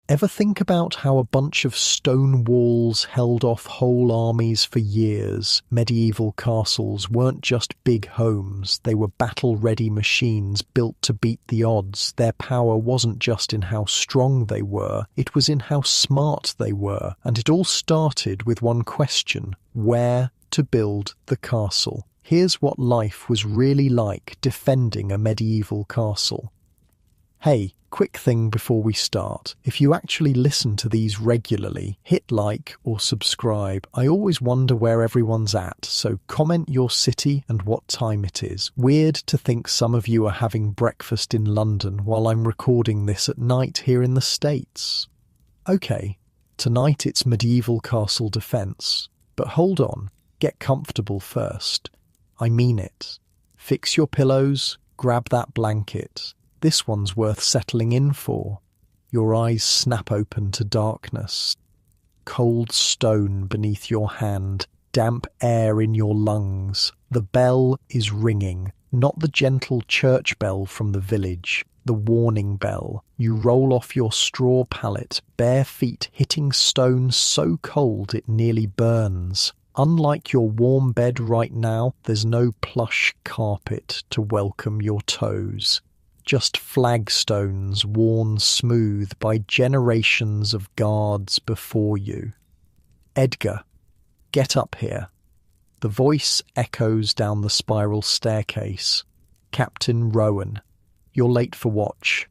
Ever think about how a bunch of stone walls held off whole armies for years? Medieval castles weren't just big homes, they were battle-ready machines built to beat the odds. Their power wasn't just in how strong they were, it was in how smart they were. And it all started with one question: where to build the castle? Here's what life was really like defending a medieval castle. Hey, quick thing before we start. If you actually listen to these regularly, hit like or subscribe. I always wonder where everyone's at, so comment your city and what time it is. Weird to think some of you are having breakfast in London while I'm recording this at night here in the States. Okay, tonight it's medieval castle defense. But hold on, get comfortable first. I mean it. Fix your pillows, grab that blanket. This one's worth settling in for. Your eyes snap open to darkness. Cold stone beneath your hand, damp air in your lungs. The bell is ringing, not the gentle church bell from the village, the warning bell. You roll off your straw pallet, bare feet hitting stone so cold it nearly burns. Unlike your warm bed right now, there's no plush carpet to welcome your toes. Just flagstones worn smooth by generations of guards before you. Edgar, get up here. The voice echoes down the spiral staircase. Captain Rowan, you're late for watch.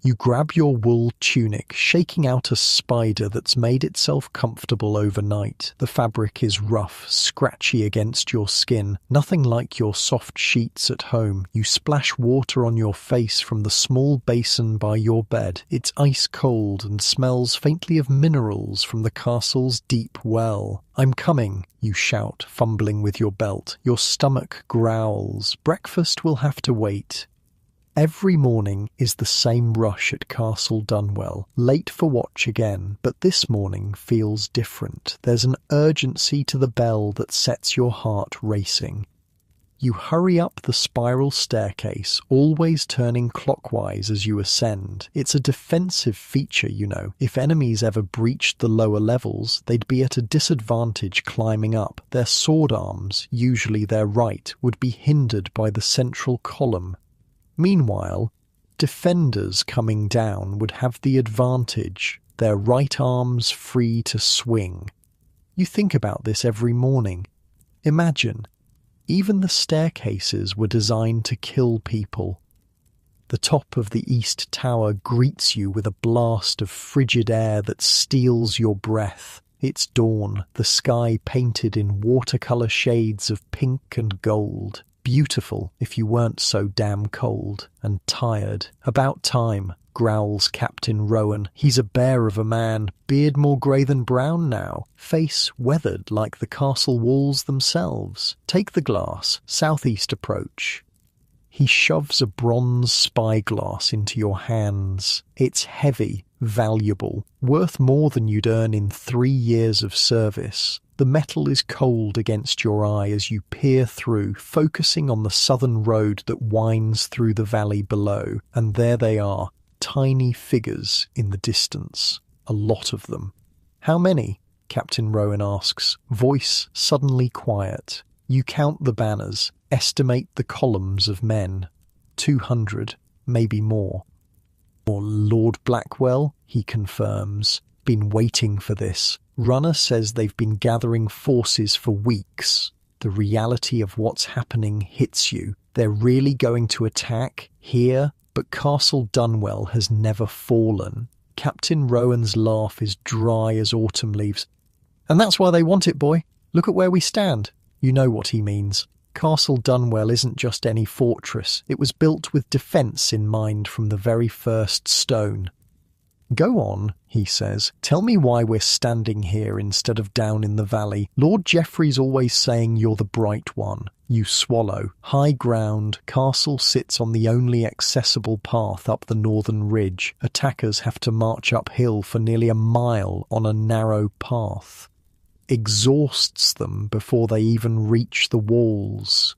You grab your wool tunic, shaking out a spider that's made itself comfortable overnight. The fabric is rough, scratchy against your skin, nothing like your soft sheets at home. You splash water on your face from the small basin by your bed. It's ice cold and smells faintly of minerals from the castle's deep well. I'm coming, you shout, fumbling with your belt. Your stomach growls. Breakfast will have to wait. Every morning is the same rush at Castle Dunwell, late for watch again, but this morning feels different. There's an urgency to the bell that sets your heart racing. You hurry up the spiral staircase, always turning clockwise as you ascend. It's a defensive feature, you know. If enemies ever breached the lower levels, they'd be at a disadvantage climbing up. Their sword arms, usually their right, would be hindered by the central column. Meanwhile, defenders coming down would have the advantage, their right arms free to swing. You think about this every morning. Imagine, even the staircases were designed to kill people. The top of the East Tower greets you with a blast of frigid air that steals your breath. It's dawn, the sky painted in watercolour shades of pink and gold. Beautiful if you weren't so damn cold and tired. About time, growls Captain Rowan. He's a bear of a man, beard more grey than brown now, face weathered like the castle walls themselves. Take the glass, southeast approach. He shoves a bronze spyglass into your hands. It's heavy, valuable, worth more than you'd earn in 3 years of service. The metal is cold against your eye as you peer through, focusing on the southern road that winds through the valley below. And there they are, tiny figures in the distance. A lot of them. How many? Captain Rowan asks, voice suddenly quiet. You count the banners, estimate the columns of men. 200, maybe more. Or Lord Blackwell, he confirms. Been waiting for this. Runner says they've been gathering forces for weeks. The reality of what's happening hits you. They're really going to attack here, but Castle Dunwell has never fallen. Captain Rowan's laugh is dry as autumn leaves. And that's why they want it, boy. Look at where we stand. You know what he means. Castle Dunwell isn't just any fortress. It was built with defence in mind from the very first stone. Go on, he says. Tell me why we're standing here instead of down in the valley. Lord Geoffrey's always saying you're the bright one. You swallow. High ground, castle sits on the only accessible path up the northern ridge. Attackers have to march uphill for nearly a mile on a narrow path. Exhausts them before they even reach the walls.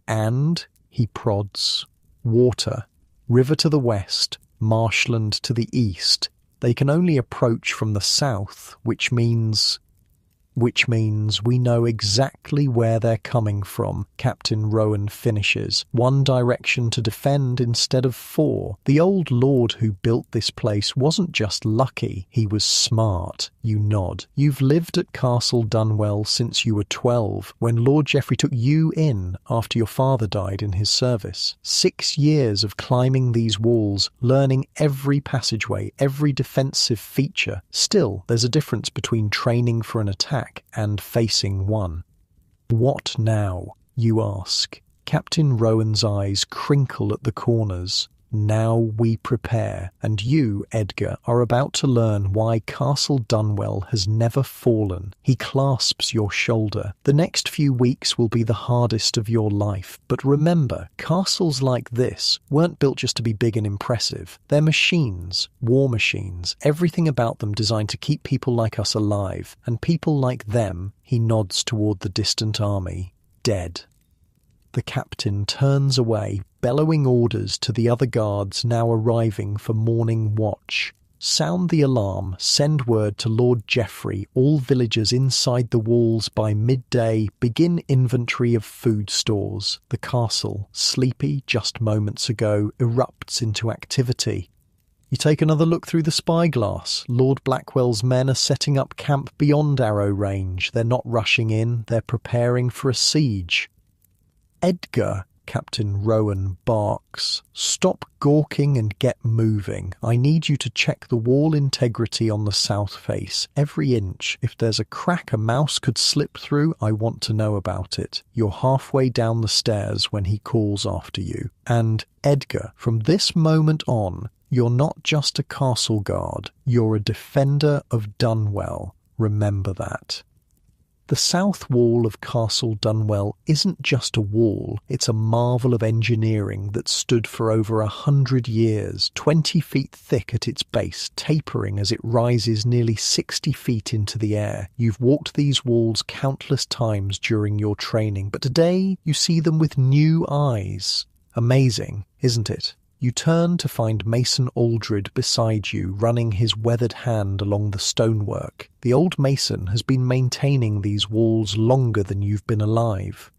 And, he prods, water, river to the west, marshland to the east. They can only approach from the south, which means we know exactly where they're coming from, Captain Rowan finishes. One direction to defend instead of four. The old lord who built this place wasn't just lucky, he was smart. You nod. You've lived at Castle Dunwell since you were 12, when Lord Geoffrey took you in after your father died in his service. 6 years of climbing these walls, learning every passageway, every defensive feature. Still, there's a difference between training for an attack and facing one. What now, you ask? Captain Rowan's eyes crinkle at the corners. Now we prepare, and you, Edgar, are about to learn why Castle Dunwell has never fallen. He clasps your shoulder. The next few weeks will be the hardest of your life, but remember, castles like this weren't built just to be big and impressive. They're machines, war machines, everything about them designed to keep people like us alive, and people like them, he nods toward the distant army, dead. The captain turns away, bellowing orders to the other guards now arriving for morning watch. Sound the alarm, send word to Lord Geoffrey, all villagers inside the walls by midday, begin inventory of food stores. The castle, sleepy just moments ago, erupts into activity. You take another look through the spyglass. Lord Blackwell's men are setting up camp beyond arrow range. They're not rushing in, they're preparing for a siege. Edgar, Captain Rowan barks. Stop gawking and get moving. I need you to check the wall integrity on the south face. Every inch. If there's a crack a mouse could slip through, I want to know about it. You're halfway down the stairs when he calls after you. And, Edgar, from this moment on, you're not just a castle guard. You're a defender of Dunwell. Remember that. The south wall of Castle Dunwell isn't just a wall, it's a marvel of engineering that stood for over 100 years, 20 feet thick at its base, tapering as it rises nearly 60 feet into the air. You've walked these walls countless times during your training, but today you see them with new eyes. Amazing, isn't it? You turn to find Mason Aldred beside you, running his weathered hand along the stonework. The old mason has been maintaining these walls longer than you've been alive.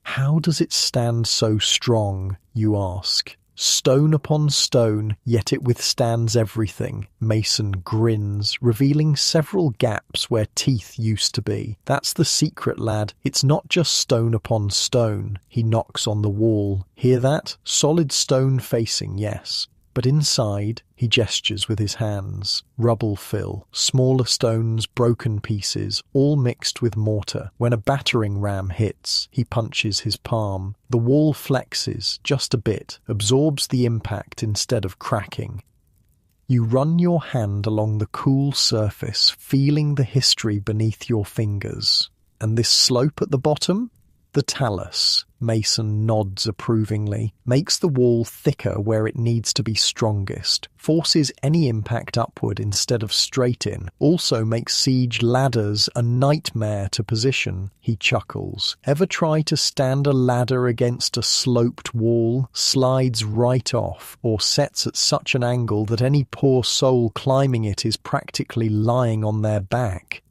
How does it stand so strong, you ask? Stone upon stone, yet it withstands everything. Mason grins, revealing several gaps where teeth used to be. That's the secret, lad. It's not just stone upon stone. He knocks on the wall. Hear that? Solid stone facing, yes. But inside, he gestures with his hands. Rubble fill, smaller stones, broken pieces, all mixed with mortar. When a battering ram hits, he punches his palm. The wall flexes, just a bit, absorbs the impact instead of cracking. You run your hand along the cool surface, feeling the history beneath your fingers. And this slope at the bottom? The talus, Mason nods approvingly, makes the wall thicker where it needs to be strongest, forces any impact upward instead of straight in, also makes siege ladders a nightmare to position. He chuckles. Ever try to stand a ladder against a sloped wall, slides right off, or sets at such an angle that any poor soul climbing it is practically lying on their back?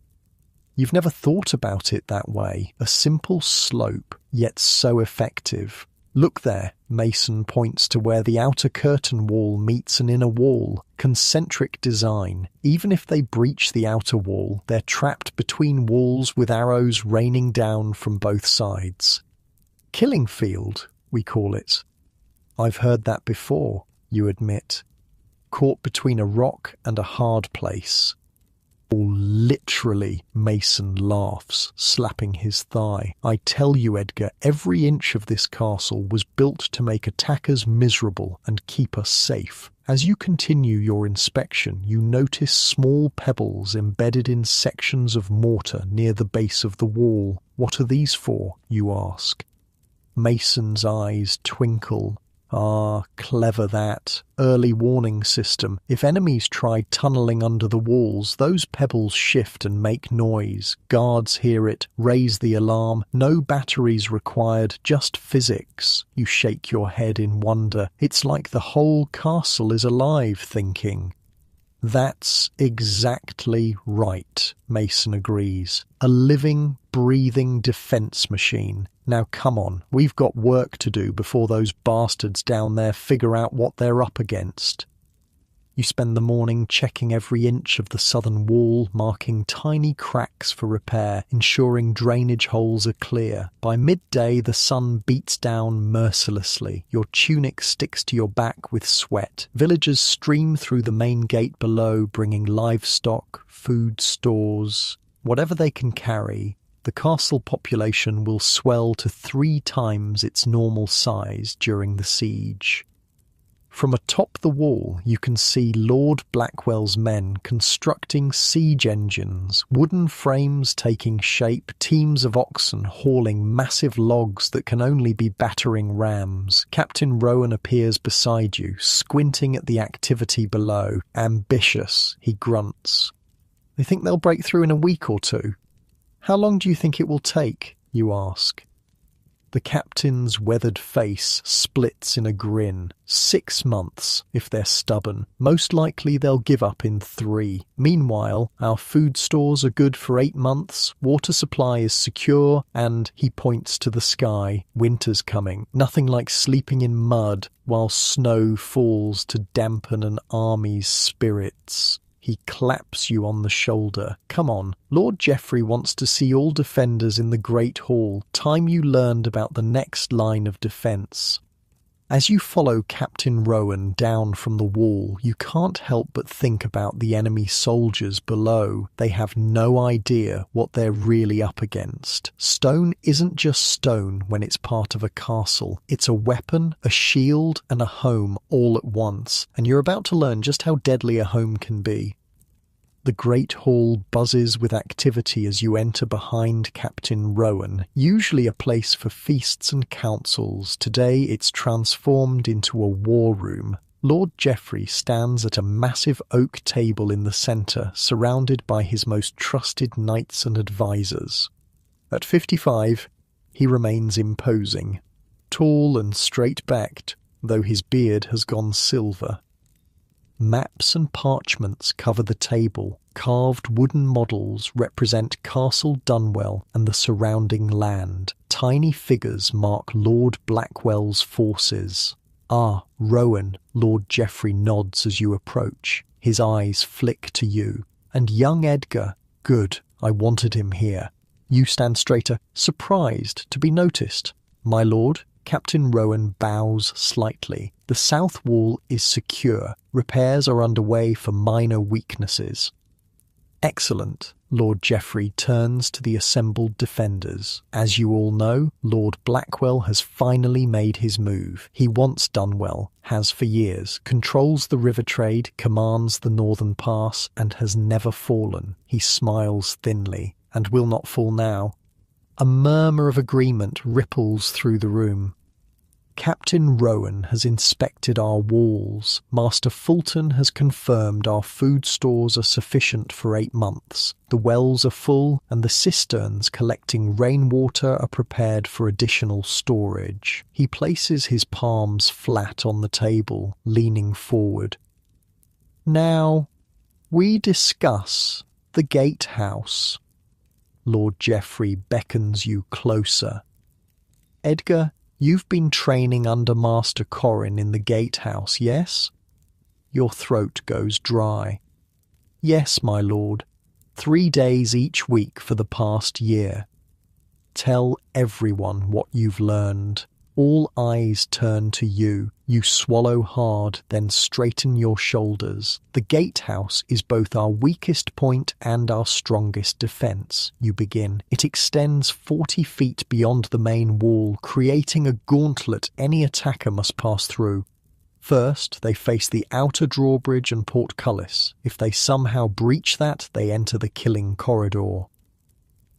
You've never thought about it that way. A simple slope, yet so effective. Look there, Mason points to where the outer curtain wall meets an inner wall. Concentric design. Even if they breach the outer wall, they're trapped between walls with arrows raining down from both sides. Killing field, we call it. I've heard that before, you admit. Caught between a rock and a hard place. Literally, Mason laughs, slapping his thigh. I tell you, Edgar, every inch of this castle was built to make attackers miserable and keep us safe. As you continue your inspection, you notice small pebbles embedded in sections of mortar near the base of the wall. What are these for, you ask? Mason's eyes twinkle. Ah, clever that. Early warning system. If enemies try tunneling under the walls, those pebbles shift and make noise. Guards hear it, raise the alarm. No batteries required, just physics. You shake your head in wonder. It's like the whole castle is alive, thinking. That's exactly right, Mason agrees. A living, breathing defense machine. Now come on, we've got work to do before those bastards down there figure out what they're up against. You spend the morning checking every inch of the southern wall, marking tiny cracks for repair, ensuring drainage holes are clear. By midday, the sun beats down mercilessly. Your tunic sticks to your back with sweat. Villagers stream through the main gate below, bringing livestock, food stores, whatever they can carry. The castle population will swell to 3 times its normal size during the siege. From atop the wall, you can see Lord Blackwell's men constructing siege engines, wooden frames taking shape, teams of oxen hauling massive logs that can only be battering rams. Captain Rowan appears beside you, squinting at the activity below. Ambitious, he grunts. They think they'll break through in a week or 2. How long do you think it will take? You ask. The captain's weathered face splits in a grin. 6 months, if they're stubborn. Most likely they'll give up in 3. Meanwhile, our food stores are good for 8 months, water supply is secure, and, he points to the sky, winter's coming. Nothing like sleeping in mud while snow falls to dampen an army's spirits. He claps you on the shoulder. Come on, Lord Geoffrey wants to see all defenders in the Great Hall. Time you learned about the next line of defence. As you follow Captain Rowan down from the wall, you can't help but think about the enemy soldiers below. They have no idea what they're really up against. Stone isn't just stone when it's part of a castle. It's a weapon, a shield, and a home all at once, and you're about to learn just how deadly a home can be. The Great Hall buzzes with activity as you enter behind Captain Rowan, usually a place for feasts and councils. Today it's transformed into a war room. Lord Geoffrey stands at a massive oak table in the centre, surrounded by his most trusted knights and advisors. At 55, he remains imposing, tall and straight-backed, though his beard has gone silver. Maps and parchments cover the table. Carved wooden models represent Castle Dunwell and the surrounding land. Tiny figures mark Lord Blackwell's forces. Ah, Rowan, Lord Geoffrey nods as you approach. His eyes flick to you. And young Edgar, good, I wanted him here. You stand straighter, surprised to be noticed. My lord, Captain Rowan bows slightly. The south wall is secure. Repairs are underway for minor weaknesses. Excellent. Lord Geoffrey turns to the assembled defenders. As you all know, Lord Blackwell has finally made his move. He wants Dunwell, has for years, controls the river trade, commands the northern pass, and has never fallen. He smiles thinly, and will not fall now. A murmur of agreement ripples through the room. Captain Rowan has inspected our walls. Master Fulton has confirmed our food stores are sufficient for 8 months. The wells are full, and the cisterns collecting rainwater are prepared for additional storage. He places his palms flat on the table, leaning forward. Now, we discuss the gatehouse. Lord Geoffrey beckons you closer. Edgar, you've been training under Master Corrin in the gatehouse, yes? Your throat goes dry. Yes, my lord. 3 days each week for the past year. Tell everyone what you've learned. All eyes turn to you. You swallow hard, then straighten your shoulders. The gatehouse is both our weakest point and our strongest defence, you begin. It extends 40 feet beyond the main wall, creating a gauntlet any attacker must pass through. First, they face the outer drawbridge and portcullis. If they somehow breach that, they enter the killing corridor.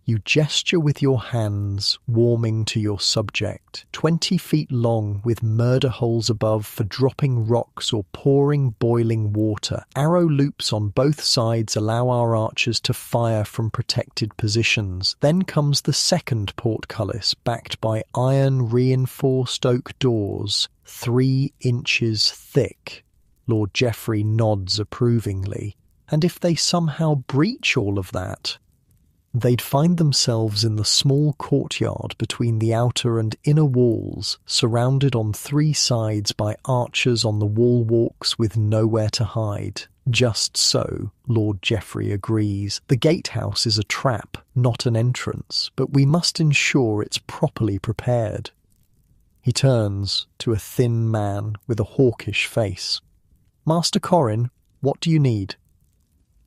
You gesture with your hands, warming to your subject. 20 feet long, with murder holes above for dropping rocks or pouring boiling water. Arrow loops on both sides allow our archers to fire from protected positions. Then comes the second portcullis, backed by iron-reinforced oak doors, 3 inches thick. Lord Geoffrey nods approvingly. And if they somehow breach all of that, they'd find themselves in the small courtyard between the outer and inner walls, surrounded on 3 sides by archers on the wall walks with nowhere to hide. Just so, Lord Geoffrey agrees. The gatehouse is a trap, not an entrance, but we must ensure it's properly prepared. He turns to a thin man with a hawkish face. Master Corrin, what do you need?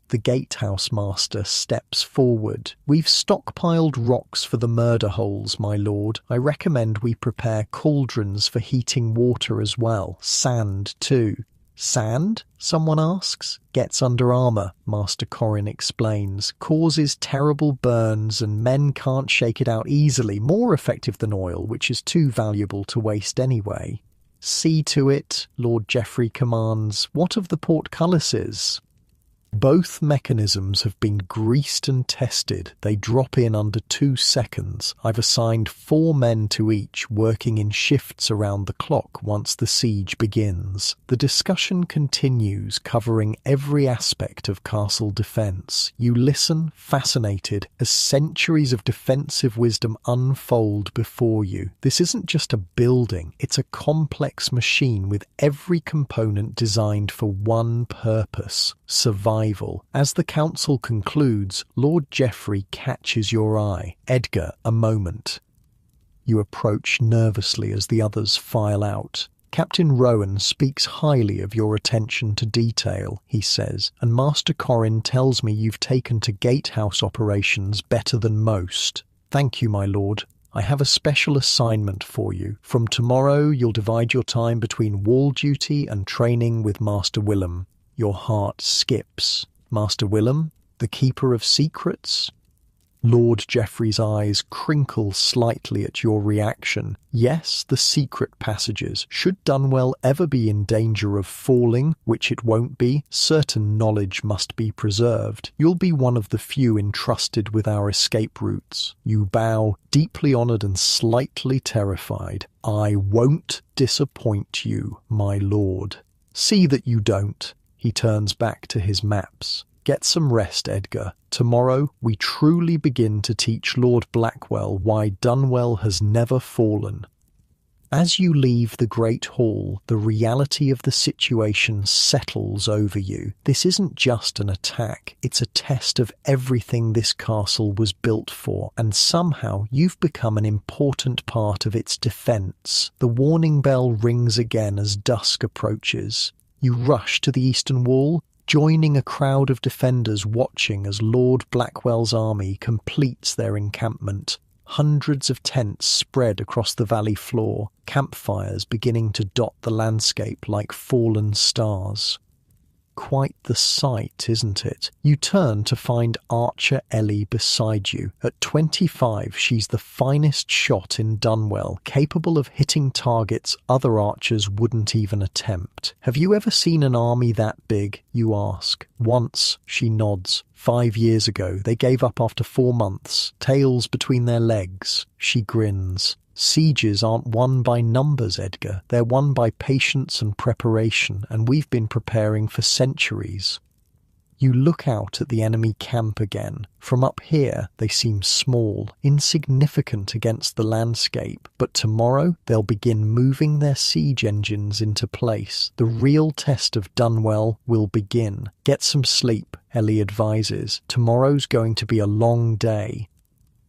The gatehouse master steps forward. We've stockpiled rocks for the murder holes, my lord. I recommend we prepare cauldrons for heating water as well. Sand, too. Sand? Someone asks. Gets under armour, Master Corrin explains. Causes terrible burns and men can't shake it out easily. More effective than oil, which is too valuable to waste anyway. See to it, Lord Geoffrey commands. What of the portcullises? Both mechanisms have been greased and tested. They drop in under 2 seconds. I've assigned 4 men to each, working in shifts around the clock once the siege begins. The discussion continues, covering every aspect of castle defence. You listen, fascinated, as centuries of defensive wisdom unfold before you. This isn't just a building, it's a complex machine with every component designed for one purpose: survival. As the council concludes, Lord Geoffrey catches your eye. Edgar, a moment. You approach nervously as the others file out. Captain Rowan speaks highly of your attention to detail, he says, and Master Corrin tells me you've taken to gatehouse operations better than most. Thank you, my lord. I have a special assignment for you. From tomorrow, you'll divide your time between wall duty and training with Master Willem. Your heart skips. Master Willem, the keeper of secrets? Lord Geoffrey's eyes crinkle slightly at your reaction. Yes, the secret passages. Should Dunwell ever be in danger of falling, which it won't be, certain knowledge must be preserved. You'll be one of the few entrusted with our escape routes. You bow, deeply honoured and slightly terrified. I won't disappoint you, my lord. See that you don't. He turns back to his maps. Get some rest, Edgar. Tomorrow we truly begin to teach Lord Blackwell why Dunwell has never fallen. As you leave the Great Hall, the reality of the situation settles over you. This isn't just an attack, it's a test of everything this castle was built for, and somehow you've become an important part of its defence. The warning bell rings again as dusk approaches. You rush to the eastern wall, joining a crowd of defenders watching as Lord Blackwell's army completes their encampment. Hundreds of tents spread across the valley floor, campfires beginning to dot the landscape like fallen stars. Quite the sight, isn't it? You turn to find Archer Ellie beside you. At 25, she's the finest shot in Dunwell, capable of hitting targets other archers wouldn't even attempt. Have you ever seen an army that big? You ask. Once, she nods. 5 years ago, they gave up after 4 months, tails between their legs. She grins. Sieges aren't won by numbers, Edgar. They're won by patience and preparation, and we've been preparing for centuries. You look out at the enemy camp again. From up here, they seem small, insignificant against the landscape. But tomorrow, they'll begin moving their siege engines into place. The real test of Dunwell will begin. Get some sleep, Ellie advises. Tomorrow's going to be a long day.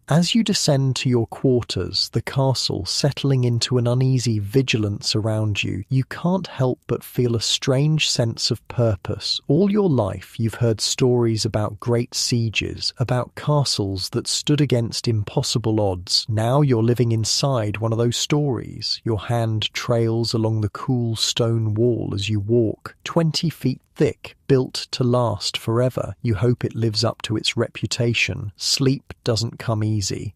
As you descend to your quarters, the castle settling into an uneasy vigilance around you, you can't help but feel a strange sense of purpose. All your life you've heard stories about great sieges, about castles that stood against impossible odds. Now you're living inside one of those stories. Your hand trails along the cool stone wall as you walk, 20 feet thick, built to last forever. You hope it lives up to its reputation. Sleep doesn't come easy.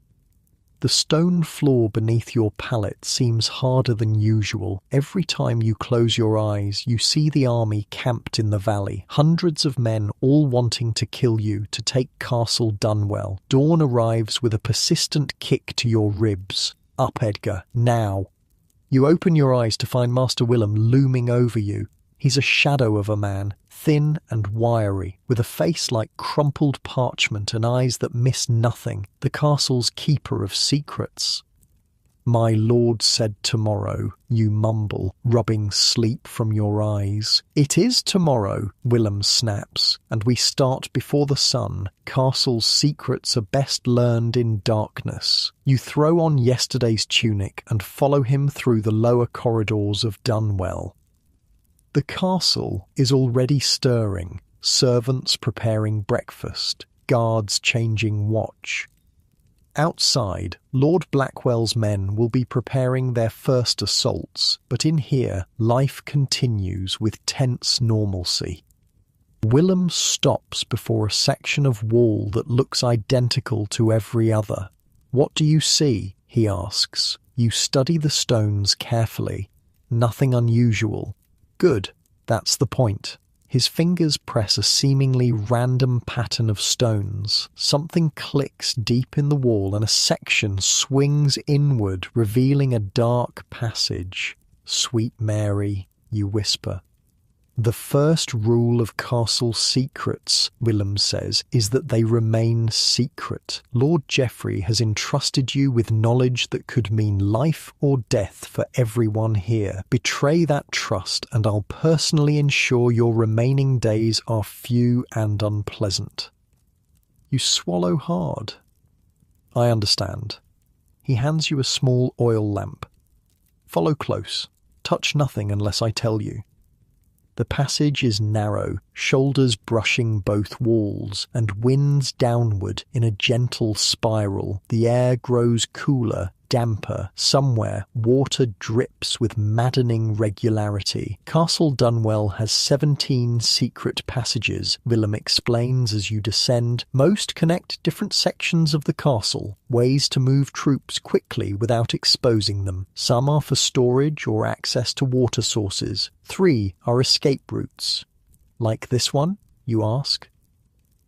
The stone floor beneath your pallet seems harder than usual. Every time you close your eyes, you see the army camped in the valley. Hundreds of men all wanting to kill you, to take Castle Dunwell. Dawn arrives with a persistent kick to your ribs. Up, Edgar, now. You open your eyes to find Master Willem looming over you. He's a shadow of a man, thin and wiry, with a face like crumpled parchment and eyes that miss nothing, the castle's keeper of secrets. "My lord said tomorrow," you mumble, rubbing sleep from your eyes. "It is tomorrow," Willem snaps, "and we start before the sun. Castle's secrets are best learned in darkness." You throw on yesterday's tunic and follow him through the lower corridors of Dunwell. The castle is already stirring, servants preparing breakfast, guards changing watch. Outside, Lord Blackwell's men will be preparing their first assaults, but in here, life continues with tense normalcy. Willem stops before a section of wall that looks identical to every other. "What do you see?" he asks. You study the stones carefully. Nothing unusual. Good, that's the point. His fingers press a seemingly random pattern of stones. Something clicks deep in the wall and a section swings inward, revealing a dark passage. "Sweet Mary," you whisper. "The first rule of castle secrets," Willem says, "is that they remain secret. Lord Geoffrey has entrusted you with knowledge that could mean life or death for everyone here. Betray that trust, and I'll personally ensure your remaining days are few and unpleasant." You swallow hard. "I understand." He hands you a small oil lamp. "Follow close. Touch nothing unless I tell you." The passage is narrow, shoulders brushing both walls, and winds downward in a gentle spiral. The air grows cooler, damper. Somewhere, water drips with maddening regularity. Castle Dunwell has 17 secret passages, Willem explains as you descend. Most connect different sections of the castle, ways to move troops quickly without exposing them. Some are for storage or access to water sources. 3 are escape routes. "Like this one?" you ask.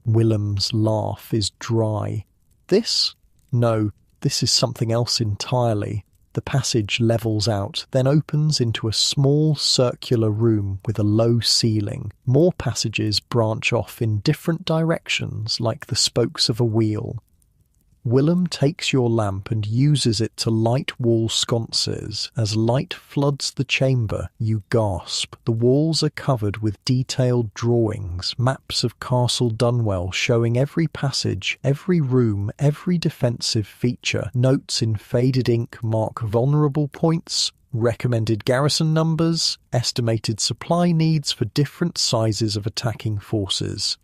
Willem's laugh is dry. "This? No. This is something else entirely." The passage levels out, then opens into a small circular room with a low ceiling. More passages branch off in different directions like the spokes of a wheel. Willem takes your lamp and uses it to light wall sconces. As light floods the chamber, you gasp. The walls are covered with detailed drawings, maps of Castle Dunwell showing every passage, every room, every defensive feature. Notes in faded ink mark vulnerable points, recommended garrison numbers, estimated supply needs for different sizes of attacking forces.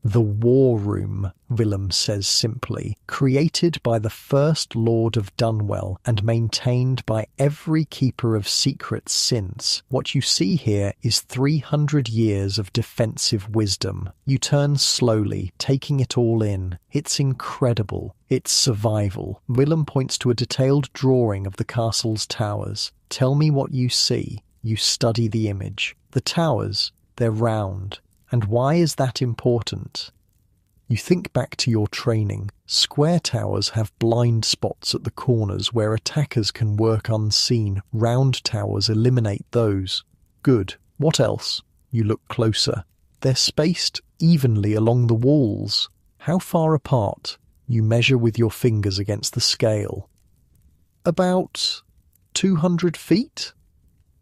"The War Room," Willem says simply, "created by the First Lord of Dunwell and maintained by every keeper of secrets since. What you see here is 300 years of defensive wisdom." You turn slowly, taking it all in. It's incredible. It's survival. Willem points to a detailed drawing of the castle's towers. "Tell me what you see." You study the image. The towers, they're round. And why is that important? You think back to your training. Square towers have blind spots at the corners where attackers can work unseen. Round towers eliminate those. Good. What else? You look closer. They're spaced evenly along the walls. How far apart? You measure with your fingers against the scale. About 200 feet?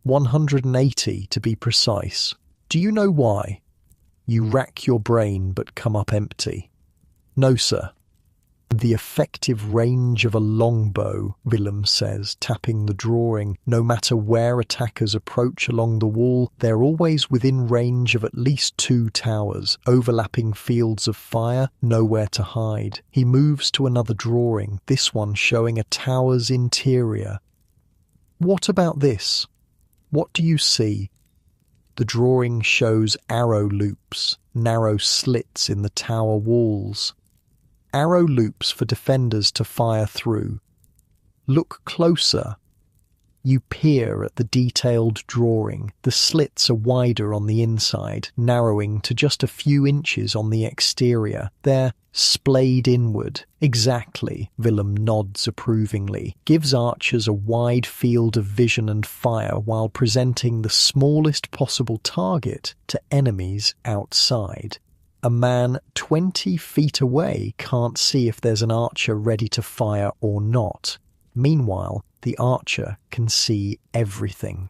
180 to be precise. Do you know why? You rack your brain but come up empty. "No, sir." "The effective range of a longbow," Willem says, tapping the drawing. "No matter where attackers approach along the wall, they're always within range of at least 2 towers, overlapping fields of fire, nowhere to hide." He moves to another drawing, this one showing a tower's interior. "What about this? What do you see?" The drawing shows arrow loops, narrow slits in the tower walls. Arrow loops for defenders to fire through. Look closer. You peer at the detailed drawing. The slits are wider on the inside, narrowing to just a few inches on the exterior. They're splayed inward. Exactly, Willem nods approvingly, gives archers a wide field of vision and fire while presenting the smallest possible target to enemies outside. A man 20 feet away can't see if there's an archer ready to fire or not. Meanwhile, the archer can see everything.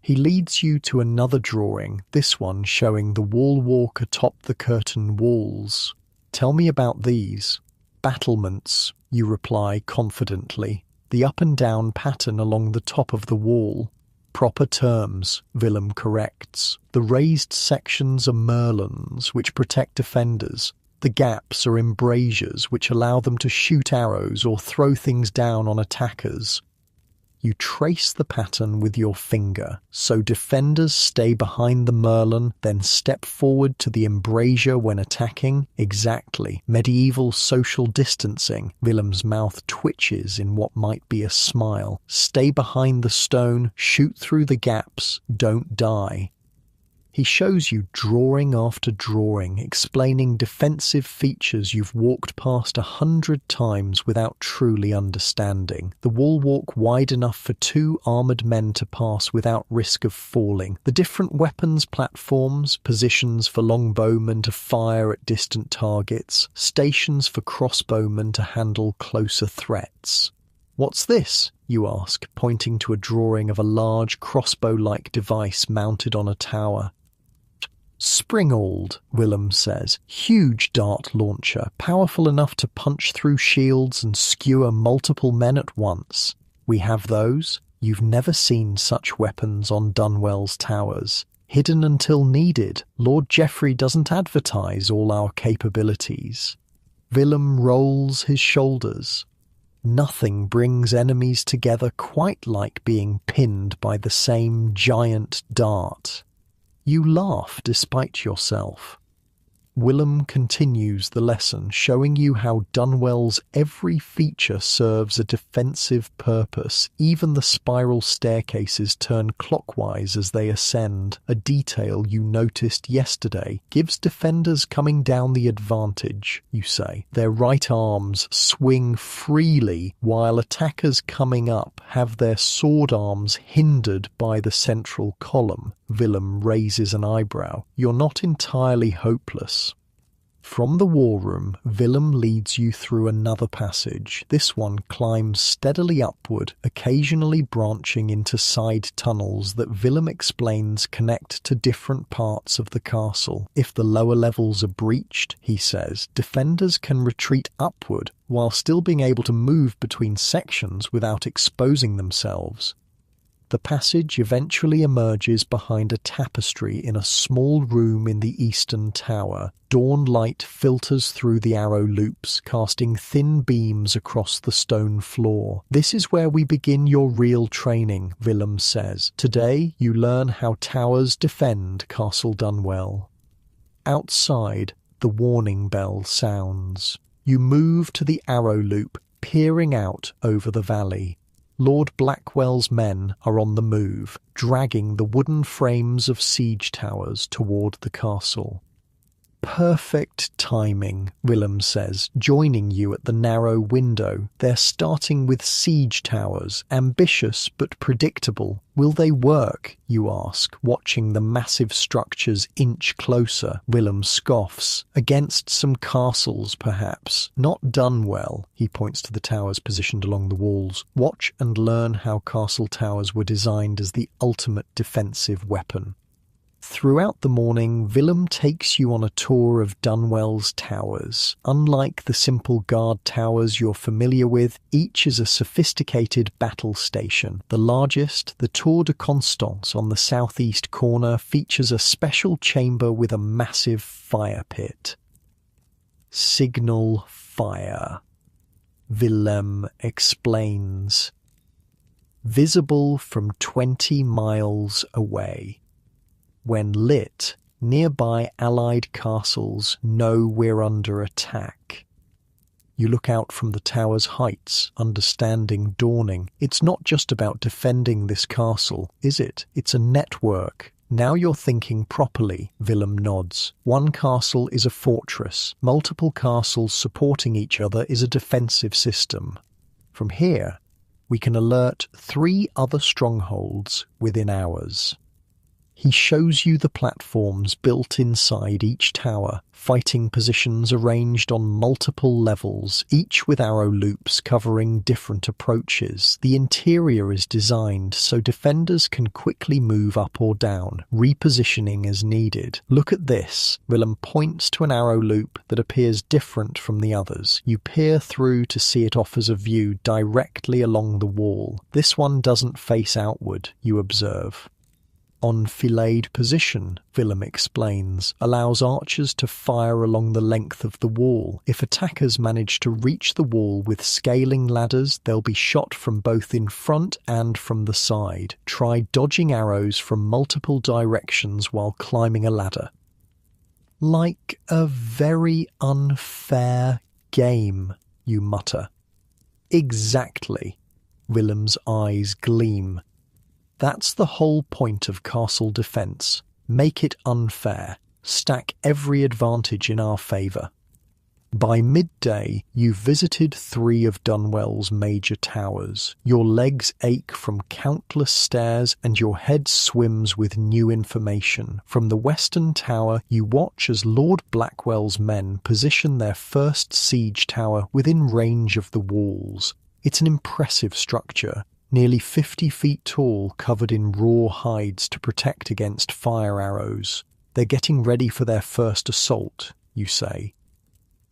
He leads you to another drawing, this one showing the wall walk atop the curtain walls. Tell me about these. Battlements, you reply confidently. The up and down pattern along the top of the wall. Proper terms, Willem corrects. The raised sections are merlons, which protect defenders. The gaps are embrasures, which allow them to shoot arrows or throw things down on attackers. You trace the pattern with your finger, so defenders stay behind the merlon, then step forward to the embrasure when attacking. Exactly. Medieval social distancing. Willem's mouth twitches in what might be a smile. Stay behind the stone, shoot through the gaps, don't die. He shows you drawing after drawing, explaining defensive features you've walked past 100 times without truly understanding. The wall walk wide enough for 2 armoured men to pass without risk of falling. The different weapons platforms, positions for longbowmen to fire at distant targets, stations for crossbowmen to handle closer threats. "What's this?" you ask, pointing to a drawing of a large crossbow-like device mounted on a tower. "Springald," Willem says. "Huge dart launcher, powerful enough to punch through shields and skewer multiple men at once. We have those. You've never seen such weapons on Dunwell's towers. Hidden until needed. Lord Geoffrey doesn't advertise all our capabilities." Willem rolls his shoulders. Nothing brings enemies together quite like being pinned by the same giant dart. You laugh despite yourself. Willem continues the lesson, showing you how Dunwell's every feature serves a defensive purpose. Even the spiral staircases turn clockwise as they ascend. A detail you noticed yesterday gives defenders coming down the advantage, you say. Their right arms swing freely, while attackers coming up have their sword arms hindered by the central column. Willem raises an eyebrow. "You're not entirely hopeless." From the war room, Willem leads you through another passage. This one climbs steadily upward, occasionally branching into side tunnels that Willem explains connect to different parts of the castle. If the lower levels are breached, he says, defenders can retreat upward while still being able to move between sections without exposing themselves. The passage eventually emerges behind a tapestry in a small room in the eastern tower. Dawn light filters through the arrow loops, casting thin beams across the stone floor. "This is where we begin your real training," Willem says. "Today you learn how towers defend Castle Dunwell." Outside, the warning bell sounds. You move to the arrow loop, peering out over the valley. Lord Blackwell's men are on the move, dragging the wooden frames of siege towers toward the castle. "Perfect timing," Willem says, joining you at the narrow window. "They're starting with siege towers, ambitious but predictable. Will they work?" you ask, watching the massive structures inch closer. Willem scoffs. "Against some castles, perhaps. Not Dunwell." He points to the towers positioned along the walls. "Watch and learn how castle towers were designed as the ultimate defensive weapon." Throughout the morning, Willem takes you on a tour of Dunwell's towers. Unlike the simple guard towers you're familiar with, each is a sophisticated battle station. The largest, the Tour de Constance on the southeast corner, features a special chamber with a massive fire pit. "Signal fire," Willem explains. "Visible from 20 miles away. When lit, nearby Allied castles know we're under attack." You look out from the tower's heights, understanding dawning. It's not just about defending this castle, is it? It's a network. Now you're thinking properly, Willem nods. One castle is a fortress. Multiple castles supporting each other is a defensive system. From here, we can alert 3 other strongholds within hours. He shows you the platforms built inside each tower, fighting positions arranged on multiple levels, each with arrow loops covering different approaches. The interior is designed so defenders can quickly move up or down, repositioning as needed. Look at this. Willem points to an arrow loop that appears different from the others. You peer through to see it offers a view directly along the wall. This one doesn't face outward, you observe. Enfilade position, Willem explains, allows archers to fire along the length of the wall. If attackers manage to reach the wall with scaling ladders, they'll be shot from both in front and from the side. Try dodging arrows from multiple directions while climbing a ladder. Like a very unfair game, you mutter. Exactly. Willem's eyes gleam. That's the whole point of castle defence. Make it unfair. Stack every advantage in our favour. By midday, you've visited 3 of Dunwell's major towers. Your legs ache from countless stairs and your head swims with new information. From the western tower, you watch as Lord Blackwell's men position their first siege tower within range of the walls. It's an impressive structure. Nearly 50 feet tall, covered in raw hides to protect against fire arrows. They're getting ready for their first assault, you say.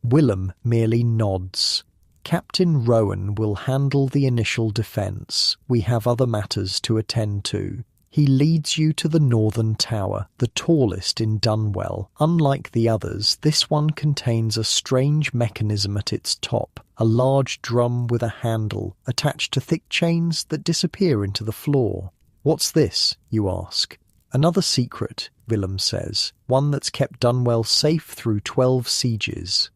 Willem merely nods. Captain Rowan will handle the initial defence. We have other matters to attend to. He leads you to the northern tower, the tallest in Dunwell. Unlike the others, this one contains a strange mechanism at its top, a large drum with a handle, attached to thick chains that disappear into the floor. What's this, you ask? Another secret, Willem says, one that's kept Dunwell safe through 12 sieges.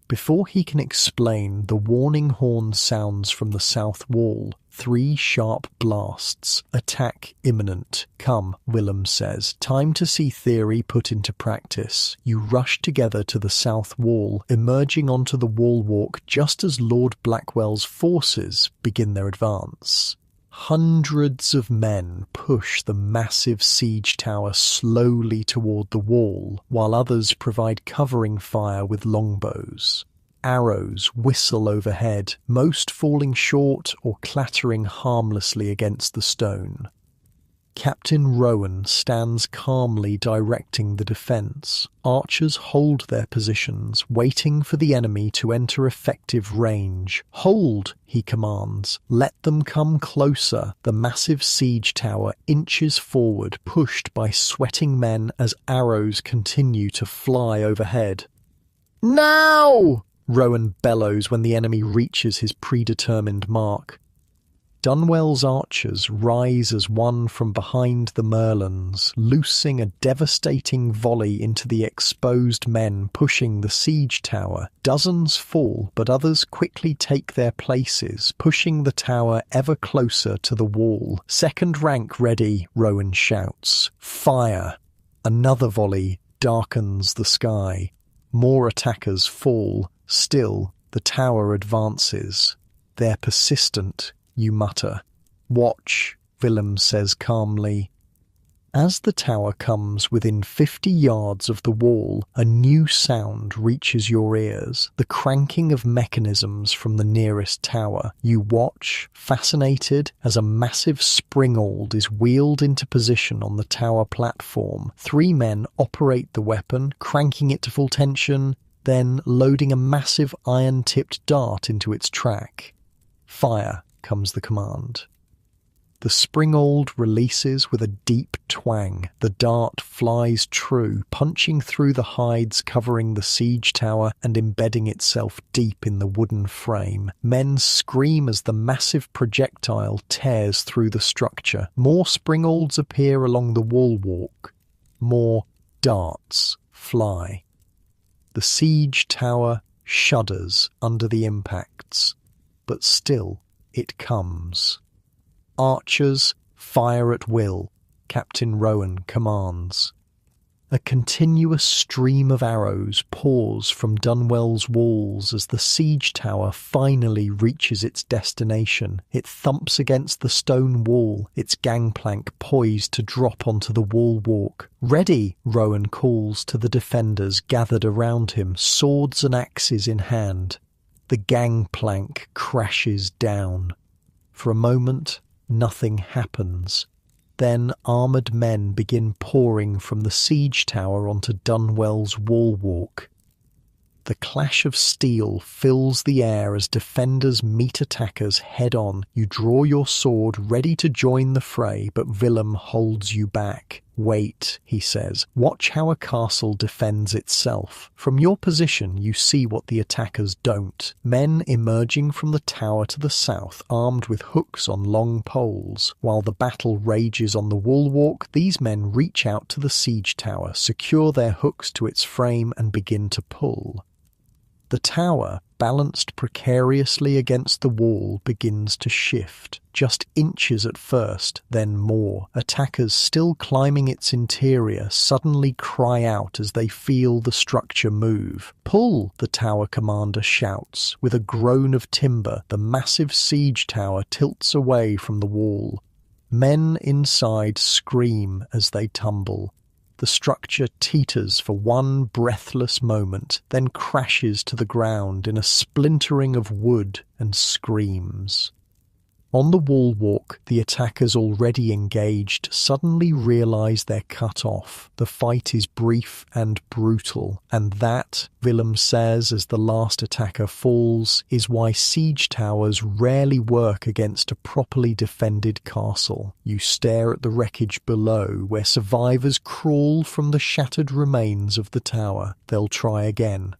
Before he can explain, the warning horn sounds from the south wall. 3 sharp blasts. Attack imminent. Come, Willem says. Time to see theory put into practice. You rush together to the south wall, emerging onto the wall walk just as Lord Blackwell's forces begin their advance. Hundreds of men push the massive siege tower slowly toward the wall, while others provide covering fire with longbows. Arrows whistle overhead, most falling short or clattering harmlessly against the stone. Captain Rowan stands calmly directing the defence. Archers hold their positions, waiting for the enemy to enter effective range. "Hold," he commands. "Let them come closer." The massive siege tower inches forward, pushed by sweating men as arrows continue to fly overhead. "Now!" Rowan bellows when the enemy reaches his predetermined mark. Dunwell's archers rise as one from behind the merlons, loosing a devastating volley into the exposed men pushing the siege tower. Dozens fall, but others quickly take their places, pushing the tower ever closer to the wall. "Second rank ready," Rowan shouts. "Fire!" Another volley darkens the sky. More attackers fall. Still, the tower advances. "They're persistent," you mutter. "Watch," Willem says calmly. As the tower comes within 50 yards of the wall, a new sound reaches your ears, the cranking of mechanisms from the nearest tower. You watch, fascinated, as a massive springald is wheeled into position on the tower platform. 3 men operate the weapon, cranking it to full tension, then loading a massive iron-tipped dart into its track. "Fire," comes the command. The springald releases with a deep twang. The dart flies true, punching through the hides covering the siege tower and embedding itself deep in the wooden frame. Men scream as the massive projectile tears through the structure. More springalds appear along the wall walk. More darts fly. The siege tower shudders under the impacts. But still, it comes. "Archers, fire at will," Captain Rowan commands. A continuous stream of arrows pours from Dunwell's walls as the siege tower finally reaches its destination. It thumps against the stone wall, its gangplank poised to drop onto the wall walk. "Ready!" Rowan calls to the defenders gathered around him, swords and axes in hand. The gangplank crashes down. For a moment, nothing happens. Then armoured men begin pouring from the siege tower onto Dunwell's wall walk. The clash of steel fills the air as defenders meet attackers head-on. You draw your sword, ready to join the fray, but Willem holds you back. "Wait," he says. "Watch how a castle defends itself. From your position, you see what the attackers don't. Men emerging from the tower to the south, armed with hooks on long poles. While the battle rages on the wall walk, these men reach out to the siege tower, secure their hooks to its frame, and begin to pull. The tower, balanced precariously against the wall, begins to shift. Just inches at first, then more. Attackers still climbing its interior suddenly cry out as they feel the structure move. "Pull!" the tower commander shouts. With a groan of timber, the massive siege tower tilts away from the wall. Men inside scream as they tumble. The structure teeters for one breathless moment, then crashes to the ground in a splintering of wood and screams. On the wall walk, the attackers already engaged suddenly realise they're cut off. The fight is brief and brutal, and that, Willem says as the last attacker falls, is why siege towers rarely work against a properly defended castle. You stare at the wreckage below, where survivors crawl from the shattered remains of the tower. They'll try again.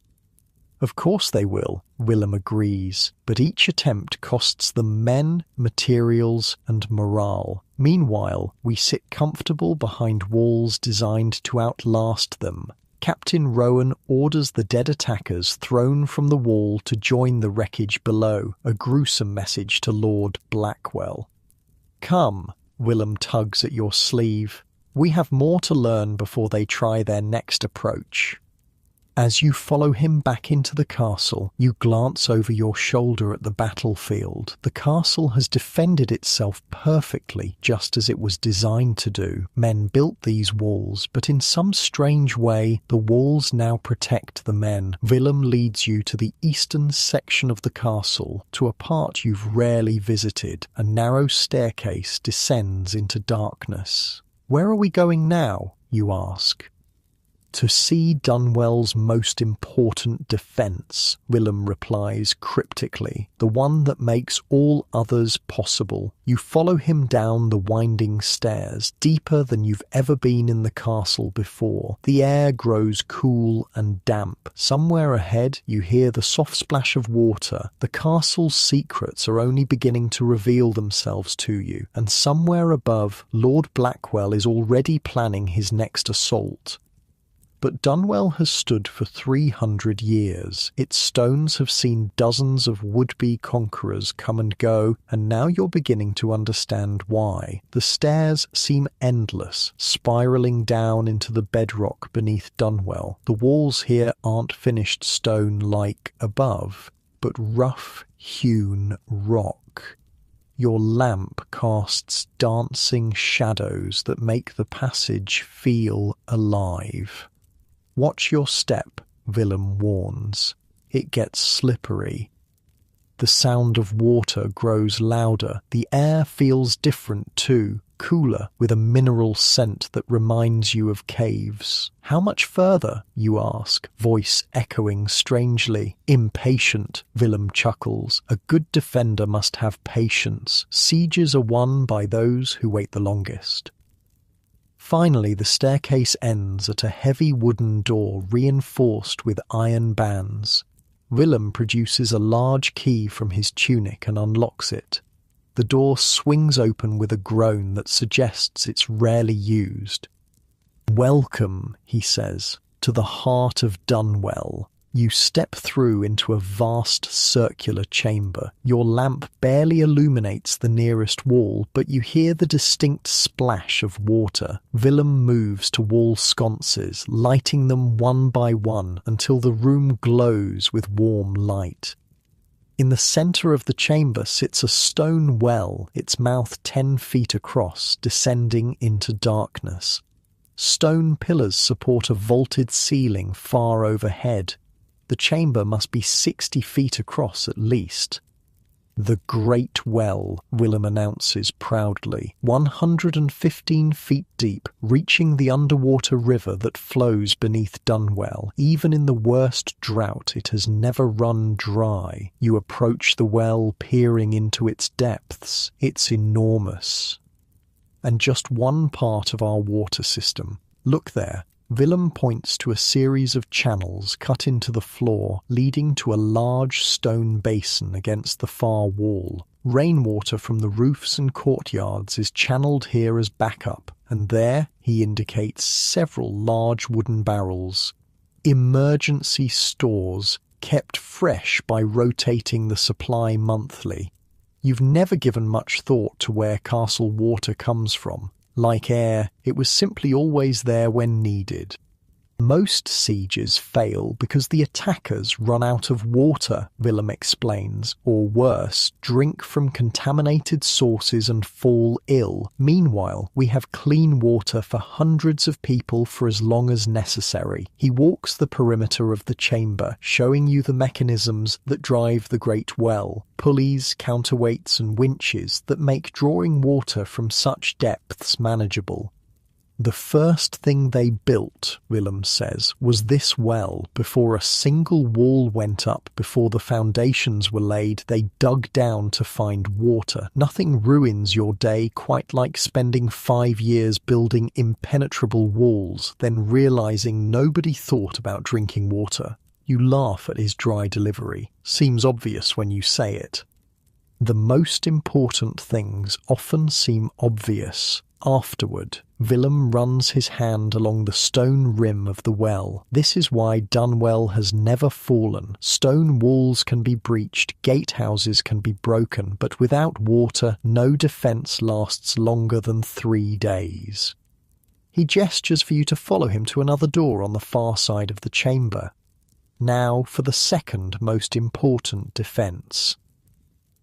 Of course they will, Willem agrees, but each attempt costs them men, materials, and morale. Meanwhile, we sit comfortable behind walls designed to outlast them. Captain Rowan orders the dead attackers thrown from the wall to join the wreckage below, a gruesome message to Lord Blackwell. "Come," Willem tugs at your sleeve. "We have more to learn before they try their next approach." As you follow him back into the castle, you glance over your shoulder at the battlefield. The castle has defended itself perfectly, just as it was designed to do. Men built these walls, but in some strange way, the walls now protect the men. Willem leads you to the eastern section of the castle, to a part you've rarely visited. A narrow staircase descends into darkness. "Where are we going now?" you ask. "To see Dunwell's most important defence," Willem replies cryptically, "the one that makes all others possible." You follow him down the winding stairs, deeper than you've ever been in the castle before. The air grows cool and damp. Somewhere ahead, you hear the soft splash of water. The castle's secrets are only beginning to reveal themselves to you, and somewhere above, Lord Blackwell is already planning his next assault. But Dunwell has stood for 300 years. Its stones have seen dozens of would-be conquerors come and go, and now you're beginning to understand why. The stairs seem endless, spiralling down into the bedrock beneath Dunwell. The walls here aren't finished stone like above, but rough-hewn rock. Your lamp casts dancing shadows that make the passage feel alive. "Watch your step," Willem warns. It gets slippery. The sound of water grows louder. The air feels different too, cooler, with a mineral scent that reminds you of caves. "How much further?" you ask, voice echoing strangely. "Impatient," Willem chuckles. "A good defender must have patience. Sieges are won by those who wait the longest." Finally, the staircase ends at a heavy wooden door reinforced with iron bands. Willem produces a large key from his tunic and unlocks it. The door swings open with a groan that suggests it's rarely used. "Welcome," he says, "to the heart of Dunwell. You step through into a vast circular chamber. Your lamp barely illuminates the nearest wall, but you hear the distinct splash of water. Willem moves to wall sconces, lighting them one by one until the room glows with warm light. In the center of the chamber sits a stone well, its mouth 10 feet across, descending into darkness. Stone pillars support a vaulted ceiling far overhead. The chamber must be 60 feet across at least. The Great Well, Willem announces proudly, 115 feet deep, reaching the underwater river that flows beneath Dunwell. Even in the worst drought, it has never run dry. You approach the well, peering into its depths. It's enormous. And just one part of our water system. Look there. Willem points to a series of channels cut into the floor, leading to a large stone basin against the far wall. Rainwater from the roofs and courtyards is channeled here as backup, and there he indicates several large wooden barrels. Emergency stores, kept fresh by rotating the supply monthly. You've never given much thought to where castle water comes from. Like air, it was simply always there when needed. Most sieges fail because the attackers run out of water, Willem explains, or worse, drink from contaminated sources and fall ill. Meanwhile, we have clean water for hundreds of people for as long as necessary. He walks the perimeter of the chamber, showing you the mechanisms that drive the Great Well, pulleys, counterweights and winches that make drawing water from such depths manageable. The first thing they built, Willem says, was this well. Before a single wall went up, before the foundations were laid, they dug down to find water. Nothing ruins your day quite like spending 5 years building impenetrable walls, then realizing nobody thought about drinking water. You laugh at his dry delivery. Seems obvious when you say it. The most important things often seem obvious. Afterward, Willem runs his hand along the stone rim of the well. This is why Dunwell has never fallen. Stone walls can be breached, gatehouses can be broken, but without water, no defence lasts longer than 3 days. He gestures for you to follow him to another door on the far side of the chamber. Now for the second most important defence.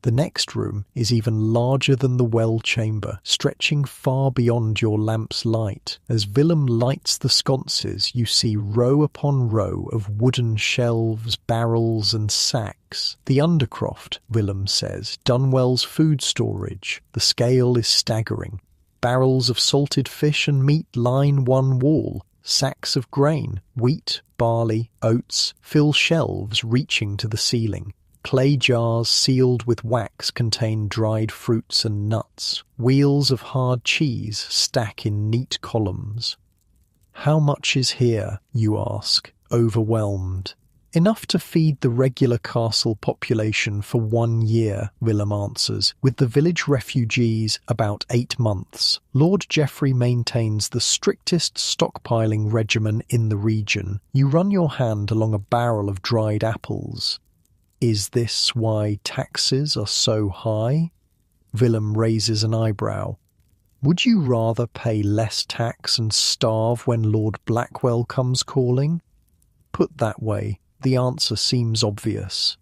The next room is even larger than the well chamber, stretching far beyond your lamp's light. As Willem lights the sconces, you see row upon row of wooden shelves, barrels and sacks. The Undercroft, Willem says, Dunwell's food storage. The scale is staggering. Barrels of salted fish and meat line one wall. Sacks of grain, wheat, barley, oats, fill shelves reaching to the ceiling. Clay jars sealed with wax contain dried fruits and nuts. Wheels of hard cheese stack in neat columns. How much is here, you ask, overwhelmed? Enough to feed the regular castle population for 1 year, Willem answers, with the village refugees about 8 months. Lord Geoffrey maintains the strictest stockpiling regimen in the region. You run your hand along a barrel of dried apples. Is this why taxes are so high? Willem raises an eyebrow. Would you rather pay less tax and starve when Lord Blackwell comes calling? Put that way, the answer seems obvious.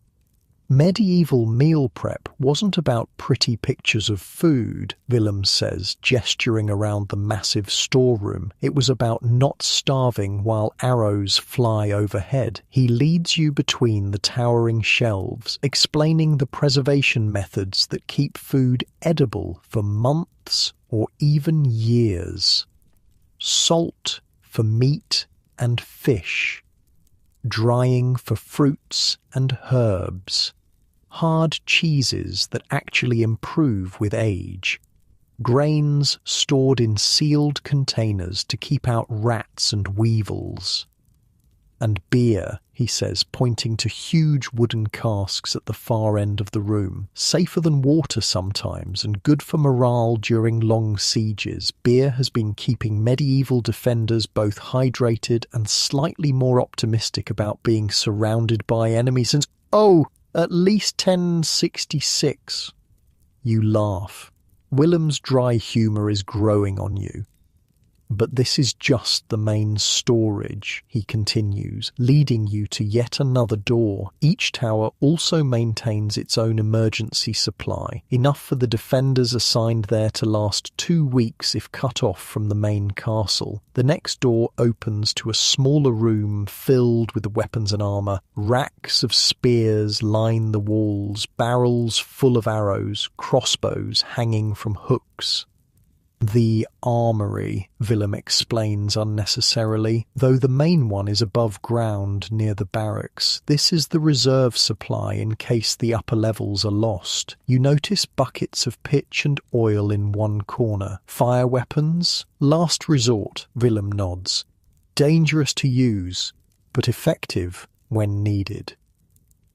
Medieval meal prep wasn't about pretty pictures of food, Willem says, gesturing around the massive storeroom. It was about not starving while arrows fly overhead. He leads you between the towering shelves, explaining the preservation methods that keep food edible for months or even years. Salt for meat and fish. Drying for fruits and herbs. Hard cheeses that actually improve with age. Grains stored in sealed containers to keep out rats and weevils. And beer, he says, pointing to huge wooden casks at the far end of the room. Safer than water sometimes, and good for morale during long sieges. Beer has been keeping medieval defenders both hydrated and slightly more optimistic about being surrounded by enemies since, at least 1066. You laugh. Willem's dry humour is growing on you. But this is just the main storage, he continues, leading you to yet another door. Each tower also maintains its own emergency supply, enough for the defenders assigned there to last 2 weeks if cut off from the main castle. The next door opens to a smaller room filled with weapons and armour. Racks of spears line the walls, barrels full of arrows, crossbows hanging from hooks. The armoury, Willem explains unnecessarily, though the main one is above ground near the barracks. This is the reserve supply in case the upper levels are lost. You notice buckets of pitch and oil in one corner. Fire weapons? Last resort, Willem nods. Dangerous to use, but effective when needed.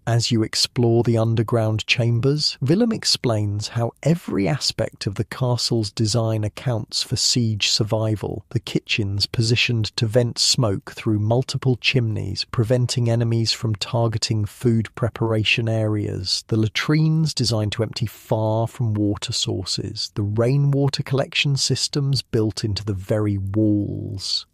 As you explore the underground chambers, Willem explains how every aspect of the castle's design accounts for siege survival. The kitchens positioned to vent smoke through multiple chimneys, preventing enemies from targeting food preparation areas. The latrines designed to empty far from water sources. The rainwater collection systems built into the very walls.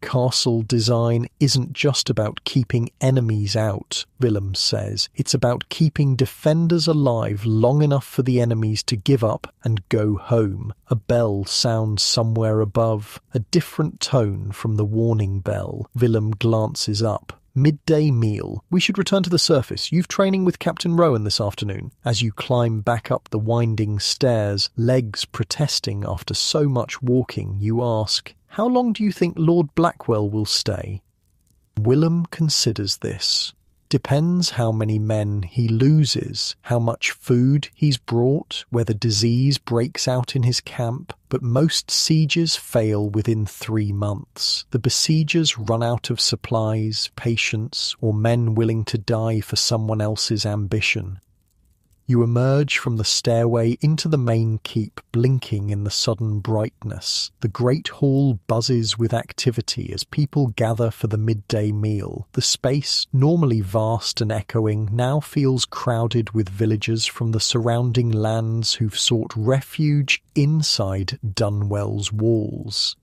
Castle design isn't just about keeping enemies out, Willem says. It's about keeping defenders alive long enough for the enemies to give up and go home. A bell sounds somewhere above, a different tone from the warning bell. Willem glances up. Midday meal. We should return to the surface. You've training with Captain Rowan this afternoon. As you climb back up the winding stairs, legs protesting after so much walking, you ask, how long do you think Lord Blackwell will stay? Willem considers this. Depends how many men he loses, how much food he's brought, whether disease breaks out in his camp, but most sieges fail within 3 months. The besiegers run out of supplies, patience, or men willing to die for someone else's ambition. You emerge from the stairway into the main keep, blinking in the sudden brightness. The great hall buzzes with activity as people gather for the midday meal. The space, normally vast and echoing, now feels crowded with villagers from the surrounding lands who've sought refuge inside Dunwell's walls.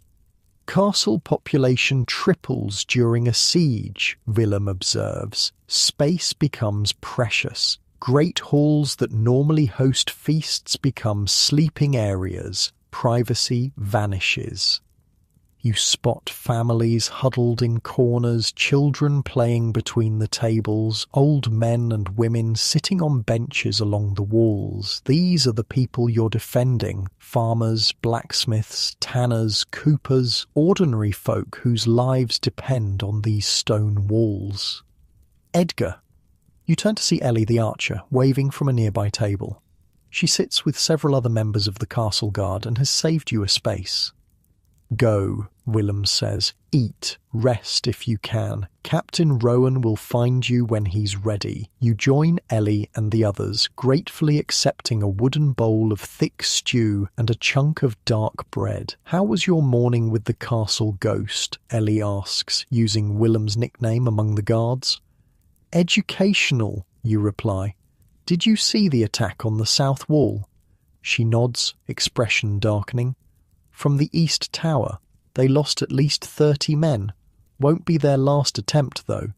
Castle population triples during a siege, Willem observes. Space becomes precious. Great halls that normally host feasts become sleeping areas. Privacy vanishes. You spot families huddled in corners, children playing between the tables, old men and women sitting on benches along the walls. These are the people you're defending. Farmers, blacksmiths, tanners, coopers, ordinary folk whose lives depend on these stone walls. Edgar. You turn to see Ellie the archer, waving from a nearby table. She sits with several other members of the castle guard and has saved you a space. Go, Willem says. Eat, rest if you can. Captain Rowan will find you when he's ready. You join Ellie and the others, gratefully accepting a wooden bowl of thick stew and a chunk of dark bread. How was your morning with the castle ghost? Ellie asks, using Willem's nickname among the guards. Educational, you reply. Did you see the attack on the south wall? She nods, expression darkening. From the east tower. They lost at least 30 men. Won't be their last attempt, though.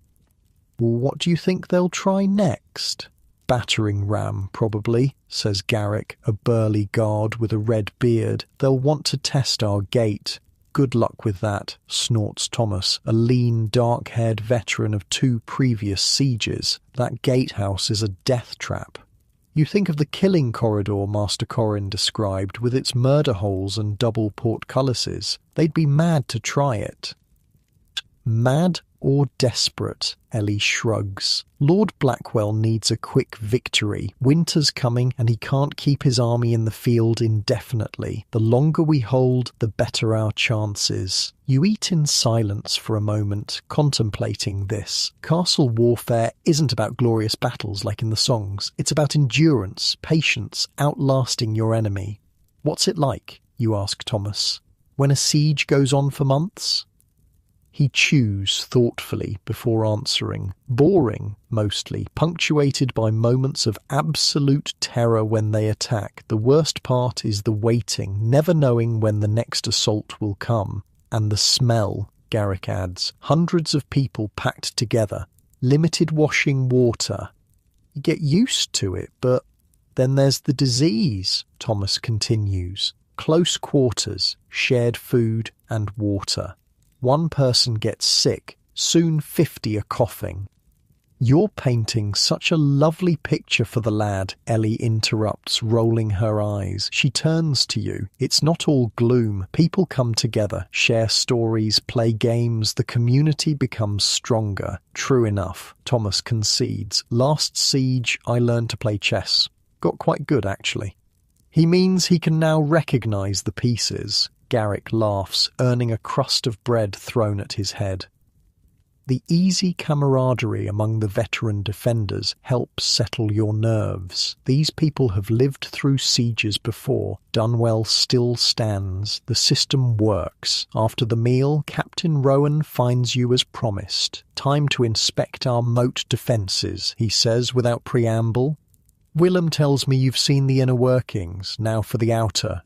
What do you think they'll try next? Battering ram, probably, says Garrick, a burly guard with a red beard. They'll want to test our gate. Good luck with that, snorts Thomas, a lean, dark-haired veteran of 2 previous sieges. That gatehouse is a death trap. You think of the killing corridor Master Corrin described, with its murder holes and double portcullises. They'd be mad to try it. Mad or desperate, Ellie shrugs. Lord Blackwell needs a quick victory. Winter's coming and he can't keep his army in the field indefinitely. The longer we hold, the better our chances. You eat in silence for a moment, contemplating this. Castle warfare isn't about glorious battles like in the songs. It's about endurance, patience, outlasting your enemy. What's it like, you ask Thomas, when a siege goes on for months? He chews thoughtfully before answering. Boring, mostly, punctuated by moments of absolute terror when they attack. The worst part is the waiting, never knowing when the next assault will come. And the smell, Garrick adds. Hundreds of people packed together. Limited washing water. You get used to it, but then there's the disease, Thomas continues. Close quarters, shared food and water. One person gets sick, soon 50 are coughing. You're painting such a lovely picture for the lad, Ellie interrupts, rolling her eyes. She turns to you. It's not all gloom. People come together, share stories, play games. The community becomes stronger. True enough, Thomas concedes. Last siege, I learned to play chess. Got quite good, actually. He means he can now recognise the pieces. Garrick laughs, earning a crust of bread thrown at his head. The easy camaraderie among the veteran defenders helps settle your nerves. These people have lived through sieges before. Dunwell still stands. The system works. After the meal, Captain Rowan finds you as promised. Time to inspect our moat defences, he says without preamble. Willem tells me you've seen the inner workings, now for the outer.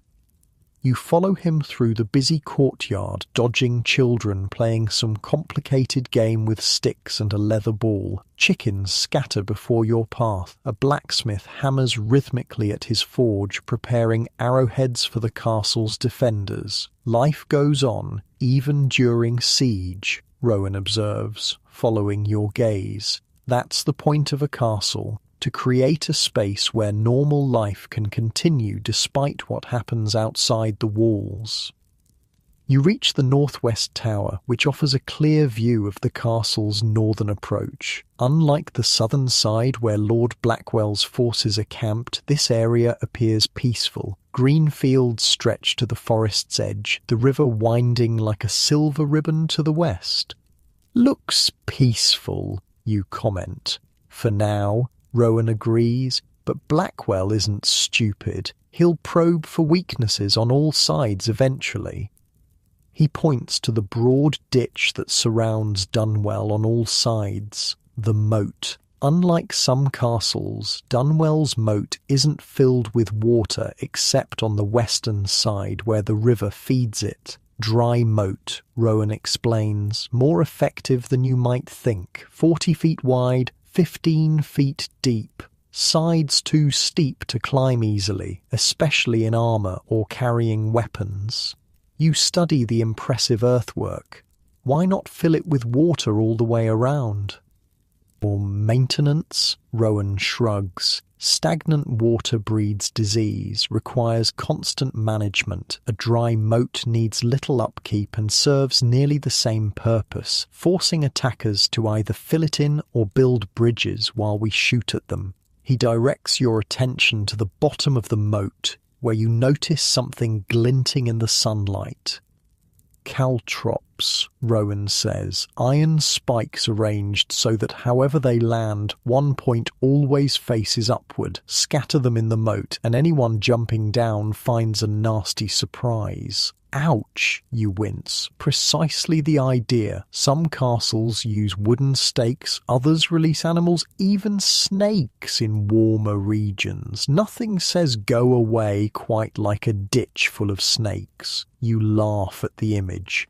You follow him through the busy courtyard, dodging children playing some complicated game with sticks and a leather ball. Chickens scatter before your path. A blacksmith hammers rhythmically at his forge, preparing arrowheads for the castle's defenders. Life goes on, even during siege, Rowan observes, following your gaze. That's the point of a castle. To create a space where normal life can continue despite what happens outside the walls. You reach the northwest tower, which offers a clear view of the castle's northern approach. Unlike the southern side where Lord Blackwell's forces are camped, this area appears peaceful. Green fields stretch to the forest's edge, the river winding like a silver ribbon to the west. Looks peaceful, you comment. For now, Rowan agrees, but Blackwell isn't stupid. He'll probe for weaknesses on all sides eventually. He points to the broad ditch that surrounds Dunwell on all sides, the moat. Unlike some castles, Dunwell's moat isn't filled with water except on the western side where the river feeds it. Dry moat, Rowan explains, more effective than you might think. 40 feet wide, 15 feet deep. Sides too steep to climb easily, especially in armour or carrying weapons. You study the impressive earthwork. Why not fill it with water all the way around? Or maintenance? Rowan shrugs. Stagnant water breeds disease, requires constant management. A dry moat needs little upkeep and serves nearly the same purpose, forcing attackers to either fill it in or build bridges while we shoot at them. He directs your attention to the bottom of the moat, where you notice something glinting in the sunlight. Caltrops, Rowan says, iron spikes arranged so that however they land, one point always faces upward. Scatter them in the moat, and anyone jumping down finds a nasty surprise. Ouch, you wince. Precisely the idea. Some castles use wooden stakes, others release animals, even snakes in warmer regions. Nothing says go away quite like a ditch full of snakes. You laugh at the image.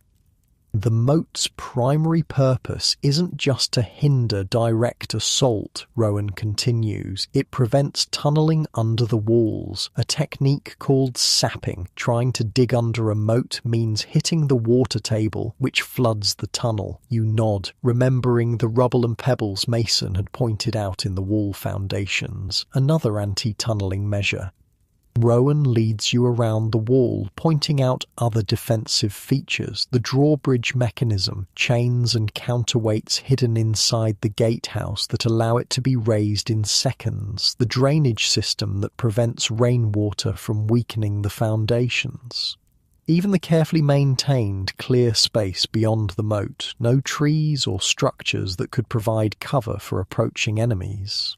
The moat's primary purpose isn't just to hinder direct assault, Rowan continues. It prevents tunnelling under the walls, a technique called sapping. Trying to dig under a moat means hitting the water table, which floods the tunnel. You nod, remembering the rubble and pebbles Mason had pointed out in the wall foundations, another anti-tunnelling measure. Rowan leads you around the wall, pointing out other defensive features, the drawbridge mechanism, chains and counterweights hidden inside the gatehouse that allow it to be raised in seconds, the drainage system that prevents rainwater from weakening the foundations. Even the carefully maintained clear space beyond the moat, no trees or structures that could provide cover for approaching enemies.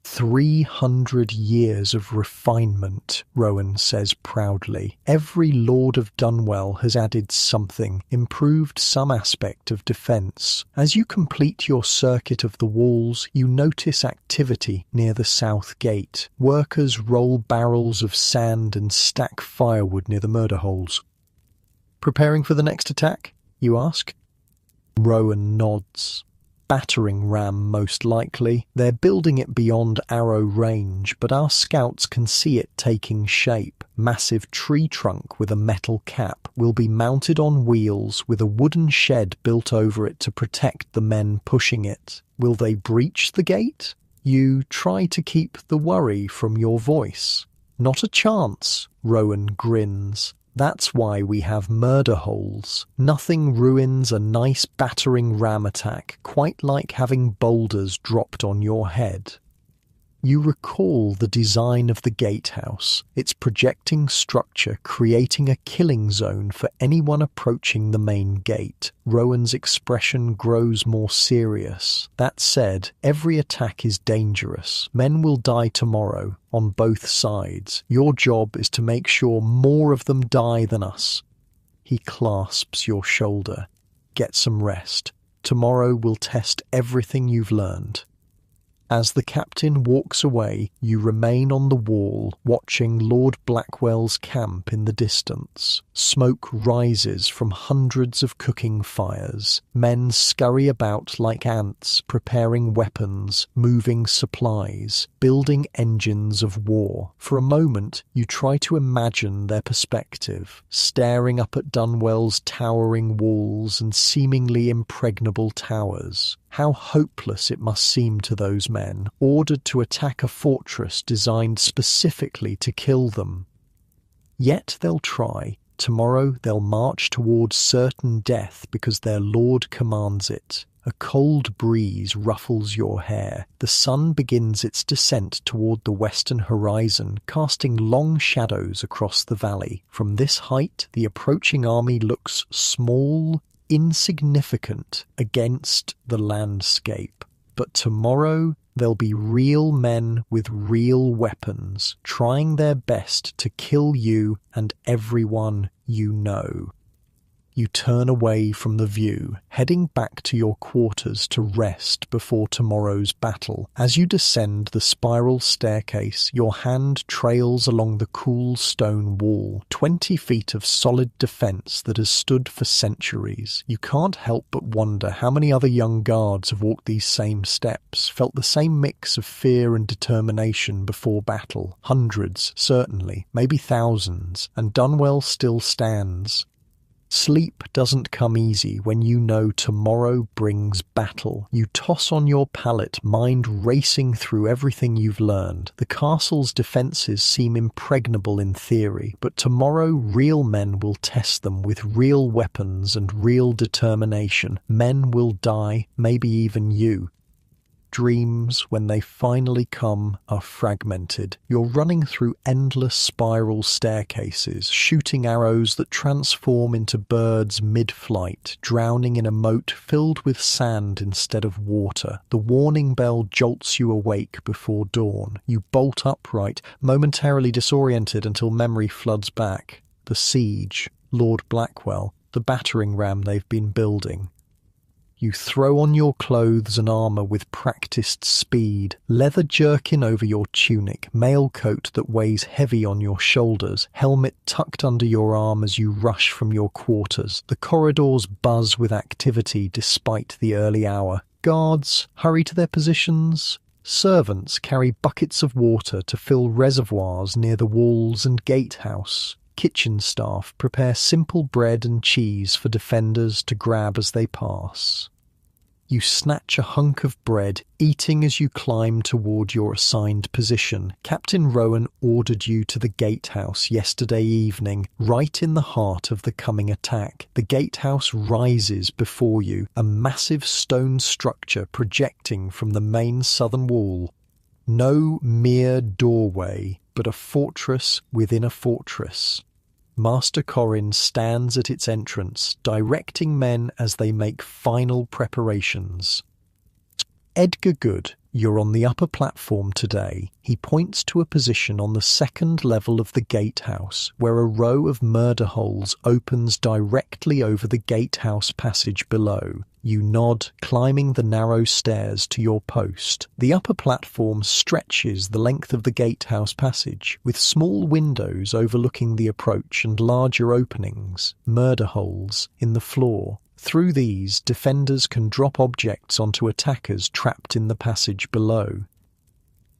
300 years of refinement, Rowan says proudly. Every Lord of Dunwell has added something, improved some aspect of defence. As you complete your circuit of the walls, you notice activity near the south gate. Workers roll barrels of sand and stack firewood near the murder holes. Preparing for the next attack? You ask. Rowan nods. Battering ram, most likely. They're building it beyond arrow range, but our scouts can see it taking shape. Massive tree trunk with a metal cap will be mounted on wheels with a wooden shed built over it to protect the men pushing it. Will they breach the gate? You try to keep the worry from your voice. Not a chance, Rowan grins. That's why we have murder holes. Nothing ruins a nice battering ram attack quite like having boulders dropped on your head. You recall the design of the gatehouse, its projecting structure creating a killing zone for anyone approaching the main gate. Rowan's expression grows more serious. That said, every attack is dangerous. Men will die tomorrow, on both sides. Your job is to make sure more of them die than us. He clasps your shoulder. Get some rest. Tomorrow will test everything you've learned. As the captain walks away, you remain on the wall, watching Lord Blackwell's camp in the distance. Smoke rises from hundreds of cooking fires. Men scurry about like ants, preparing weapons, moving supplies, building engines of war. For a moment, you try to imagine their perspective, staring up at Dunwell's towering walls and seemingly impregnable towers. How hopeless it must seem to those men, ordered to attack a fortress designed specifically to kill them. Yet they'll try. Tomorrow they'll march towards certain death because their lord commands it. A cold breeze ruffles your hair. The sun begins its descent toward the western horizon, casting long shadows across the valley. From this height, the approaching army looks small, insignificant against the landscape. But tomorrow there'll be real men with real weapons, trying their best to kill you and everyone you know. You turn away from the view, heading back to your quarters to rest before tomorrow's battle. As you descend the spiral staircase, your hand trails along the cool stone wall, 20 feet of solid defense that has stood for centuries. You can't help but wonder how many other young guards have walked these same steps, felt the same mix of fear and determination before battle. Hundreds, certainly, maybe thousands, and Dunwell still stands. Sleep doesn't come easy when you know tomorrow brings battle. You toss on your pallet, mind racing through everything you've learned. The castle's defences seem impregnable in theory, but tomorrow real men will test them with real weapons and real determination. Men will die, maybe even you. Dreams, when they finally come, are fragmented. You're running through endless spiral staircases, shooting arrows that transform into birds mid-flight, drowning in a moat filled with sand instead of water. The warning bell jolts you awake before dawn. You bolt upright, momentarily disoriented until memory floods back. The siege, Lord Blackwell, the battering ram they've been building. You throw on your clothes and armour with practised speed, leather jerkin over your tunic, mail coat that weighs heavy on your shoulders, helmet tucked under your arm as you rush from your quarters. The corridors buzz with activity despite the early hour. Guards hurry to their positions. Servants carry buckets of water to fill reservoirs near the walls and gatehouse. Kitchen staff prepare simple bread and cheese for defenders to grab as they pass. You snatch a hunk of bread, eating as you climb toward your assigned position. Captain Rowan ordered you to the gatehouse yesterday evening, right in the heart of the coming attack. The gatehouse rises before you, a massive stone structure projecting from the main southern wall. No mere doorway, but a fortress within a fortress. Master Corin stands at its entrance, directing men as they make final preparations. Edgar Good, you're on the upper platform today. He points to a position on the second level of the gatehouse, where a row of murder holes opens directly over the gatehouse passage below. You nod, climbing the narrow stairs to your post. The upper platform stretches the length of the gatehouse passage, with small windows overlooking the approach and larger openings, murder holes, in the floor. Through these, defenders can drop objects onto attackers trapped in the passage below.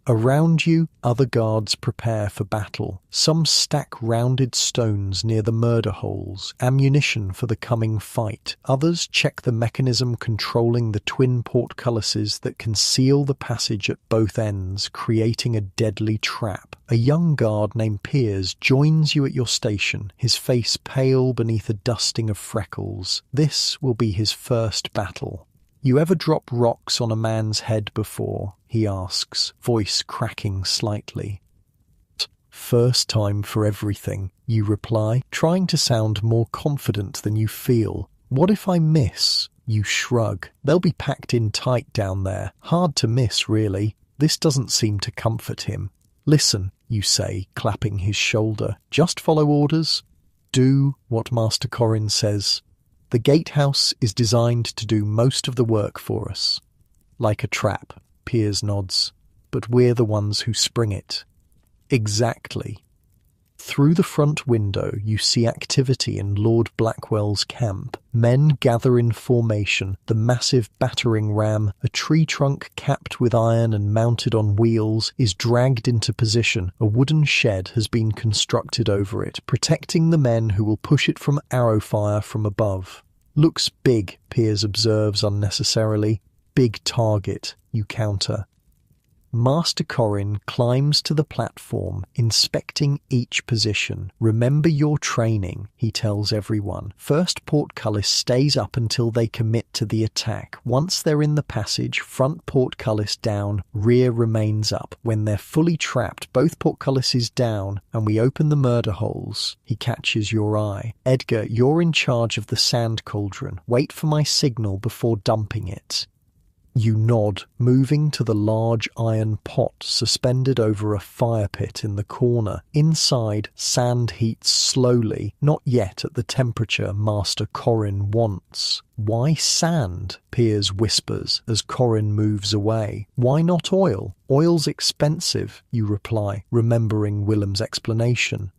Around you, other guards prepare for battle. Some stack rounded stones near the murder holes, ammunition for the coming fight. Others check the mechanism controlling the twin portcullises that conceal the passage at both ends, creating a deadly trap. A young guard named Piers joins you at your station, his face pale beneath a dusting of freckles. This will be his first battle. "You ever drop rocks on a man's head before?" he asks, voice cracking slightly. "First time for everything," you reply, trying to sound more confident than you feel. "What if I miss?" You shrug. "They'll be packed in tight down there. Hard to miss, really." This doesn't seem to comfort him. "Listen," you say, clapping his shoulder. "Just follow orders. Do what Master Corin says. The gatehouse is designed to do most of the work for us." "Like a trap," Piers nods. "But we're the ones who spring it." "Exactly." Through the front window, you see activity in Lord Blackwell's camp. Men gather in formation, the massive battering ram, a tree trunk capped with iron and mounted on wheels, is dragged into position. A wooden shed has been constructed over it, protecting the men who will push it from arrow fire from above. "Looks big," Piers observes unnecessarily. "Big target," you counter. Master Corin climbs to the platform, inspecting each position. "Remember your training," he tells everyone. "First portcullis stays up until they commit to the attack. Once they're in the passage, front portcullis down, rear remains up. When they're fully trapped, both portcullises down, and we open the murder holes." He catches your eye. "Edgar, you're in charge of the sand cauldron. Wait for my signal before dumping it." You nod, moving to the large iron pot suspended over a fire pit in the corner. Inside, sand heats slowly, not yet at the temperature Master Corin wants. "Why sand?" Piers whispers as Corin moves away. "Why not oil? Oil's expensive," you reply, remembering Willem's explanation.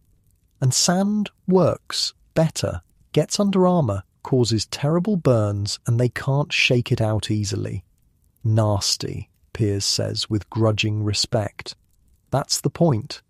"And sand works better, gets under armor, causes terrible burns, and they can't shake it out easily." "Nasty," Piers says with grudging respect. "That's the point."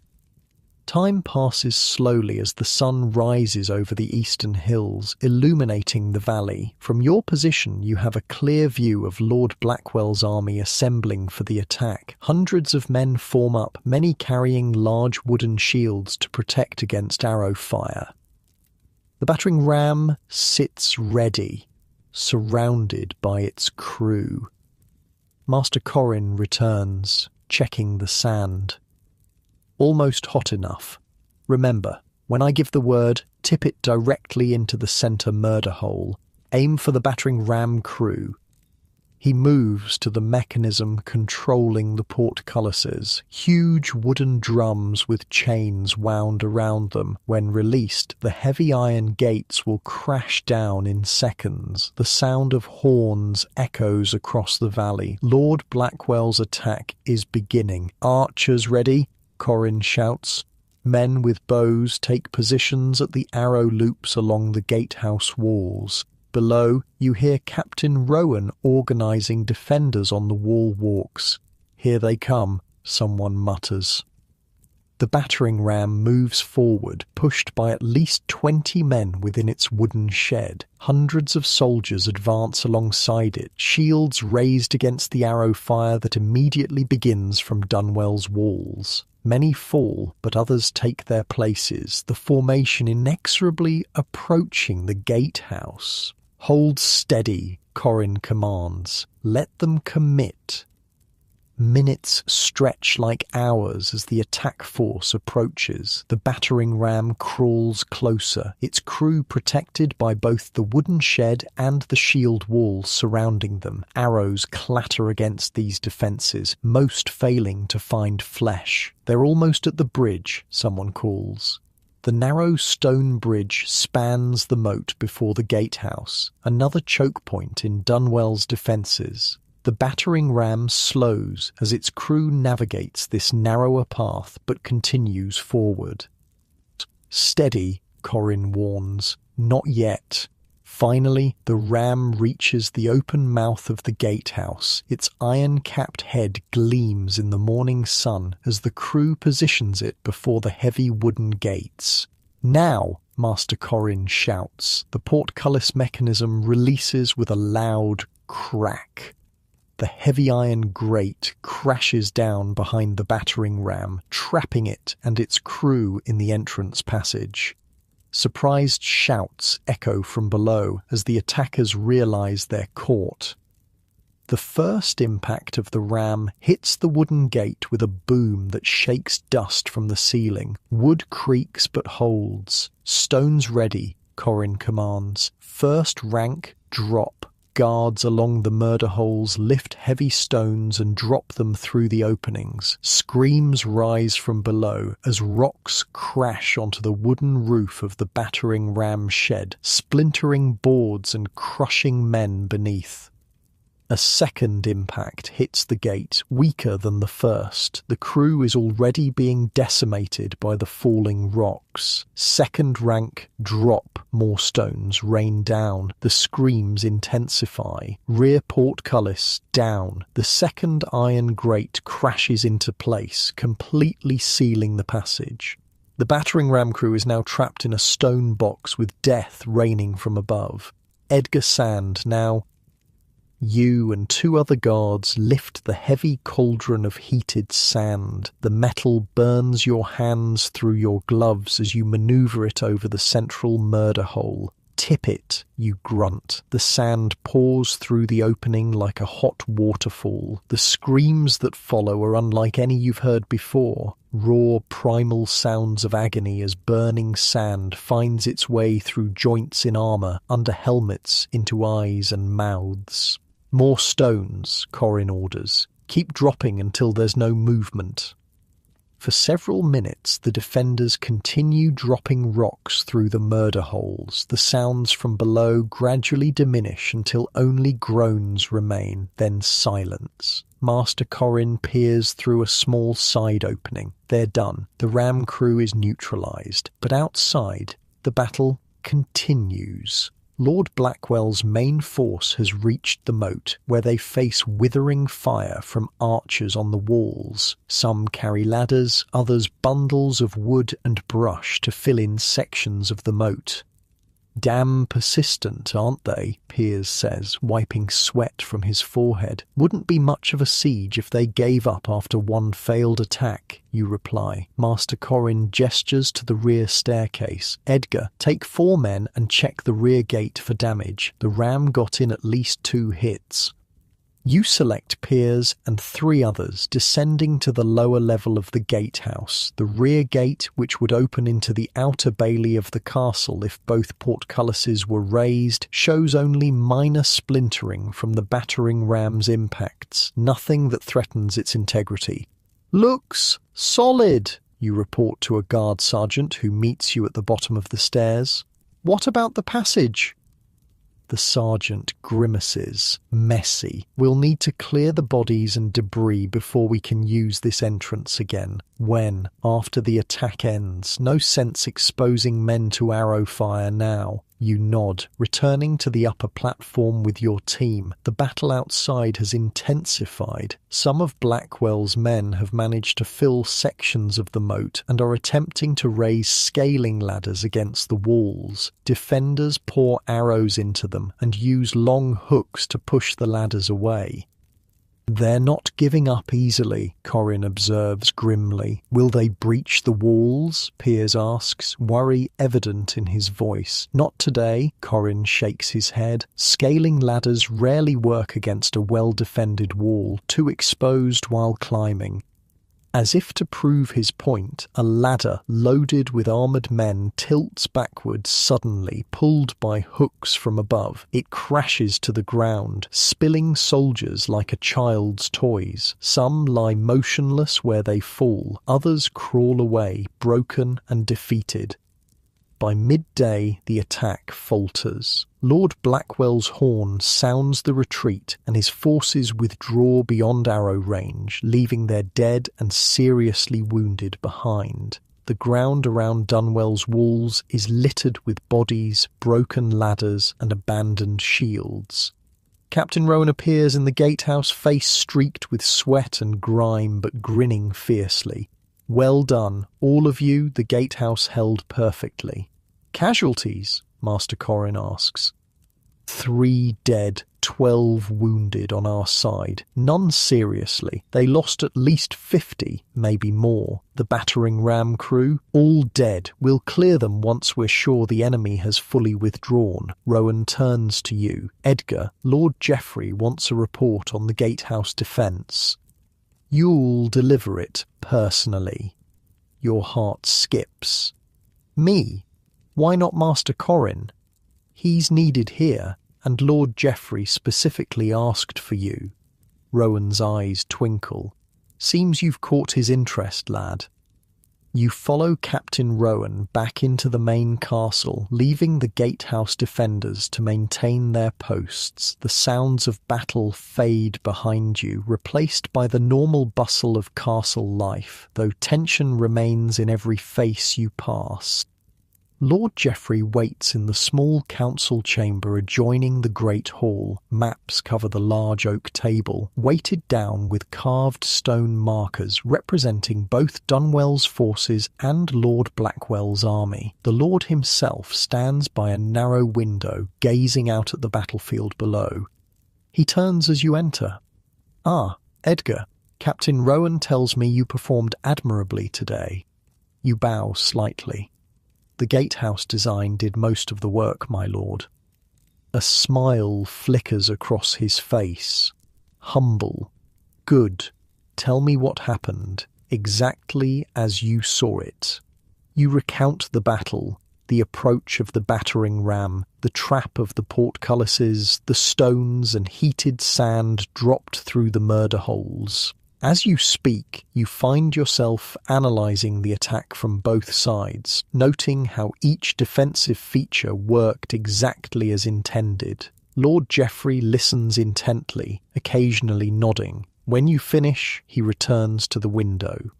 Time passes slowly as the sun rises over the eastern hills, illuminating the valley. From your position, you have a clear view of Lord Blackwell's army assembling for the attack. Hundreds of men form up, many carrying large wooden shields to protect against arrow fire. The battering ram sits ready, surrounded by its crew. Master Corin returns, checking the sand. "Almost hot enough. Remember, when I give the word, tip it directly into the center murder hole. Aim for the battering ram crew." He moves to the mechanism controlling the portcullises, huge wooden drums with chains wound around them. When released, the heavy iron gates will crash down in seconds. The sound of horns echoes across the valley. Lord Blackwell's attack is beginning. "Archers ready," Corin shouts. Men with bows take positions at the arrow loops along the gatehouse walls. Below, you hear Captain Rowan organising defenders on the wall walks. "Here they come," someone mutters. The battering ram moves forward, pushed by at least 20 men within its wooden shed. Hundreds of soldiers advance alongside it, shields raised against the arrow fire that immediately begins from Dunwell's walls. Many fall, but others take their places, the formation inexorably approaching the gatehouse. "Hold steady," Corin commands. "Let them commit." Minutes stretch like hours as the attack force approaches. The battering ram crawls closer, its crew protected by both the wooden shed and the shield wall surrounding them. Arrows clatter against these defences, most failing to find flesh. "They're almost at the bridge," someone calls. The narrow stone bridge spans the moat before the gatehouse, another choke point in Dunwell's defences. The battering ram slows as its crew navigates this narrower path but continues forward. "Steady," Corin warns. "Not yet." Finally, the ram reaches the open mouth of the gatehouse. Its iron-capped head gleams in the morning sun as the crew positions it before the heavy wooden gates. "Now!" Master Corin shouts. The portcullis mechanism releases with a loud crack. The heavy iron grate crashes down behind the battering ram, trapping it and its crew in the entrance passage. Surprised shouts echo from below as the attackers realize they're caught. The first impact of the ram hits the wooden gate with a boom that shakes dust from the ceiling. Wood creaks but holds. "Stones ready," Corin commands. "First rank, drop." Guards along the murder holes lift heavy stones and drop them through the openings. Screams rise from below as rocks crash onto the wooden roof of the battering ram shed, splintering boards and crushing men beneath. A second impact hits the gate, weaker than the first. The crew is already being decimated by the falling rocks. Second rank, drop. More stones rain down. The screams intensify. Rear portcullis, down. The second iron grate crashes into place, completely sealing the passage. The battering ram crew is now trapped in a stone box with death raining from above. Edgar Sand now... You and two other guards lift the heavy cauldron of heated sand. The metal burns your hands through your gloves as you maneuver it over the central murder hole. "Tip it," you grunt. The sand pours through the opening like a hot waterfall. The screams that follow are unlike any you've heard before. Raw, primal sounds of agony as burning sand finds its way through joints in armour, under helmets, into eyes and mouths. "More stones," Corin orders. "Keep dropping until there's no movement." For several minutes, the defenders continue dropping rocks through the murder holes. The sounds from below gradually diminish until only groans remain, then silence. Master Corin peers through a small side opening. They're done. The ram crew is neutralized. But outside, the battle continues. Lord Blackwell's main force has reached the moat, where they face withering fire from archers on the walls. Some carry ladders, others bundles of wood and brush to fill in sections of the moat. "Damn persistent, aren't they?" Piers says, wiping sweat from his forehead. "Wouldn't be much of a siege if they gave up after one failed attack," you reply. Master Corin gestures to the rear staircase. "Edgar, take 4 men and check the rear gate for damage. The ram got in at least 2 hits." You select Piers and 3 others, descending to the lower level of the gatehouse. The rear gate, which would open into the outer bailey of the castle if both portcullises were raised, shows only minor splintering from the battering ram's impacts, nothing that threatens its integrity. "Looks solid," you report to a guard sergeant who meets you at the bottom of the stairs. "What about the passage?" The sergeant grimaces. "Messy. We'll need to clear the bodies and debris before we can use this entrance again. When? After the attack ends. No sense exposing men to arrow fire now." You nod, returning to the upper platform with your team. The battle outside has intensified. Some of Blackwell's men have managed to fill sections of the moat and are attempting to raise scaling ladders against the walls. Defenders pour arrows into them and use long hooks to push the ladders away. They're not giving up easily, Corin observes grimly. Will they breach the walls? Piers asks, worry evident in his voice. Not today, Corin shakes his head. Scaling ladders rarely work against a well-defended wall, too exposed while climbing. As if to prove his point, a ladder loaded with armoured men tilts backwards suddenly, pulled by hooks from above. It crashes to the ground, spilling soldiers like a child's toys. Some lie motionless where they fall, others crawl away, broken and defeated. By midday, the attack falters. Lord Blackwell's horn sounds the retreat, and his forces withdraw beyond arrow range, leaving their dead and seriously wounded behind. The ground around Dunwell's walls is littered with bodies, broken ladders, and abandoned shields. Captain Rowan appears in the gatehouse, face streaked with sweat and grime, but grinning fiercely. Well done, all of you, the gatehouse held perfectly. Casualties? Master Corin asks. 3 dead, 12 wounded on our side. None seriously. They lost at least 50, maybe more. The battering ram crew? All dead. We'll clear them once we're sure the enemy has fully withdrawn. Rowan turns to you. Edgar, Lord Geoffrey wants a report on the gatehouse defence. You'll deliver it personally. Your heart skips. Me? Why not Master Corin? He's needed here, and Lord Geoffrey specifically asked for you. Rowan's eyes twinkle. Seems you've caught his interest, lad. You follow Captain Rowan back into the main castle, leaving the gatehouse defenders to maintain their posts. The sounds of battle fade behind you, replaced by the normal bustle of castle life, though tension remains in every face you pass. Lord Geoffrey waits in the small council chamber adjoining the great hall. Maps cover the large oak table, weighted down with carved stone markers representing both Dunwell's forces and Lord Blackwell's army. The Lord himself stands by a narrow window, gazing out at the battlefield below. He turns as you enter. Ah, Edgar, Captain Rowan tells me you performed admirably today. You bow slightly. The gatehouse design did most of the work, my lord. A smile flickers across his face. Humble. Good. Tell me what happened, exactly as you saw it. You recount the battle, the approach of the battering ram, the trap of the portcullises, the stones and heated sand dropped through the murder holes. As you speak, you find yourself analysing the attack from both sides, noting how each defensive feature worked exactly as intended. Lord Geoffrey listens intently, occasionally nodding. When you finish, he returns to the window.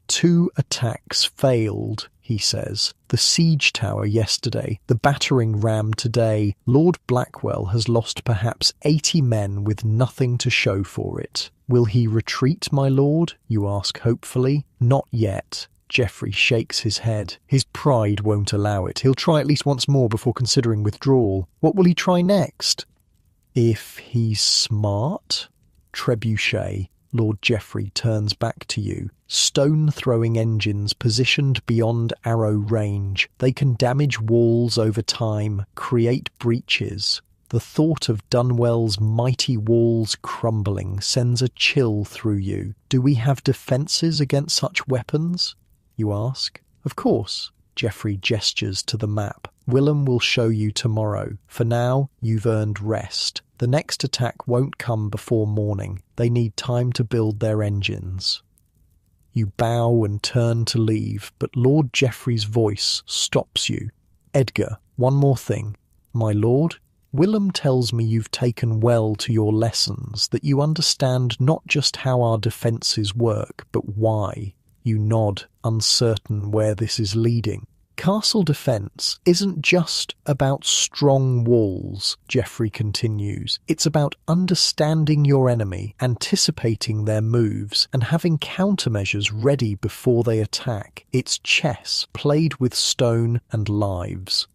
2 attacks failed, he says. The siege tower yesterday, the battering ram today. Lord Blackwell has lost perhaps 80 men with nothing to show for it. Will he retreat, my lord? You ask hopefully. Not yet. Geoffrey shakes his head. His pride won't allow it. He'll try at least once more before considering withdrawal. What will he try next? If he's smart? Trebuchet. Lord Geoffrey turns back to you. Stone-throwing engines positioned beyond arrow range. They can damage walls over time, create breaches. The thought of Dunwell's mighty walls crumbling sends a chill through you. Do we have defences against such weapons? You ask. Of course. Geoffrey gestures to the map. Willem will show you tomorrow. For now, you've earned rest. The next attack won't come before morning. They need time to build their engines. You bow and turn to leave, but Lord Geoffrey's voice stops you. Edgar, one more thing. My lord, Willem tells me you've taken well to your lessons, that you understand not just how our defences work, but why. You nod, uncertain where this is leading. Castle defense isn't just about strong walls, Geoffrey continues. It's about understanding your enemy, anticipating their moves, and having countermeasures ready before they attack. It's chess played with stone and lives.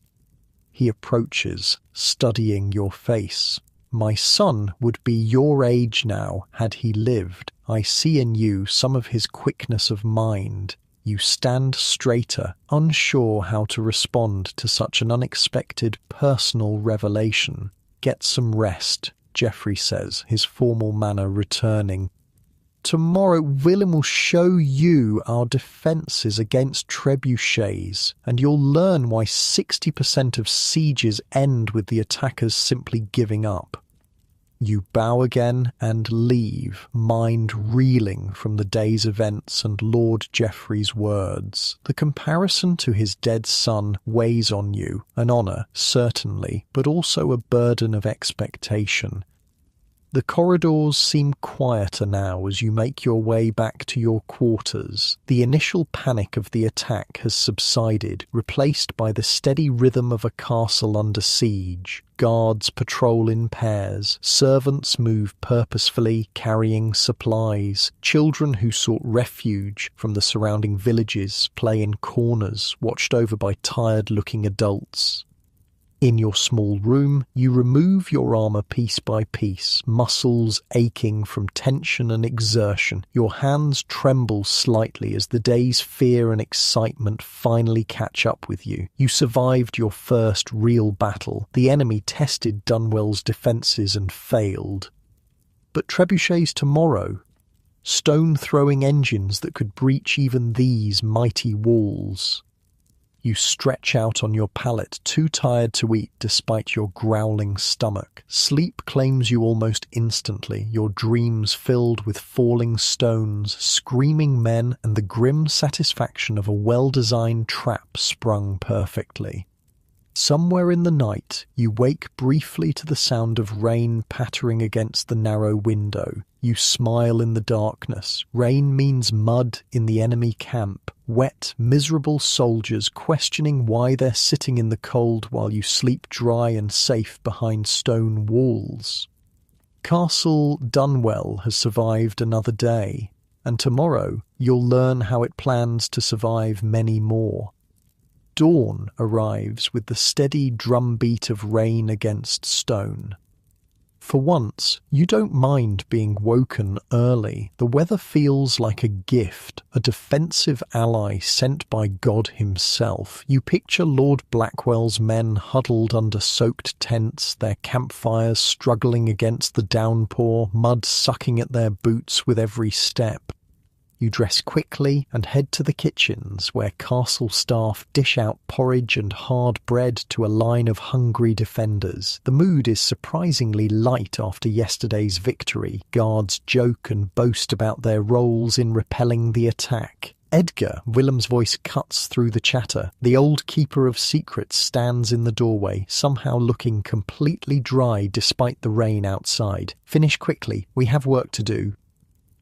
He approaches, studying your face. My son would be your age now had he lived. I see in you some of his quickness of mind. You stand straighter, unsure how to respond to such an unexpected personal revelation. Get some rest, Geoffrey says, his formal manner returning. Tomorrow Willem will show you our defences against trebuchets, and you'll learn why 60% of sieges end with the attackers simply giving up. You bow again and leave, mind reeling from the day's events and Lord Geoffrey's words. The comparison to his dead son weighs on you, an honour, certainly, but also a burden of expectation. The corridors seem quieter now as you make your way back to your quarters. The initial panic of the attack has subsided, replaced by the steady rhythm of a castle under siege. Guards patrol in pairs, servants move purposefully, carrying supplies. Children who sought refuge from the surrounding villages play in corners, watched over by tired-looking adults. In your small room, you remove your armour piece by piece, muscles aching from tension and exertion. Your hands tremble slightly as the day's fear and excitement finally catch up with you. You survived your first real battle. The enemy tested Dunwell's defences and failed. But trebuchets tomorrow? Stone-throwing engines that could breach even these mighty walls. You stretch out on your pallet, too tired to eat despite your growling stomach. Sleep claims you almost instantly, your dreams filled with falling stones, screaming men, and the grim satisfaction of a well-designed trap sprung perfectly. Somewhere in the night, you wake briefly to the sound of rain pattering against the narrow window. You smile in the darkness. Rain means mud in the enemy camp. Wet, miserable soldiers questioning why they're sitting in the cold while you sleep dry and safe behind stone walls. Castle Dunwell has survived another day, and tomorrow you'll learn how it plans to survive many more. Dawn arrives with the steady drumbeat of rain against stone. For once, you don't mind being woken early. The weather feels like a gift, a defensive ally sent by God himself. You picture Lord Blackwell's men huddled under soaked tents, their campfires struggling against the downpour, mud sucking at their boots with every step. You dress quickly and head to the kitchens where castle staff dish out porridge and hard bread to a line of hungry defenders. The mood is surprisingly light after yesterday's victory. Guards joke and boast about their roles in repelling the attack. Edgar, Willem's voice cuts through the chatter. The old keeper of secrets stands in the doorway, somehow looking completely dry despite the rain outside. Finish quickly, we have work to do.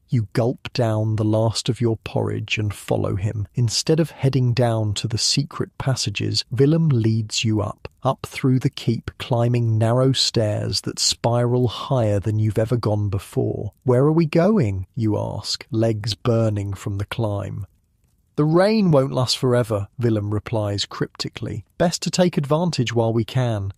You gulp down the last of your porridge and follow him. Instead of heading down to the secret passages, Willem leads you up through the keep, climbing narrow stairs that spiral higher than you've ever gone before. Where are we going? You ask, legs burning from the climb. The rain won't last forever, Willem replies cryptically. Best to take advantage while we can.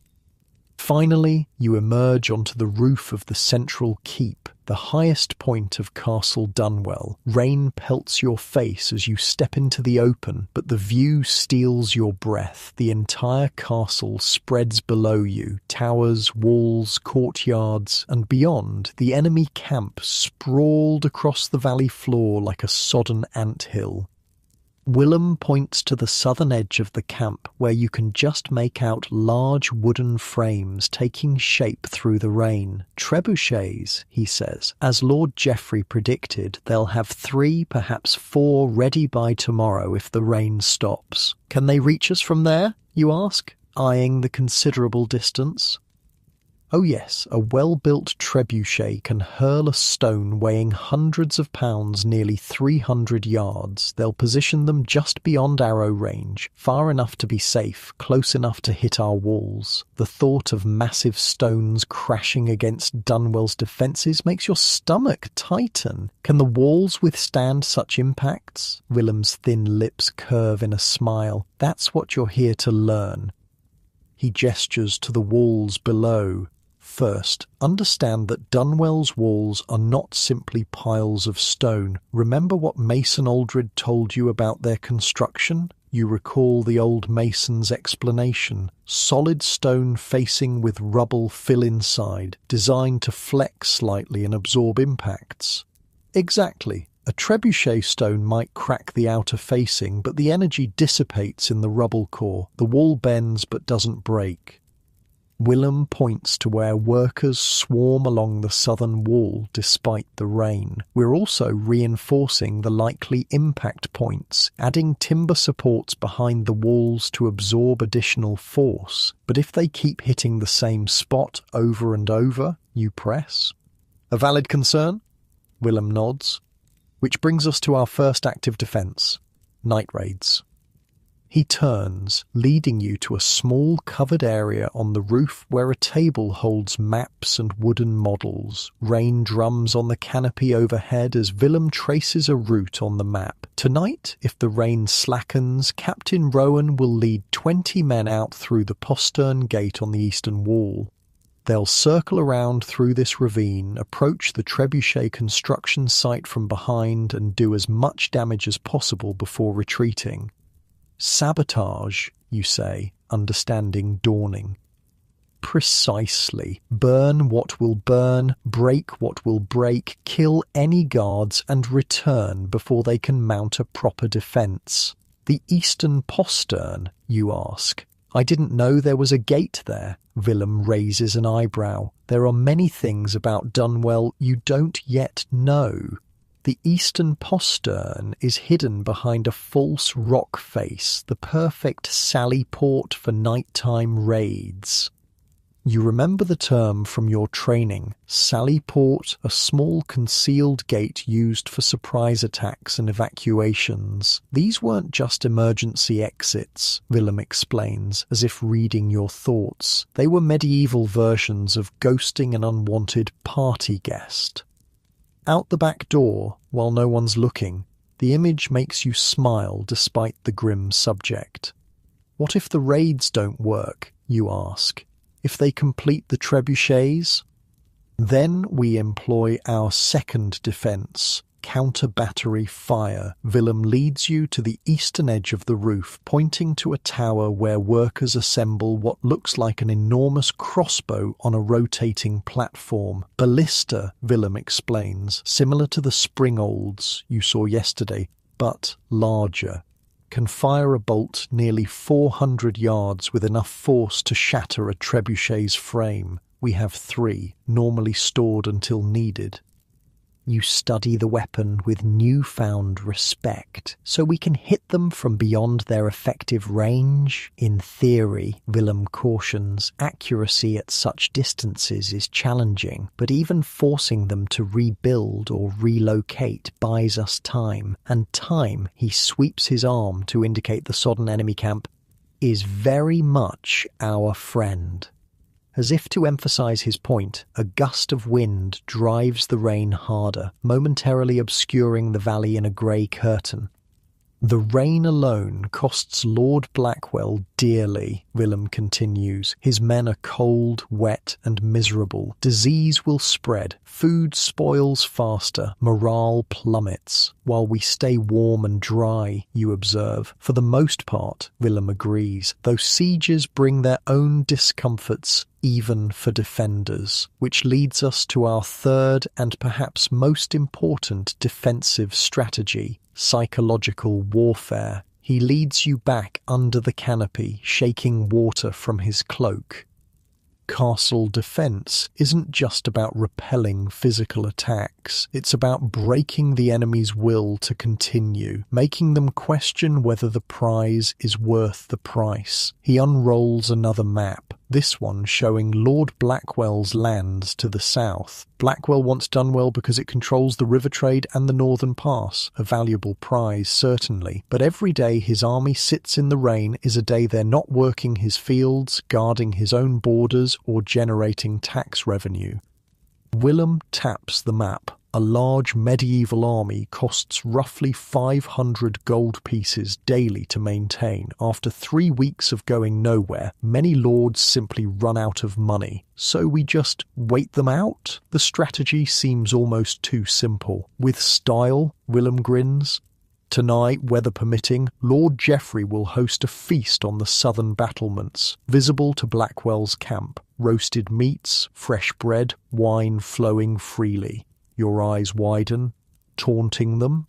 Finally, you emerge onto the roof of the central keep, the highest point of Castle Dunwell. Rain pelts your face as you step into the open, but the view steals your breath. The entire castle spreads below you, towers, walls, courtyards, and beyond, the enemy camp sprawled across the valley floor like a sodden anthill. Willem points to the southern edge of the camp where you can just make out large wooden frames taking shape through the rain. Trebuchets, he says. As Lord Geoffrey predicted, they'll have 3, perhaps 4 ready by tomorrow if the rain stops. Can they reach us from there, you ask, eyeing the considerable distance? Oh yes, a well-built trebuchet can hurl a stone weighing hundreds of pounds nearly 300 yards. They'll position them just beyond arrow range, far enough to be safe, close enough to hit our walls. The thought of massive stones crashing against Dunwell's defences makes your stomach tighten. Can the walls withstand such impacts? Willem's thin lips curve in a smile. That's what you're here to learn. He gestures to the walls below. First, understand that Dunwell's walls are not simply piles of stone. Remember what Mason Aldred told you about their construction? You recall the old mason's explanation. Solid stone facing with rubble fill inside, designed to flex slightly and absorb impacts. Exactly. A trebuchet stone might crack the outer facing, but the energy dissipates in the rubble core. The wall bends but doesn't break. Willem points to where workers swarm along the southern wall despite the rain. We're also reinforcing the likely impact points, adding timber supports behind the walls to absorb additional force. But if they keep hitting the same spot over and over, you press. A valid concern? Willem nods. Which brings us to our first active defence, night raids. He turns, leading you to a small covered area on the roof where a table holds maps and wooden models. Rain drums on the canopy overhead as Willem traces a route on the map. Tonight, if the rain slackens, Captain Rowan will lead 20 men out through the postern gate on the eastern wall. They'll circle around through this ravine, approach the trebuchet construction site from behind and do as much damage as possible before retreating. Sabotage, you say, understanding dawning. Precisely. Burn what will burn, break what will break, kill any guards and return before they can mount a proper defence. The eastern postern, you ask. I didn't know there was a gate there. Willem raises an eyebrow. There are many things about Dunwell you don't yet know. The eastern postern is hidden behind a false rock face, the perfect sally port for nighttime raids. You remember the term from your training, sally port, a small concealed gate used for surprise attacks and evacuations. These weren't just emergency exits, Willem explains, as if reading your thoughts. They were medieval versions of ghosting an unwanted party guest. Out the back door, while no one's looking, the image makes you smile despite the grim subject. What if the raids don't work, you ask? If they complete the trebuchets? Then we employ our second defence, counter-battery fire. Willem leads you to the eastern edge of the roof, pointing to a tower where workers assemble what looks like an enormous crossbow on a rotating platform. Ballista, Willem explains, similar to the Springolds you saw yesterday, but larger. Can fire a bolt nearly 400 yards with enough force to shatter a trebuchet's frame. We have 3, normally stored until needed. You study the weapon with newfound respect, so we can hit them from beyond their effective range? In theory, Willem cautions, accuracy at such distances is challenging, but even forcing them to rebuild or relocate buys us time, and time, he sweeps his arm to indicate the sodden enemy camp, is very much our friend. As if to emphasize his point, a gust of wind drives the rain harder, momentarily obscuring the valley in a grey curtain. The rain alone costs Lord Blackwell dearly, Willem continues. His men are cold, wet, and miserable. Disease will spread. Food spoils faster. Morale plummets. While we stay warm and dry, you observe. For the most part, Willem agrees, though sieges bring their own discomforts, even for defenders, which leads us to our third and perhaps most important defensive strategy, psychological warfare. He leads you back under the canopy, shaking water from his cloak. Castle defense isn't just about repelling physical attacks. It's about breaking the enemy's will to continue, making them question whether the prize is worth the price. He unrolls another map. this one showing Lord Blackwell's lands to the south. Blackwell wants Dunwell because it controls the river trade and the northern pass, a valuable prize certainly, but every day his army sits in the rain is a day they're not working his fields, guarding his own borders, or generating tax revenue. Willem taps the map. A large medieval army costs roughly 500 gold pieces daily to maintain. After 3 weeks of going nowhere, many lords simply run out of money. So we just wait them out? The strategy seems almost too simple. With style, Willem grins. Tonight, weather permitting, Lord Geoffrey will host a feast on the southern battlements, visible to Blackwell's camp. Roasted meats, fresh bread, wine flowing freely. Your eyes widen, taunting them,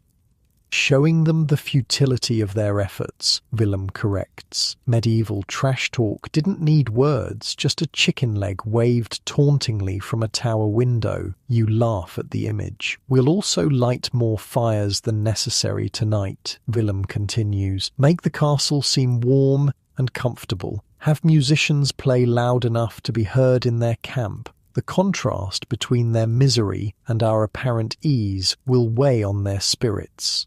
showing them the futility of their efforts, Willem corrects. Medieval trash talk didn't need words, just a chicken leg waved tauntingly from a tower window. You laugh at the image. We'll also light more fires than necessary tonight, Willem continues. Make the castle seem warm and comfortable. Have musicians play loud enough to be heard in their camp. The contrast between their misery and our apparent ease will weigh on their spirits.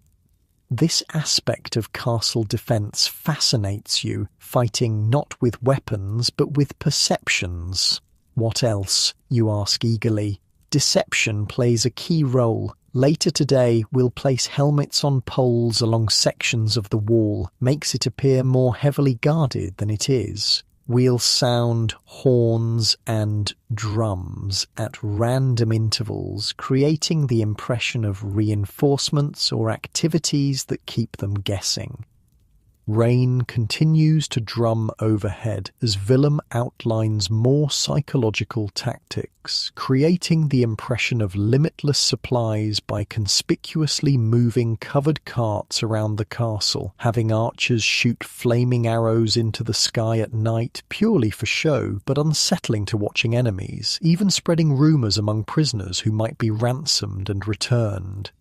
This aspect of castle defence fascinates you, fighting not with weapons but with perceptions. What else? You ask eagerly. Deception plays a key role. Later today, we'll place helmets on poles along sections of the wall, makes it appear more heavily guarded than it is. We'll sound horns and drums at random intervals, creating the impression of reinforcements or activities that keep them guessing. Rain continues to drum overhead as Willem outlines more psychological tactics, creating the impression of limitless supplies by conspicuously moving covered carts around the castle, having archers shoot flaming arrows into the sky at night purely for show, but unsettling to watching enemies, even spreading rumours among prisoners who might be ransomed and returned.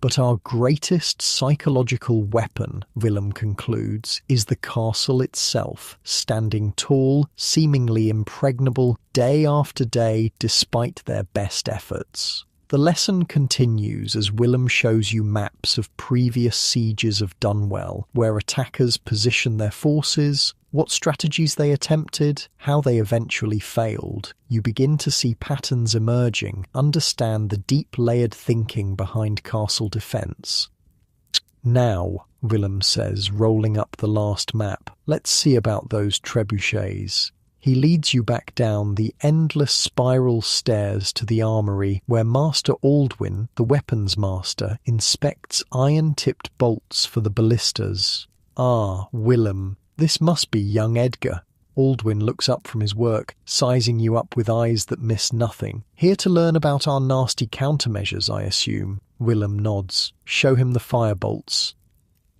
But our greatest psychological weapon, Willem concludes, is the castle itself, standing tall, seemingly impregnable, day after day despite their best efforts. The lesson continues as Willem shows you maps of previous sieges of Dunwell, where attackers position their forces, what strategies they attempted, how they eventually failed. You begin to see patterns emerging, understand the deep-layered thinking behind castle defence. Now, Willem says, rolling up the last map, let's see about those trebuchets. He leads you back down the endless spiral stairs to the armoury, where Master Aldwin, the weapons master, inspects iron-tipped bolts for the ballistas. Ah, Willem, this must be young Edgar. Aldwin looks up from his work, sizing you up with eyes that miss nothing. Here to learn about our nasty countermeasures, I assume. Willem nods. Show him the firebolts.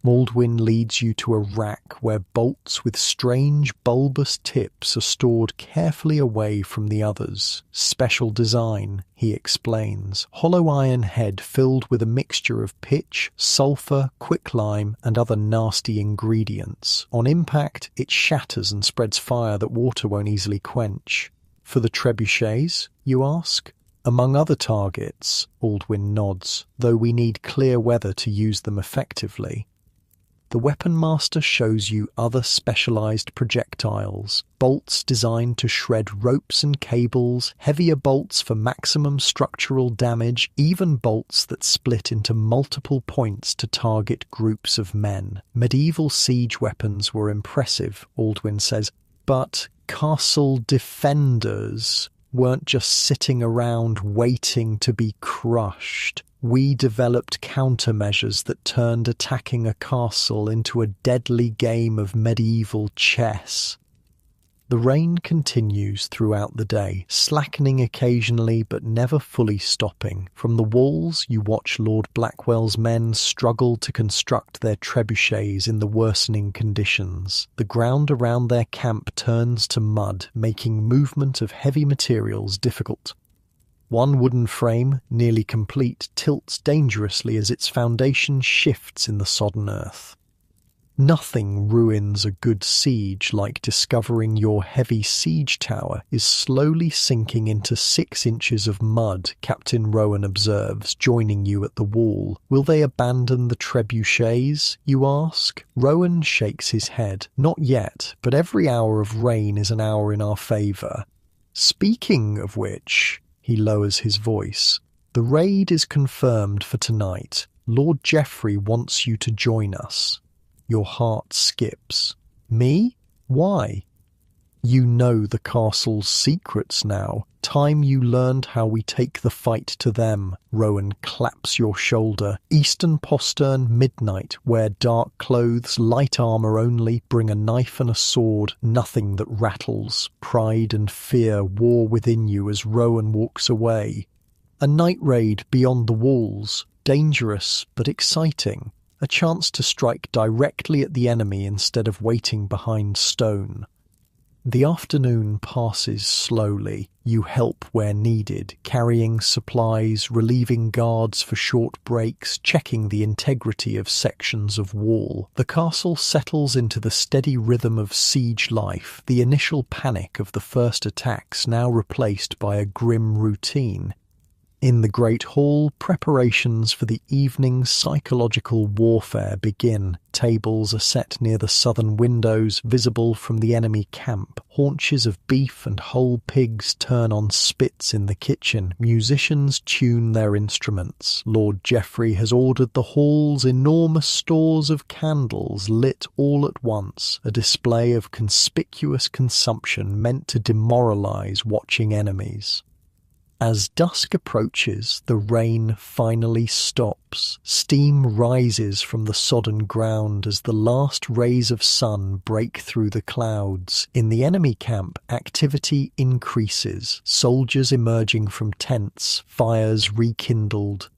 Aldwin leads you to a rack where bolts with strange bulbous tips are stored carefully away from the others. Special design, he explains. Hollow iron head filled with a mixture of pitch, sulphur, quicklime, and other nasty ingredients. On impact, it shatters and spreads fire that water won't easily quench. For the trebuchets, you ask? Among other targets, Aldwin nods, though we need clear weather to use them effectively. The Weapon Master shows you other specialized projectiles, bolts designed to shred ropes and cables, heavier bolts for maximum structural damage, even bolts that split into multiple points to target groups of men. Medieval siege weapons were impressive, Aldwin says, but castle defenders weren't just sitting around waiting to be crushed. We developed countermeasures that turned attacking a castle into a deadly game of medieval chess. The rain continues throughout the day, slackening occasionally but never fully stopping. From the walls, you watch Lord Blackwell's men struggle to construct their trebuchets in the worsening conditions. The ground around their camp turns to mud, making movement of heavy materials difficult. One wooden frame, nearly complete, tilts dangerously as its foundation shifts in the sodden earth. Nothing ruins a good siege like discovering your heavy siege tower is slowly sinking into 6 inches of mud, Captain Rowan observes, joining you at the wall. Will they abandon the trebuchets, you ask? Rowan shakes his head. Not yet, but every hour of rain is an hour in our favour. Speaking of which, he lowers his voice, the raid is confirmed for tonight. Lord Geoffrey wants you to join us. Your heart skips. Me? Why? You know the castle's secrets now. Time you learned how we take the fight to them. Rowan claps your shoulder. Eastern postern, midnight. Wear dark clothes, light armour only. Bring a knife and a sword. Nothing that rattles. Pride and fear war within you as Rowan walks away. A night raid beyond the walls. Dangerous but exciting. A chance to strike directly at the enemy instead of waiting behind stone. The afternoon passes slowly. You help where needed, carrying supplies, relieving guards for short breaks, checking the integrity of sections of wall. The castle settles into the steady rhythm of siege life, the initial panic of the first attacks now replaced by a grim routine. In the Great Hall, preparations for the evening's psychological warfare begin. Tables are set near the southern windows, visible from the enemy camp. Haunches of beef and whole pigs turn on spits in the kitchen. Musicians tune their instruments. Lord Geoffrey has ordered the hall's enormous stores of candles lit all at once, a display of conspicuous consumption meant to demoralize watching enemies. As dusk approaches, the rain finally stops. Steam rises from the sodden ground as the last rays of sun break through the clouds. In the enemy camp, activity increases. Soldiers emerging from tents, fires rekindled.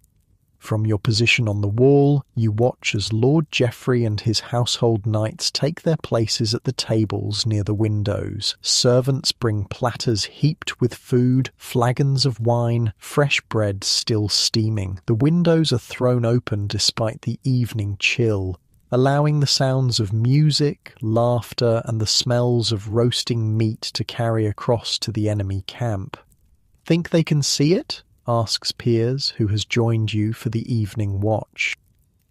From your position on the wall, you watch as Lord Geoffrey and his household knights take their places at the tables near the windows. Servants bring platters heaped with food, flagons of wine, fresh bread still steaming. The windows are thrown open despite the evening chill, allowing the sounds of music, laughter, and the smells of roasting meat to carry across to the enemy camp. Think they can see it? Asks Piers, who has joined you for the evening watch.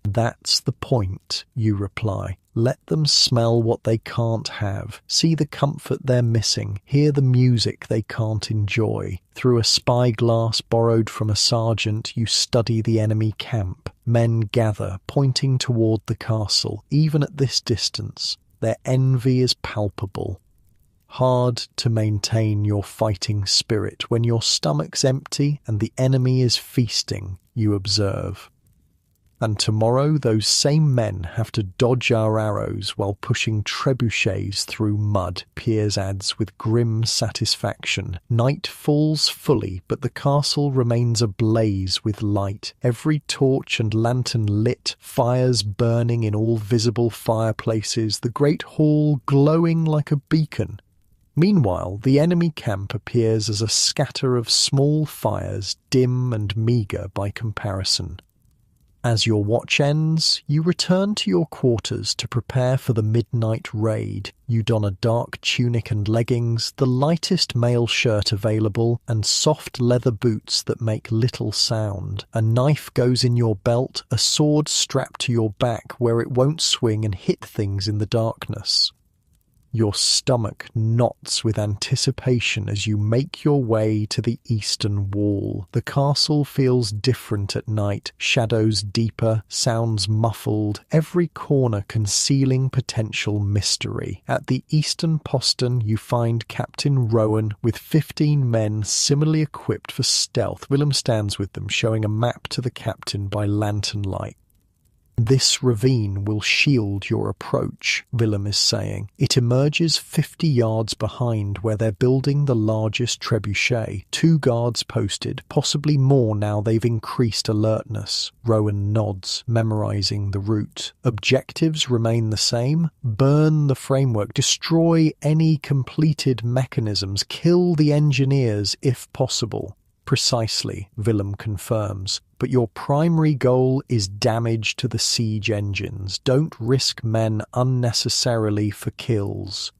That's the point, you reply. Let them smell what they can't have, see the comfort they're missing, hear the music they can't enjoy. Through a spyglass borrowed from a sergeant, you study the enemy camp. Men gather, pointing toward the castle. Even at this distance, their envy is palpable. Hard to maintain your fighting spirit when your stomach's empty and the enemy is feasting, you observe. And tomorrow those same men have to dodge our arrows while pushing trebuchets through mud, Piers adds with grim satisfaction. Night falls fully, but the castle remains ablaze with light. Every torch and lantern lit, fires burning in all visible fireplaces, the great hall glowing like a beacon. Meanwhile, the enemy camp appears as a scatter of small fires, dim and meagre by comparison. As your watch ends, you return to your quarters to prepare for the midnight raid. You don a dark tunic and leggings, the lightest mail shirt available, and soft leather boots that make little sound. A knife goes in your belt, a sword strapped to your back where it won't swing and hit things in the darkness. Your stomach knots with anticipation as you make your way to the eastern wall. The castle feels different at night, shadows deeper, sounds muffled, every corner concealing potential mystery. At the eastern postern you find Captain Rowan with 15 men similarly equipped for stealth. Willem stands with them, showing a map to the captain by lantern light. This ravine will shield your approach, Willem is saying. It emerges 50 yards behind where they're building the largest trebuchet. 2 guards posted, possibly more now they've increased alertness. Rowan nods, memorizing the route. Objectives remain the same. Burn the framework, destroy any completed mechanisms, kill the engineers if possible. Precisely, Willem confirms. but your primary goal is damage to the siege engines. Don't risk men unnecessarily for kills.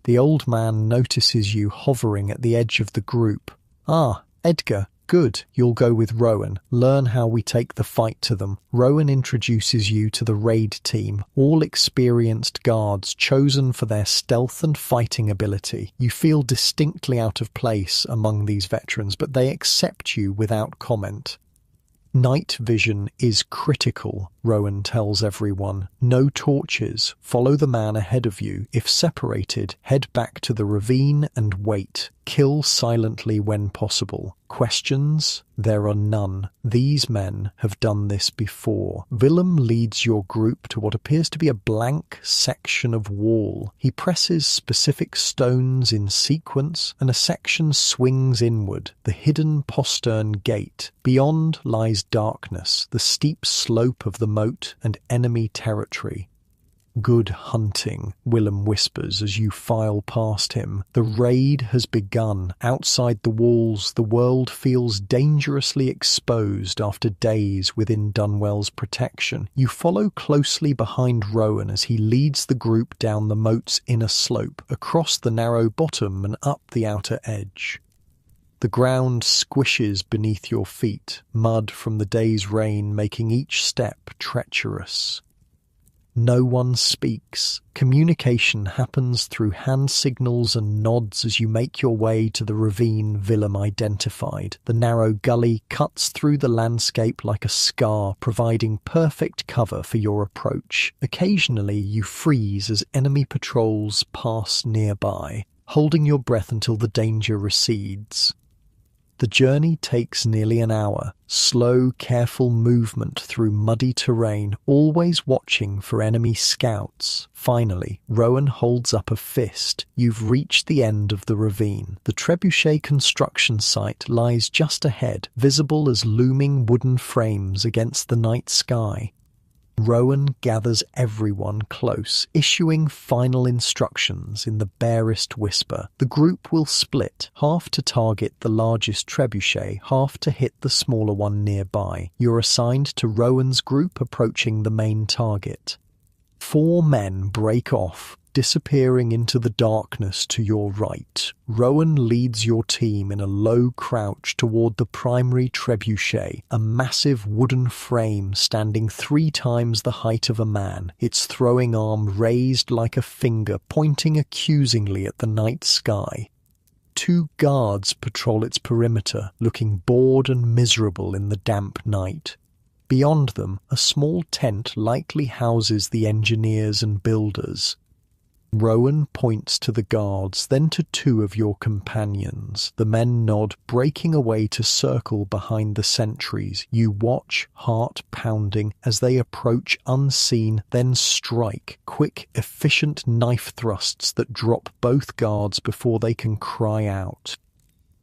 The old man notices you hovering at the edge of the group. Ah, Edgar. Good, you'll go with Rowan. Learn how we take the fight to them. Rowan introduces you to the raid team, all experienced guards chosen for their stealth and fighting ability. You feel distinctly out of place among these veterans, but they accept you without comment. Night vision is critical, Rowan tells everyone. No torches. Follow the man ahead of you. If separated, head back to the ravine and wait. Kill silently when possible. Questions? There are none. These men have done this before. Willem leads your group to what appears to be a blank section of wall. He presses specific stones in sequence, and a section swings inward, the hidden postern gate. Beyond lies darkness, the steep slope of the moat, and enemy territory. Good hunting, Willem whispers as you file past him. The raid has begun. Outside the walls, the world feels dangerously exposed after days within Dunwell's protection. You follow closely behind Rowan as he leads the group down the moat's inner slope, across the narrow bottom and up the outer edge. The ground squishes beneath your feet, mud from the day's rain making each step treacherous. No one speaks. Communication happens through hand signals and nods as you make your way to the ravine Willem identified. The narrow gully cuts through the landscape like a scar, providing perfect cover for your approach. Occasionally, you freeze as enemy patrols pass nearby, holding your breath until the danger recedes. The journey takes nearly an hour, slow, careful movement through muddy terrain, always watching for enemy scouts. Finally, Rowan holds up a fist. You've reached the end of the ravine. The trebuchet construction site lies just ahead, visible as looming wooden frames against the night sky. Rowan gathers everyone close, issuing final instructions in the barest whisper. The group will split, half to target the largest trebuchet, half to hit the smaller one nearby. You're assigned to Rowan's group approaching the main target. 4 men break off, disappearing into the darkness to your right. Rowan leads your team in a low crouch toward the primary trebuchet, a massive wooden frame standing 3 times the height of a man, its throwing arm raised like a finger pointing accusingly at the night sky. 2 guards patrol its perimeter, looking bored and miserable in the damp night. Beyond them, a small tent likely houses the engineers and builders. Rowan points to the guards, then to 2 of your companions. The men nod, breaking away to circle behind the sentries. You watch, heart pounding, as they approach unseen, then strike. Quick, efficient knife thrusts that drop both guards before they can cry out.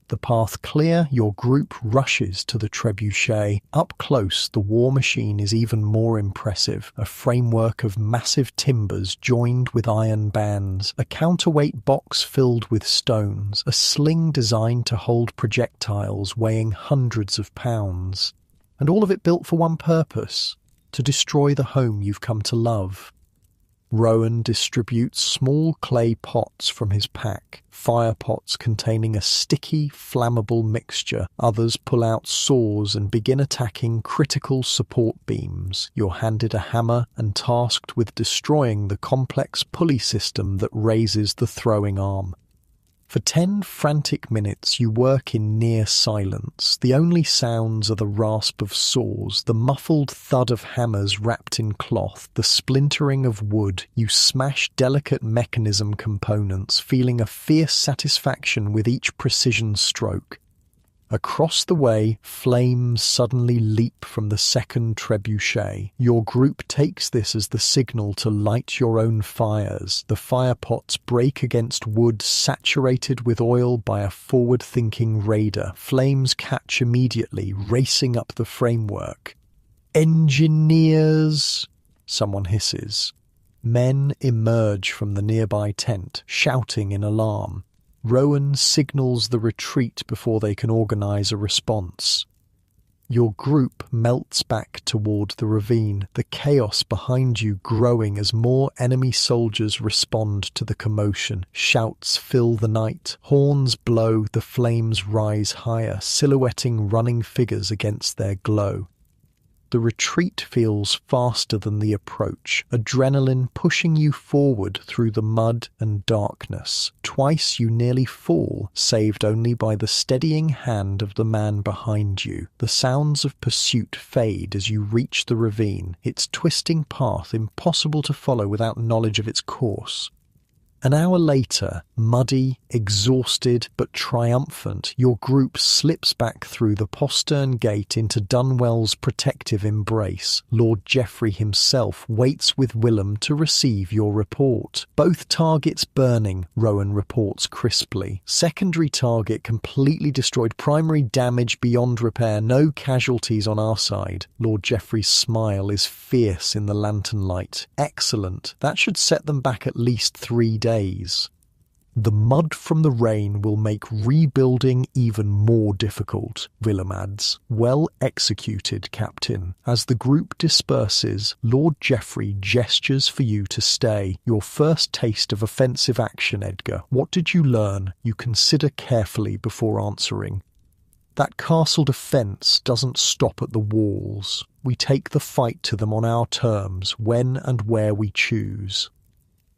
The path clear, your group rushes to the trebuchet. Up close, the war machine is even more impressive. A framework of massive timbers joined with iron bands, a counterweight box filled with stones, a sling designed to hold projectiles weighing hundreds of pounds. And all of it built for one purpose: to destroy the home you've come to love. Rowan distributes small clay pots from his pack, fire pots containing a sticky, flammable mixture. Others pull out saws and begin attacking critical support beams. You're handed a hammer and tasked with destroying the complex pulley system that raises the throwing arm. For 10 frantic minutes you work in near silence. The only sounds are the rasp of saws, the muffled thud of hammers wrapped in cloth, the splintering of wood. You smash delicate mechanism components, feeling a fierce satisfaction with each precision stroke. Across the way, flames suddenly leap from the second trebuchet. Your group takes this as the signal to light your own fires. The fire pots break against wood saturated with oil by a forward-thinking raider. Flames catch immediately, racing up the framework. "Engineers!" someone hisses. Men emerge from the nearby tent, shouting in alarm. Rowan signals the retreat before they can organize a response. Your group melts back toward the ravine, the chaos behind you growing as more enemy soldiers respond to the commotion. Shouts fill the night, horns blow, the flames rise higher, silhouetting running figures against their glow. The retreat feels faster than the approach, adrenaline pushing you forward through the mud and darkness. Twice you nearly fall, saved only by the steadying hand of the man behind you. The sounds of pursuit fade as you reach the ravine, its twisting path impossible to follow without knowledge of its course. An hour later, muddy, exhausted, but triumphant, your group slips back through the postern gate into Dunwell's protective embrace. Lord Geoffrey himself waits with Willem to receive your report. Both targets burning, Rowan reports crisply. Secondary target completely destroyed, primary damage beyond repair, no casualties on our side. Lord Geoffrey's smile is fierce in the lantern light. Excellent. That should set them back at least 3 days. The mud from the rain will make rebuilding even more difficult, Willem adds. Well executed, Captain. As the group disperses, Lord Geoffrey gestures for you to stay. Your first taste of offensive action, Edgar. What did you learn? You consider carefully before answering. That castle defence doesn't stop at the walls. We take the fight to them on our terms, when and where we choose.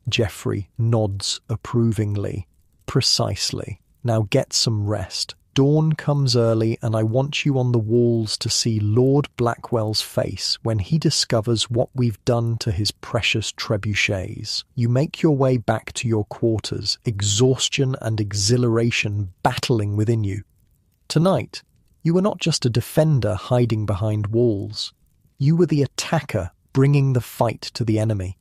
Geoffrey nods approvingly. Precisely. Now get some rest. Dawn comes early and I want you on the walls to see Lord Blackwell's face when he discovers what we've done to his precious trebuchets. You make your way back to your quarters, exhaustion and exhilaration battling within you. Tonight, you were not just a defender hiding behind walls. You were the attacker bringing the fight to the enemy.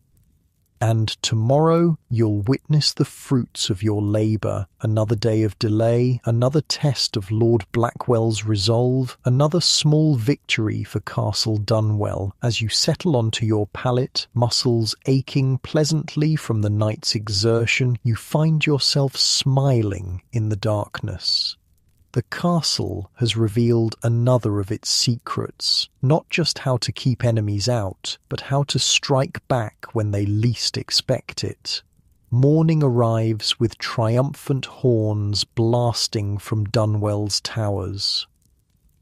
And tomorrow you'll witness the fruits of your labour, another day of delay, another test of Lord Blackwell's resolve, another small victory for Castle Dunwell as you settle onto your pallet, muscles aching pleasantly from the night's exertion. You find yourself smiling in the darkness. The castle has revealed another of its secrets, not just how to keep enemies out, but how to strike back when they least expect it. Morning arrives with triumphant horns blasting from Dunwell's towers.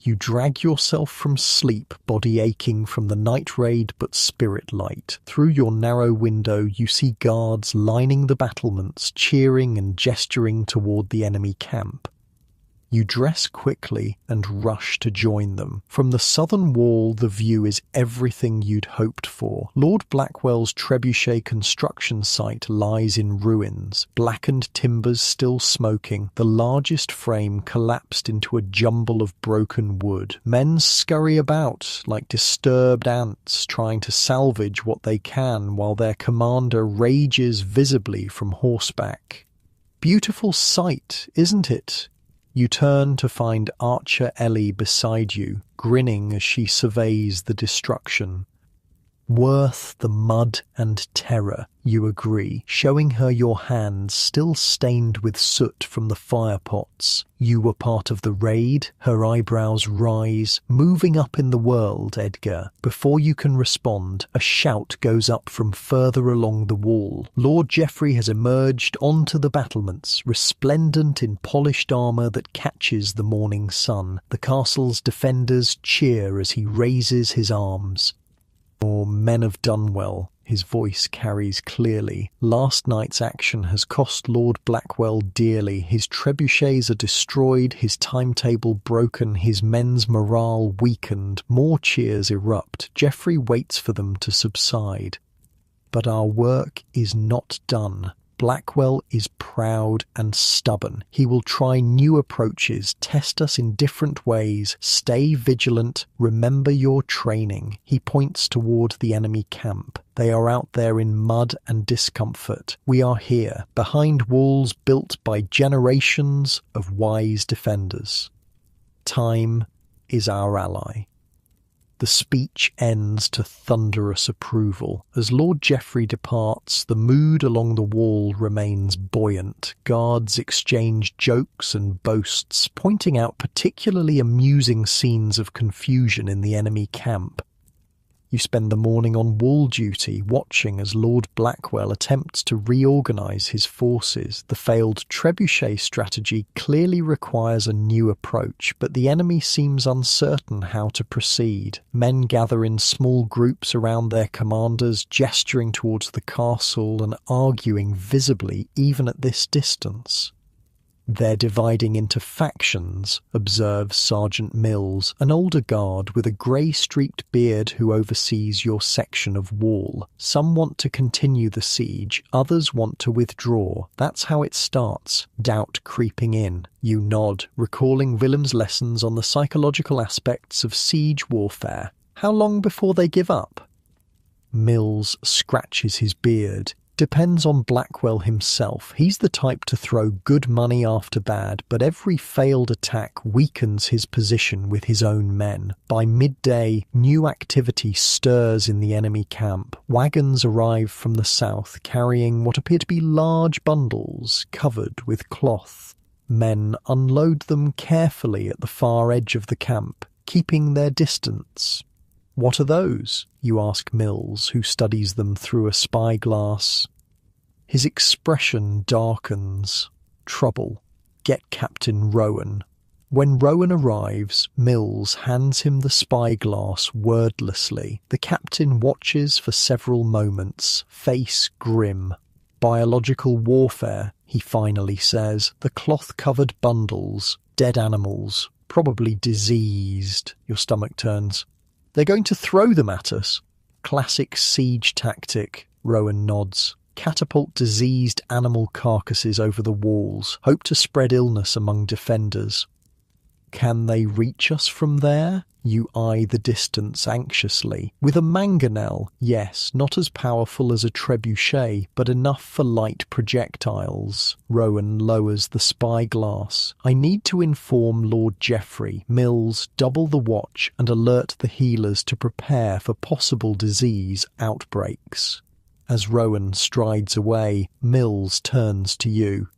You drag yourself from sleep, body aching from the night raid but spirit light. Through your narrow window you see guards lining the battlements, cheering and gesturing toward the enemy camp. You dress quickly and rush to join them. From the southern wall, the view is everything you'd hoped for. Lord Blackwell's trebuchet construction site lies in ruins, blackened timbers still smoking, the largest frame collapsed into a jumble of broken wood. Men scurry about like disturbed ants, trying to salvage what they can while their commander rages visibly from horseback. Beautiful sight, isn't it? You turn to find Archer Ellie beside you, grinning as she surveys the destruction. Worth the mud and terror, you agree, showing her your hands still stained with soot from the fire pots. You were part of the raid, her eyebrows rise. Moving up in the world, Edgar. Before you can respond, a shout goes up from further along the wall. Lord Geoffrey has emerged onto the battlements, resplendent in polished armour that catches the morning sun. The castle's defenders cheer as he raises his arms. "Or men of Dunwell," his voice carries clearly. "Last night's action has cost Lord Blackwell dearly. His trebuchets are destroyed, his timetable broken, his men's morale weakened. More cheers erupt. Geoffrey waits for them to subside. But our work is not done. Blackwell is proud and stubborn. He will try new approaches, test us in different ways. Stay vigilant. Remember your training." He points toward the enemy camp. They are out there in mud and discomfort. We are here, behind walls built by generations of wise defenders. Time is our ally. The speech ends to thunderous approval. As Lord Geoffrey departs, the mood along the wall remains buoyant. Guards exchange jokes and boasts, pointing out particularly amusing scenes of confusion in the enemy camp. You spend the morning on wall duty, watching as Lord Blackwell attempts to reorganise his forces. The failed trebuchet strategy clearly requires a new approach, but the enemy seems uncertain how to proceed. Men gather in small groups around their commanders, gesturing towards the castle and arguing visibly even at this distance. They're dividing into factions, observes Sergeant Mills, an older guard with a grey-streaked beard who oversees your section of wall. Some want to continue the siege, others want to withdraw. That's how it starts, doubt creeping in. You nod, recalling Willem's lessons on the psychological aspects of siege warfare. How long before they give up? Mills scratches his beard. Depends on Blackwell himself. He's the type to throw good money after bad, but every failed attack weakens his position with his own men. By midday, new activity stirs in the enemy camp. Wagons arrive from the south, carrying what appear to be large bundles covered with cloth. Men unload them carefully at the far edge of the camp, keeping their distance. "What are those?" you ask Mills, who studies them through a spyglass. His expression darkens. Trouble. Get Captain Rowan. When Rowan arrives, Mills hands him the spyglass wordlessly. The captain watches for several moments, face grim. "Biological warfare," he finally says. "The cloth-covered bundles. Dead animals. Probably diseased." Your stomach turns. "They're going to throw them at us." "Classic siege tactic," Rowan nods. "Catapult diseased animal carcasses over the walls. Hope to spread illness among defenders." "Can they reach us from there?" You eye the distance anxiously. "With a mangonel, yes, not as powerful as a trebuchet, but enough for light projectiles." Rowan lowers the spyglass. "I need to inform Lord Geoffrey. Mills, double the watch and alert the healers to prepare for possible disease outbreaks." As Rowan strides away, Mills turns to you.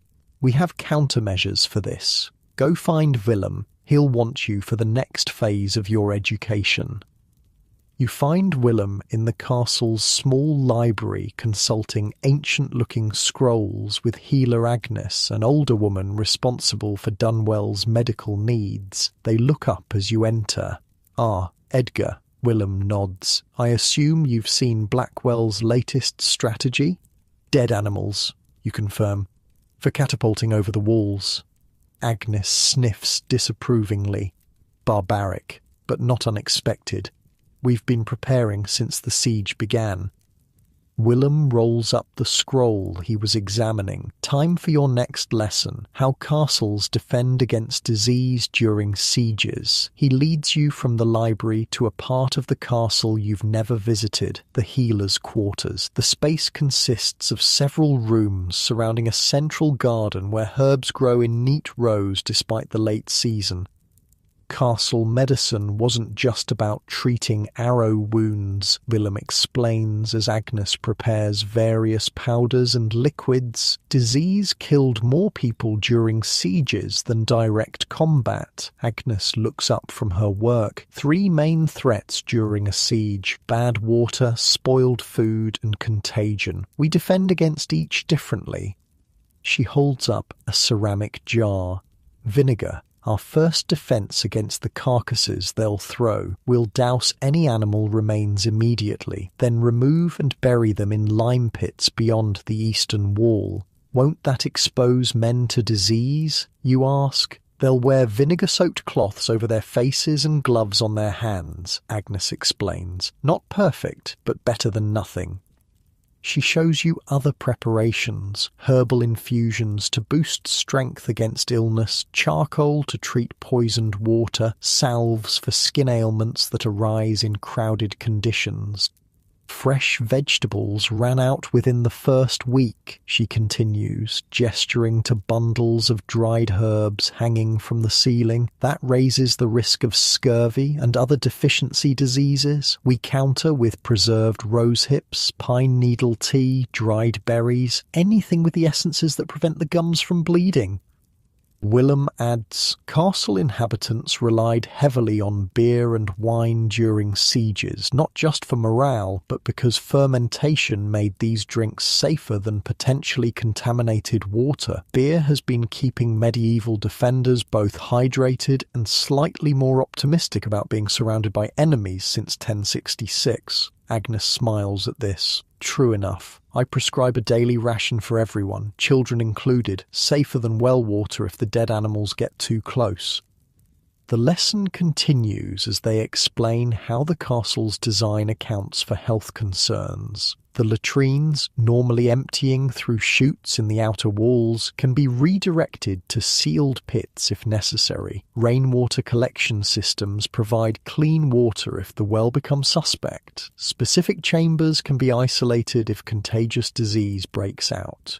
"We have countermeasures for this. Go find Willem. He'll want you for the next phase of your education." You find Willem in the castle's small library consulting ancient-looking scrolls with healer Agnes, an older woman responsible for Dunwell's medical needs. They look up as you enter. "Ah, Edgar," Willem nods. "I assume you've seen Blackwell's latest strategy?" "Dead animals," you confirm, "for catapulting over the walls." Agnes sniffs disapprovingly. "Barbaric, but not unexpected. We've been preparing since the siege began." Willem rolls up the scroll he was examining. "Time for your next lesson. How castles defend against disease during sieges." He leads you from the library to a part of the castle you've never visited, the healer's quarters. The space consists of several rooms surrounding a central garden where herbs grow in neat rows despite the late season. Castle medicine wasn't just about treating arrow wounds, Willem explains as Agnes prepares various powders and liquids. Disease killed more people during sieges than direct combat. Agnes looks up from her work. 3 main threats during a siege: bad water, spoiled food, and contagion. We defend against each differently. She holds up a ceramic jar. "Vinegar. Our first defence against the carcasses they'll throw. We'll douse any animal remains immediately, then remove and bury them in lime pits beyond the eastern wall." "Won't that expose men to disease?" you ask. "They'll wear vinegar-soaked cloths over their faces and gloves on their hands," Agnes explains. "Not perfect, but better than nothing." She shows you other preparations: herbal infusions to boost strength against illness, charcoal to treat poisoned water, salves for skin ailments that arise in crowded conditions. Fresh vegetables ran out within the first week, she continues, gesturing to bundles of dried herbs hanging from the ceiling. That raises the risk of scurvy and other deficiency diseases. We counter with preserved rose hips, pine needle tea, dried berries, anything with the essences that prevent the gums from bleeding. Willem adds, castle inhabitants relied heavily on beer and wine during sieges, not just for morale, but because fermentation made these drinks safer than potentially contaminated water. Beer has been keeping medieval defenders both hydrated and slightly more optimistic about being surrounded by enemies since 1066. Agnes smiles at this. True enough. I prescribe a daily ration for everyone, children included, safer than well water if the dead animals get too close. The lesson continues as they explain how the castle's design accounts for health concerns. The latrines, normally emptying through chutes in the outer walls, can be redirected to sealed pits if necessary. Rainwater collection systems provide clean water if the well becomes suspect. Specific chambers can be isolated if contagious disease breaks out.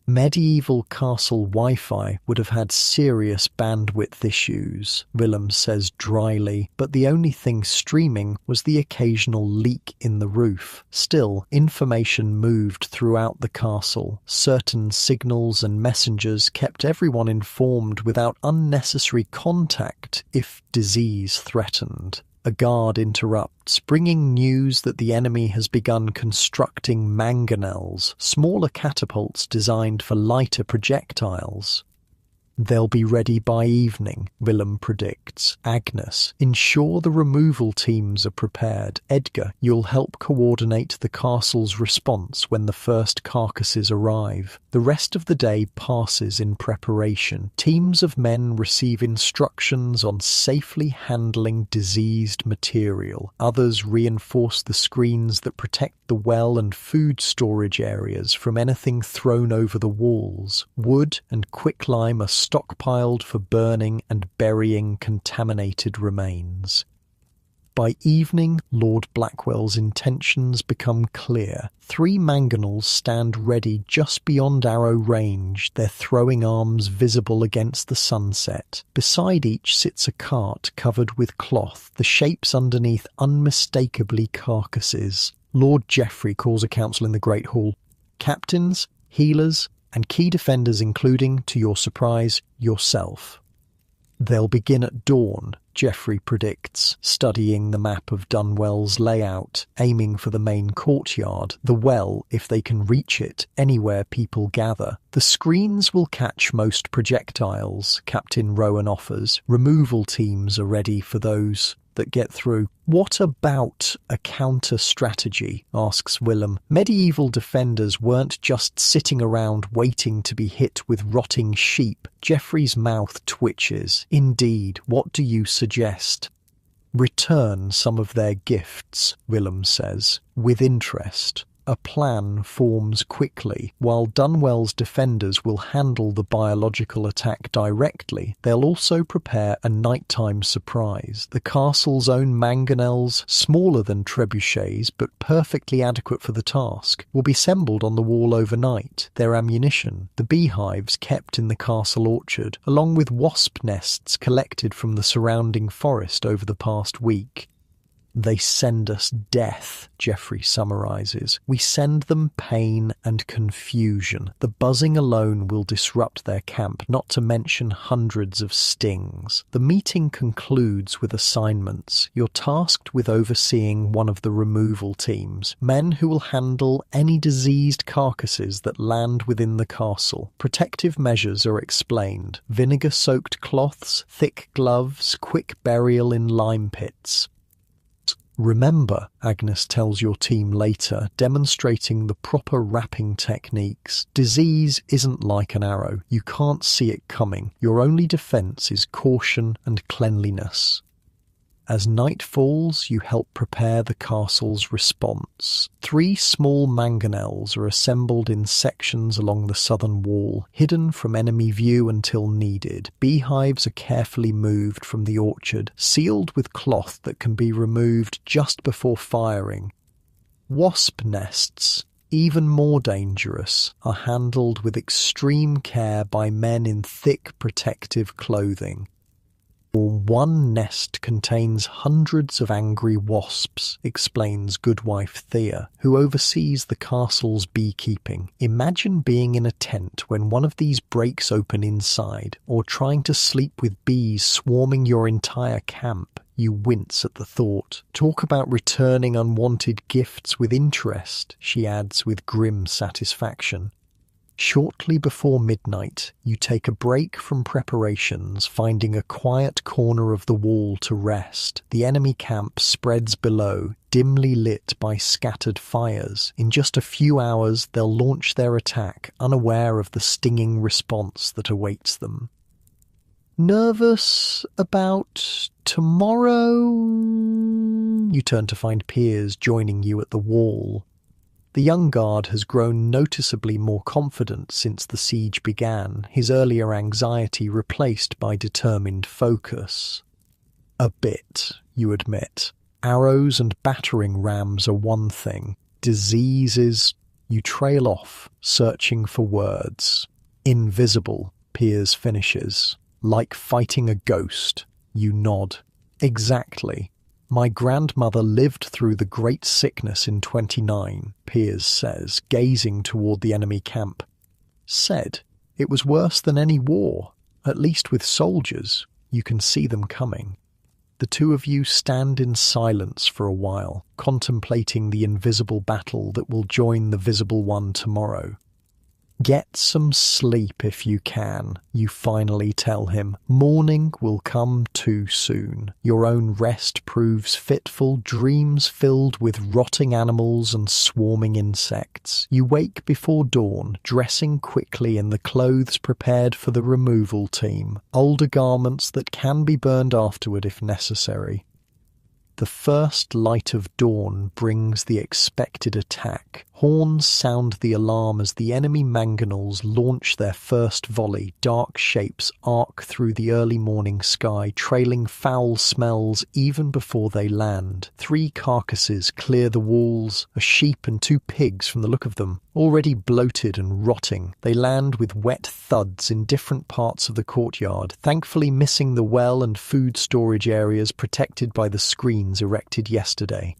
Medieval castle Wi-Fi would have had serious bandwidth issues, Willem says dryly, but the only thing streaming was the occasional leak in the roof. Still, information moved throughout the castle. Certain signals and messengers kept everyone informed without unnecessary contact if disease threatened. A guard interrupts, bringing news that the enemy has begun constructing mangonels, smaller catapults designed for lighter projectiles. They'll be ready by evening, Willem predicts. Agnes, ensure the removal teams are prepared. Edgar, you'll help coordinate the castle's response when the first carcasses arrive. The rest of the day passes in preparation. Teams of men receive instructions on safely handling diseased material. Others reinforce the screens that protect the well and food storage areas from anything thrown over the walls. Wood and quicklime are stockpiled for burning and burying contaminated remains. By evening, Lord Blackwell's intentions become clear. 3 mangonels stand ready just beyond arrow range, their throwing arms visible against the sunset. Beside each sits a cart covered with cloth, the shapes underneath unmistakably carcasses. Lord Geoffrey calls a council in the Great Hall. Captains, healers, and key defenders including, to your surprise, yourself. They'll begin at dawn, Geoffrey predicts, studying the map of Dunwell's layout, aiming for the main courtyard, the well, if they can reach it, anywhere people gather. The screens will catch most projectiles, Captain Rowan offers. Removal teams are ready for those that get through. What about a counter-strategy, asks Willem. Medieval defenders weren't just sitting around waiting to be hit with rotting sheep. Geoffrey's mouth twitches. Indeed, what do you suggest? Return some of their gifts, Willem says, with interest. A plan forms quickly. While Dunwell's defenders will handle the biological attack directly, they'll also prepare a nighttime surprise. The castle's own mangonels, smaller than trebuchets but perfectly adequate for the task, will be assembled on the wall overnight. Their ammunition, the beehives kept in the castle orchard, along with wasp nests collected from the surrounding forest over the past week. They send us death, Geoffrey summarises. We send them pain and confusion. The buzzing alone will disrupt their camp, not to mention hundreds of stings. The meeting concludes with assignments. You're tasked with overseeing one of the removal teams, men who will handle any diseased carcasses that land within the castle. Protective measures are explained. Vinegar-soaked cloths, thick gloves, quick burial in lime pits. Remember, Agnes tells your team later, demonstrating the proper wrapping techniques. Disease isn't like an arrow. You can't see it coming. Your only defense is caution and cleanliness. As night falls, you help prepare the castle's response. 3 small mangonels are assembled in sections along the southern wall, hidden from enemy view until needed. Beehives are carefully moved from the orchard, sealed with cloth that can be removed just before firing. Wasp nests, even more dangerous, are handled with extreme care by men in thick protective clothing. One nest contains hundreds of angry wasps, explains Goodwife Thea, who oversees the castle's beekeeping. Imagine being in a tent when one of these breaks open inside, or trying to sleep with bees swarming your entire camp. You wince at the thought. Talk about returning unwanted gifts with interest, she adds with grim satisfaction. Shortly before midnight, you take a break from preparations, finding a quiet corner of the wall to rest. The enemy camp spreads below, dimly lit by scattered fires. In just a few hours, they'll launch their attack, unaware of the stinging response that awaits them. Nervous about tomorrow? You turn to find Piers joining you at the wall. The young guard has grown noticeably more confident since the siege began, his earlier anxiety replaced by determined focus. A bit, you admit. Arrows and battering rams are one thing. Disease is... You trail off, searching for words. Invisible, Piers finishes. Like fighting a ghost. You nod. Exactly. My grandmother lived through the Great Sickness in 29, Piers says, gazing toward the enemy camp. Said, it was worse than any war, at least with soldiers. You can see them coming. The two of you stand in silence for a while, contemplating the invisible battle that will join the visible one tomorrow. Get some sleep if you can, you finally tell him. Morning will come too soon. Your own rest proves fitful, dreams filled with rotting animals and swarming insects. You wake before dawn, dressing quickly in the clothes prepared for the removal team, older garments that can be burned afterward if necessary. The first light of dawn brings the expected attack. Horns sound the alarm as the enemy mangonels launch their first volley. Dark shapes arc through the early morning sky, trailing foul smells even before they land. 3 carcasses clear the walls, a sheep and 2 pigs from the look of them. Already bloated and rotting, they land with wet thuds in different parts of the courtyard, thankfully missing the well and food storage areas protected by the screens erected yesterday.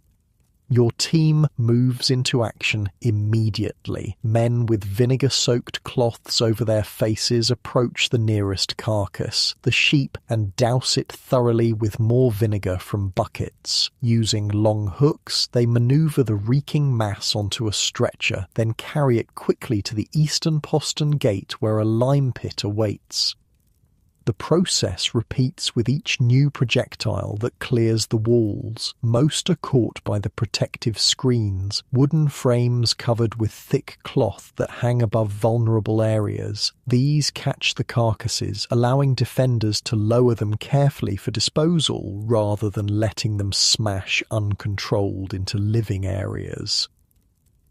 Your team moves into action immediately. Men with vinegar-soaked cloths over their faces approach the nearest carcass, the sheep, and douse it thoroughly with more vinegar from buckets. Using long hooks, they maneuver the reeking mass onto a stretcher, then carry it quickly to the eastern postern gate where a lime pit awaits. The process repeats with each new projectile that clears the walls. Most are caught by the protective screens, wooden frames covered with thick cloth that hang above vulnerable areas. These catch the carcasses, allowing defenders to lower them carefully for disposal rather than letting them smash uncontrolled into living areas.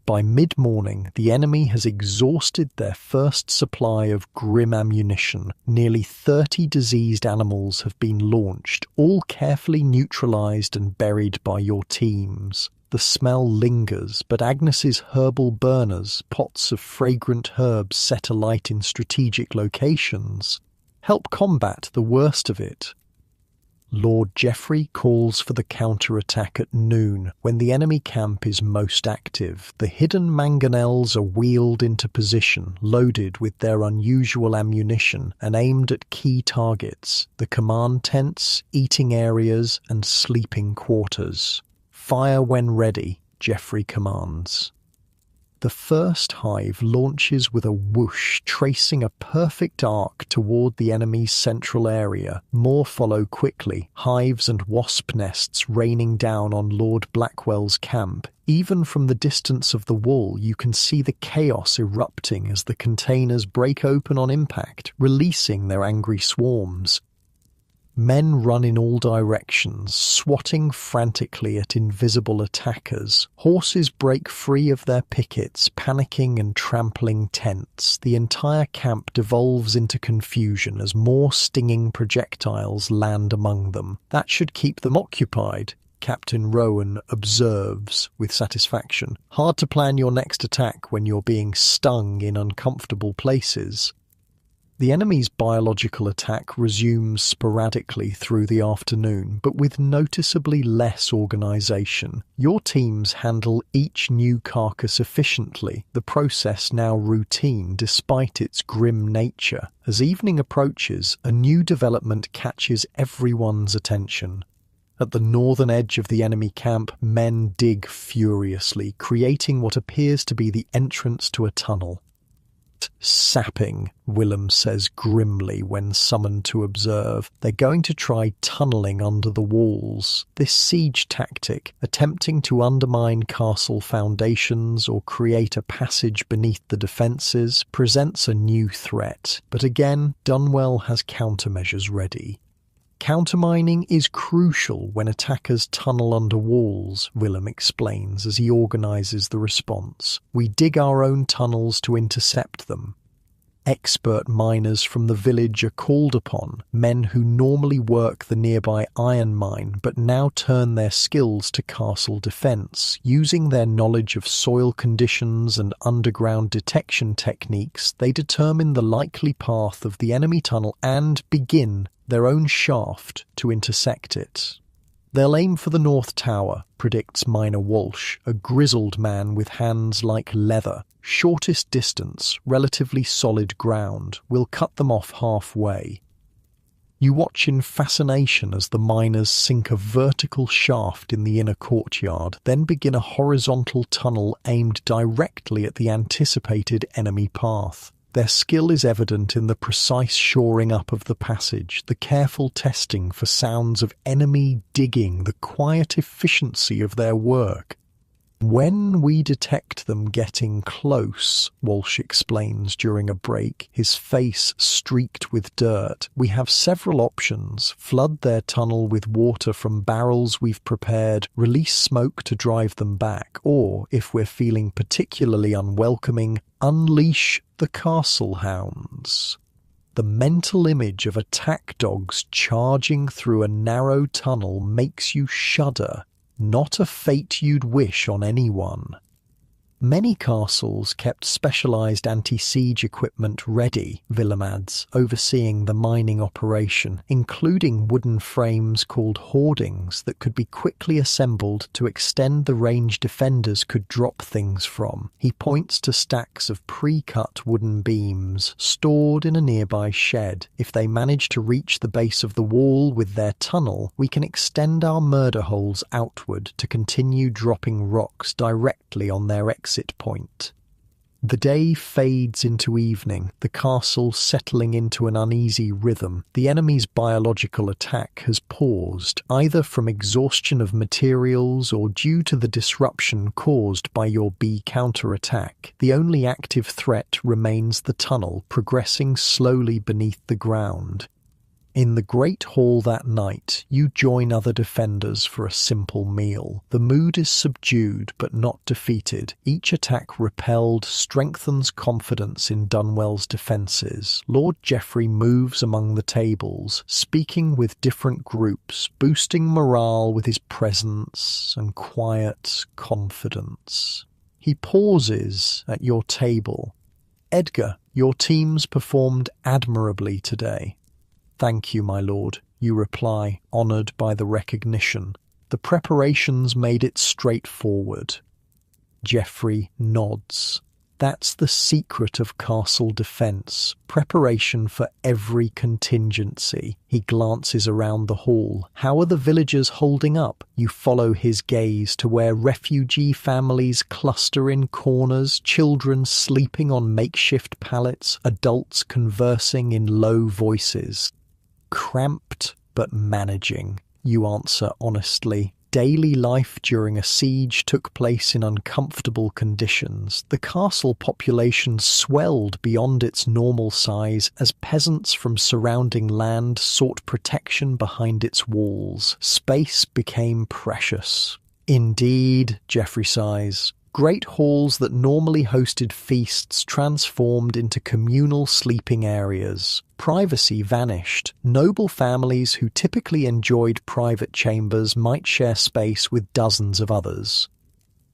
By mid-morning, the enemy has exhausted their first supply of grim ammunition. Nearly 30 diseased animals have been launched, all carefully neutralized and buried by your teams. The smell lingers, but Agnes's herbal burners, pots of fragrant herbs set alight in strategic locations, help combat the worst of it. Lord Geoffrey calls for the counterattack at noon, when the enemy camp is most active. The hidden mangonels are wheeled into position, loaded with their unusual ammunition, and aimed at key targets, the command tents, eating areas, and sleeping quarters. Fire when ready, Geoffrey commands. The first hive launches with a whoosh, tracing a perfect arc toward the enemy's central area. More follow quickly, hives and wasp nests raining down on Lord Blackwell's camp. Even from the distance of the wall, you can see the chaos erupting as the containers break open on impact, releasing their angry swarms. Men run in all directions, swatting frantically at invisible attackers. Horses break free of their pickets, panicking and trampling tents. The entire camp devolves into confusion as more stinging projectiles land among them. That should keep them occupied. Captain Rowan observes with satisfaction. Hard to plan your next attack when you're being stung in uncomfortable places. The enemy's biological attack resumes sporadically through the afternoon, but with noticeably less organisation. Your teams handle each new carcass efficiently, the process now routine despite its grim nature. As evening approaches, a new development catches everyone's attention. At the northern edge of the enemy camp, men dig furiously, creating what appears to be the entrance to a tunnel. Sapping, Willem says grimly when summoned to observe. They're going to try tunnelling under the walls. This siege tactic, attempting to undermine castle foundations or create a passage beneath the defences, presents a new threat. But again, Dunwell has countermeasures ready. Countermining is crucial when attackers tunnel under walls, Willem explains as he organises the response. We dig our own tunnels to intercept them. Expert miners from the village are called upon, men who normally work the nearby iron mine but now turn their skills to castle defence. Using their knowledge of soil conditions and underground detection techniques, they determine the likely path of the enemy tunnel and begin their own shaft to intersect it. They'll aim for the North Tower, predicts Miner Walsh, a grizzled man with hands like leather. Shortest distance, relatively solid ground. We'll cut them off halfway. You watch in fascination as the miners sink a vertical shaft in the inner courtyard, then begin a horizontal tunnel aimed directly at the anticipated enemy path. Their skill is evident in the precise shoring up of the passage, the careful testing for sounds of enemy digging, the quiet efficiency of their work. When we detect them getting close, Walsh explains during a break, his face streaked with dirt, we have several options. Flood their tunnel with water from barrels we've prepared, release smoke to drive them back, or, if we're feeling particularly unwelcoming, unleash the castle hounds. The mental image of attack dogs charging through a narrow tunnel makes you shudder. Not a fate you'd wish on anyone. Many castles kept specialised anti-siege equipment ready, Willem adds, overseeing the mining operation, including wooden frames called hoardings that could be quickly assembled to extend the range defenders could drop things from. He points to stacks of pre-cut wooden beams stored in a nearby shed. If they manage to reach the base of the wall with their tunnel, we can extend our murder holes outward to continue dropping rocks directly on their exit point. The day fades into evening, the castle settling into an uneasy rhythm. The enemy's biological attack has paused, either from exhaustion of materials or due to the disruption caused by your bee counterattack. The only active threat remains the tunnel, progressing slowly beneath the ground. In the Great Hall that night, you join other defenders for a simple meal. The mood is subdued but not defeated. Each attack repelled strengthens confidence in Dunwell's defences. Lord Geoffrey moves among the tables, speaking with different groups, boosting morale with his presence and quiet confidence. He pauses at your table. Edgar, your teams performed admirably today. Thank you, my lord, you reply, honoured by the recognition. The preparations made it straightforward. Geoffrey nods. That's the secret of castle defence, preparation for every contingency. He glances around the hall. How are the villagers holding up? You follow his gaze to where refugee families cluster in corners, children sleeping on makeshift pallets, adults conversing in low voices. Cramped but managing, you answer honestly. Daily life during a siege took place in uncomfortable conditions. The castle population swelled beyond its normal size as peasants from surrounding land sought protection behind its walls. Space became precious. Indeed, Geoffrey sighs. Great halls that normally hosted feasts transformed into communal sleeping areas. Privacy vanished. Noble families who typically enjoyed private chambers might share space with dozens of others.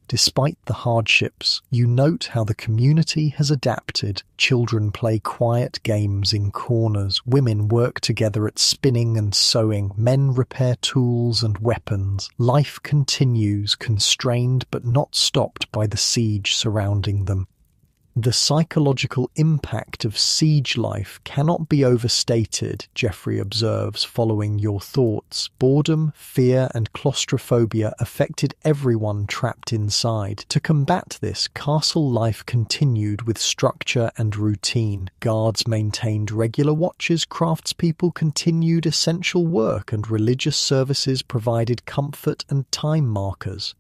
Despite the hardships, you note how the community has adapted. Children play quiet games in corners, women work together at spinning and sewing, men repair tools and weapons. Life continues, constrained but not stopped by the siege surrounding them. The psychological impact of siege life cannot be overstated, Geoffrey observes, following your thoughts. Boredom, fear, and claustrophobia affected everyone trapped inside. To combat this, castle life continued with structure and routine. Guards maintained regular watches, craftspeople continued essential work, and religious services provided comfort and time markers.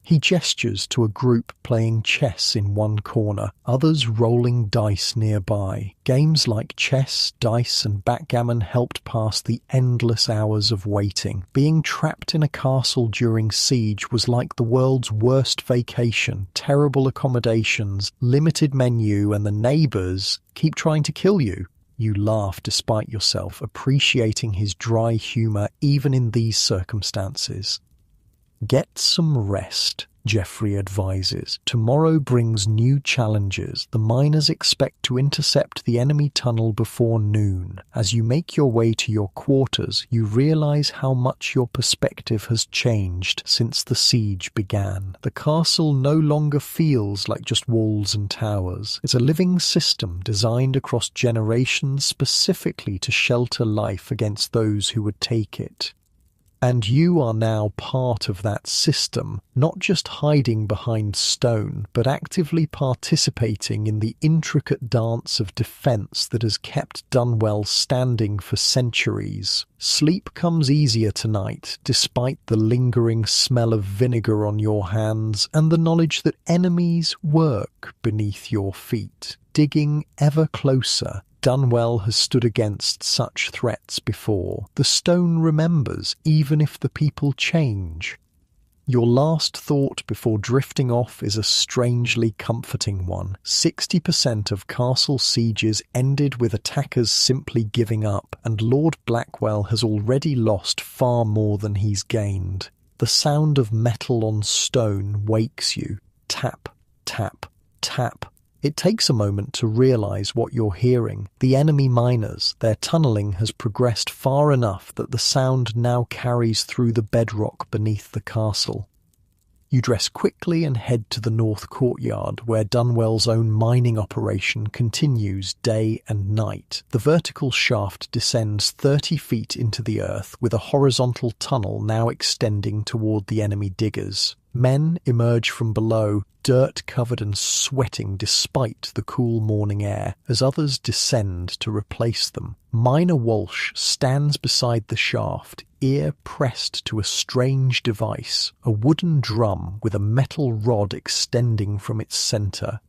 He gestures to a group playing chess in one corner, others rolling dice nearby. Games like chess, dice, and backgammon helped pass the endless hours of waiting. Being trapped in a castle during siege was like the world's worst vacation. Terrible accommodations, limited menu, and the neighbours keep trying to kill you. You laugh despite yourself, appreciating his dry humour even in these circumstances. Get some rest, Geoffrey advises. Tomorrow brings new challenges. The miners expect to intercept the enemy tunnel before noon. As you make your way to your quarters, you realize how much your perspective has changed since the siege began. The castle no longer feels like just walls and towers. It's a living system designed across generations specifically to shelter life against those who would take it. And you are now part of that system, not just hiding behind stone, but actively participating in the intricate dance of defense that has kept Dunwell standing for centuries. Sleep comes easier tonight, despite the lingering smell of vinegar on your hands and the knowledge that enemies work beneath your feet, digging ever closer. Dunwell has stood against such threats before. The stone remembers, even if the people change. Your last thought before drifting off is a strangely comforting one. 60% of castle sieges ended with attackers simply giving up, and Lord Blackwell has already lost far more than he's gained. The sound of metal on stone wakes you. Tap, tap, tap. It takes a moment to realize what you're hearing. The enemy miners, their tunneling has progressed far enough that the sound now carries through the bedrock beneath the castle. You dress quickly and head to the north courtyard, where Dunwell's own mining operation continues day and night. The vertical shaft descends 30 feet into the earth, with a horizontal tunnel now extending toward the enemy diggers. Men emerge from below, dirt-covered and sweating despite the cool morning air, as others descend to replace them. Miner Walsh stands beside the shaft, ear pressed to a strange device, a wooden drum with a metal rod extending from its centre.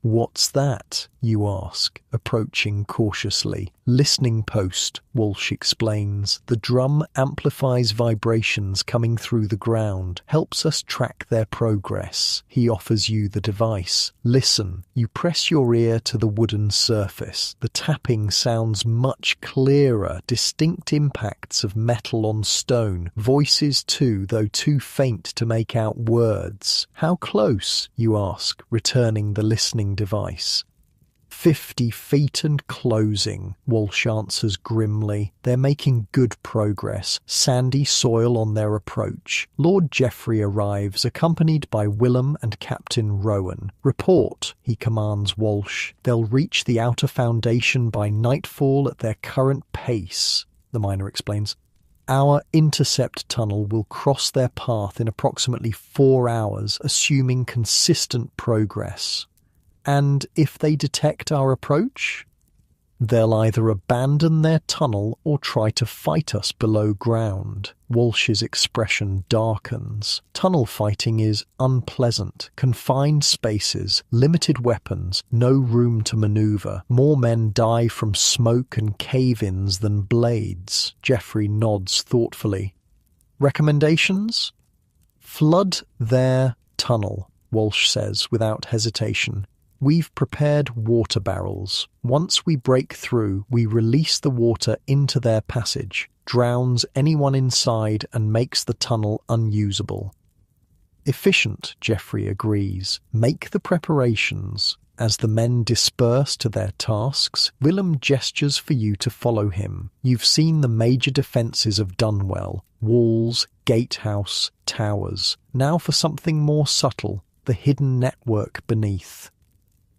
"What's that?" you ask, approaching cautiously. "Listening post," Walsh explains. "The drum amplifies vibrations coming through the ground, helps us track their progress." He offers you the device. Listen. You press your ear to the wooden surface. The tapping sounds much clearer, distinct impacts of metal on stone. Voices too, though too faint to make out words. "How close?" you ask, returning the listening device. 50 feet and closing, Walsh answers grimly. They're making good progress, sandy soil on their approach. Lord Geoffrey arrives, accompanied by Willem and Captain Rowan. "Report," he commands Walsh. "They'll reach the outer foundation by nightfall at their current pace," the miner explains. "Our intercept tunnel will cross their path in approximately 4 hours, assuming consistent progress. And if they detect our approach, they'll either abandon their tunnel or try to fight us below ground." Walsh's expression darkens. Tunnel fighting is unpleasant. Confined spaces, limited weapons, no room to maneuver. More men die from smoke and cave-ins than blades. Geoffrey nods thoughtfully. "Recommendations? Flood their tunnel. Walsh says without hesitation. We've prepared water barrels. Once we break through, we release the water into their passage, drowns anyone inside and makes the tunnel unusable. Efficient, Geoffrey agrees. Make the preparations. As the men disperse to their tasks, Willem gestures for you to follow him. You've seen the major defences of Dunwell: walls, gatehouse, towers. Now for something more subtle, the hidden network beneath.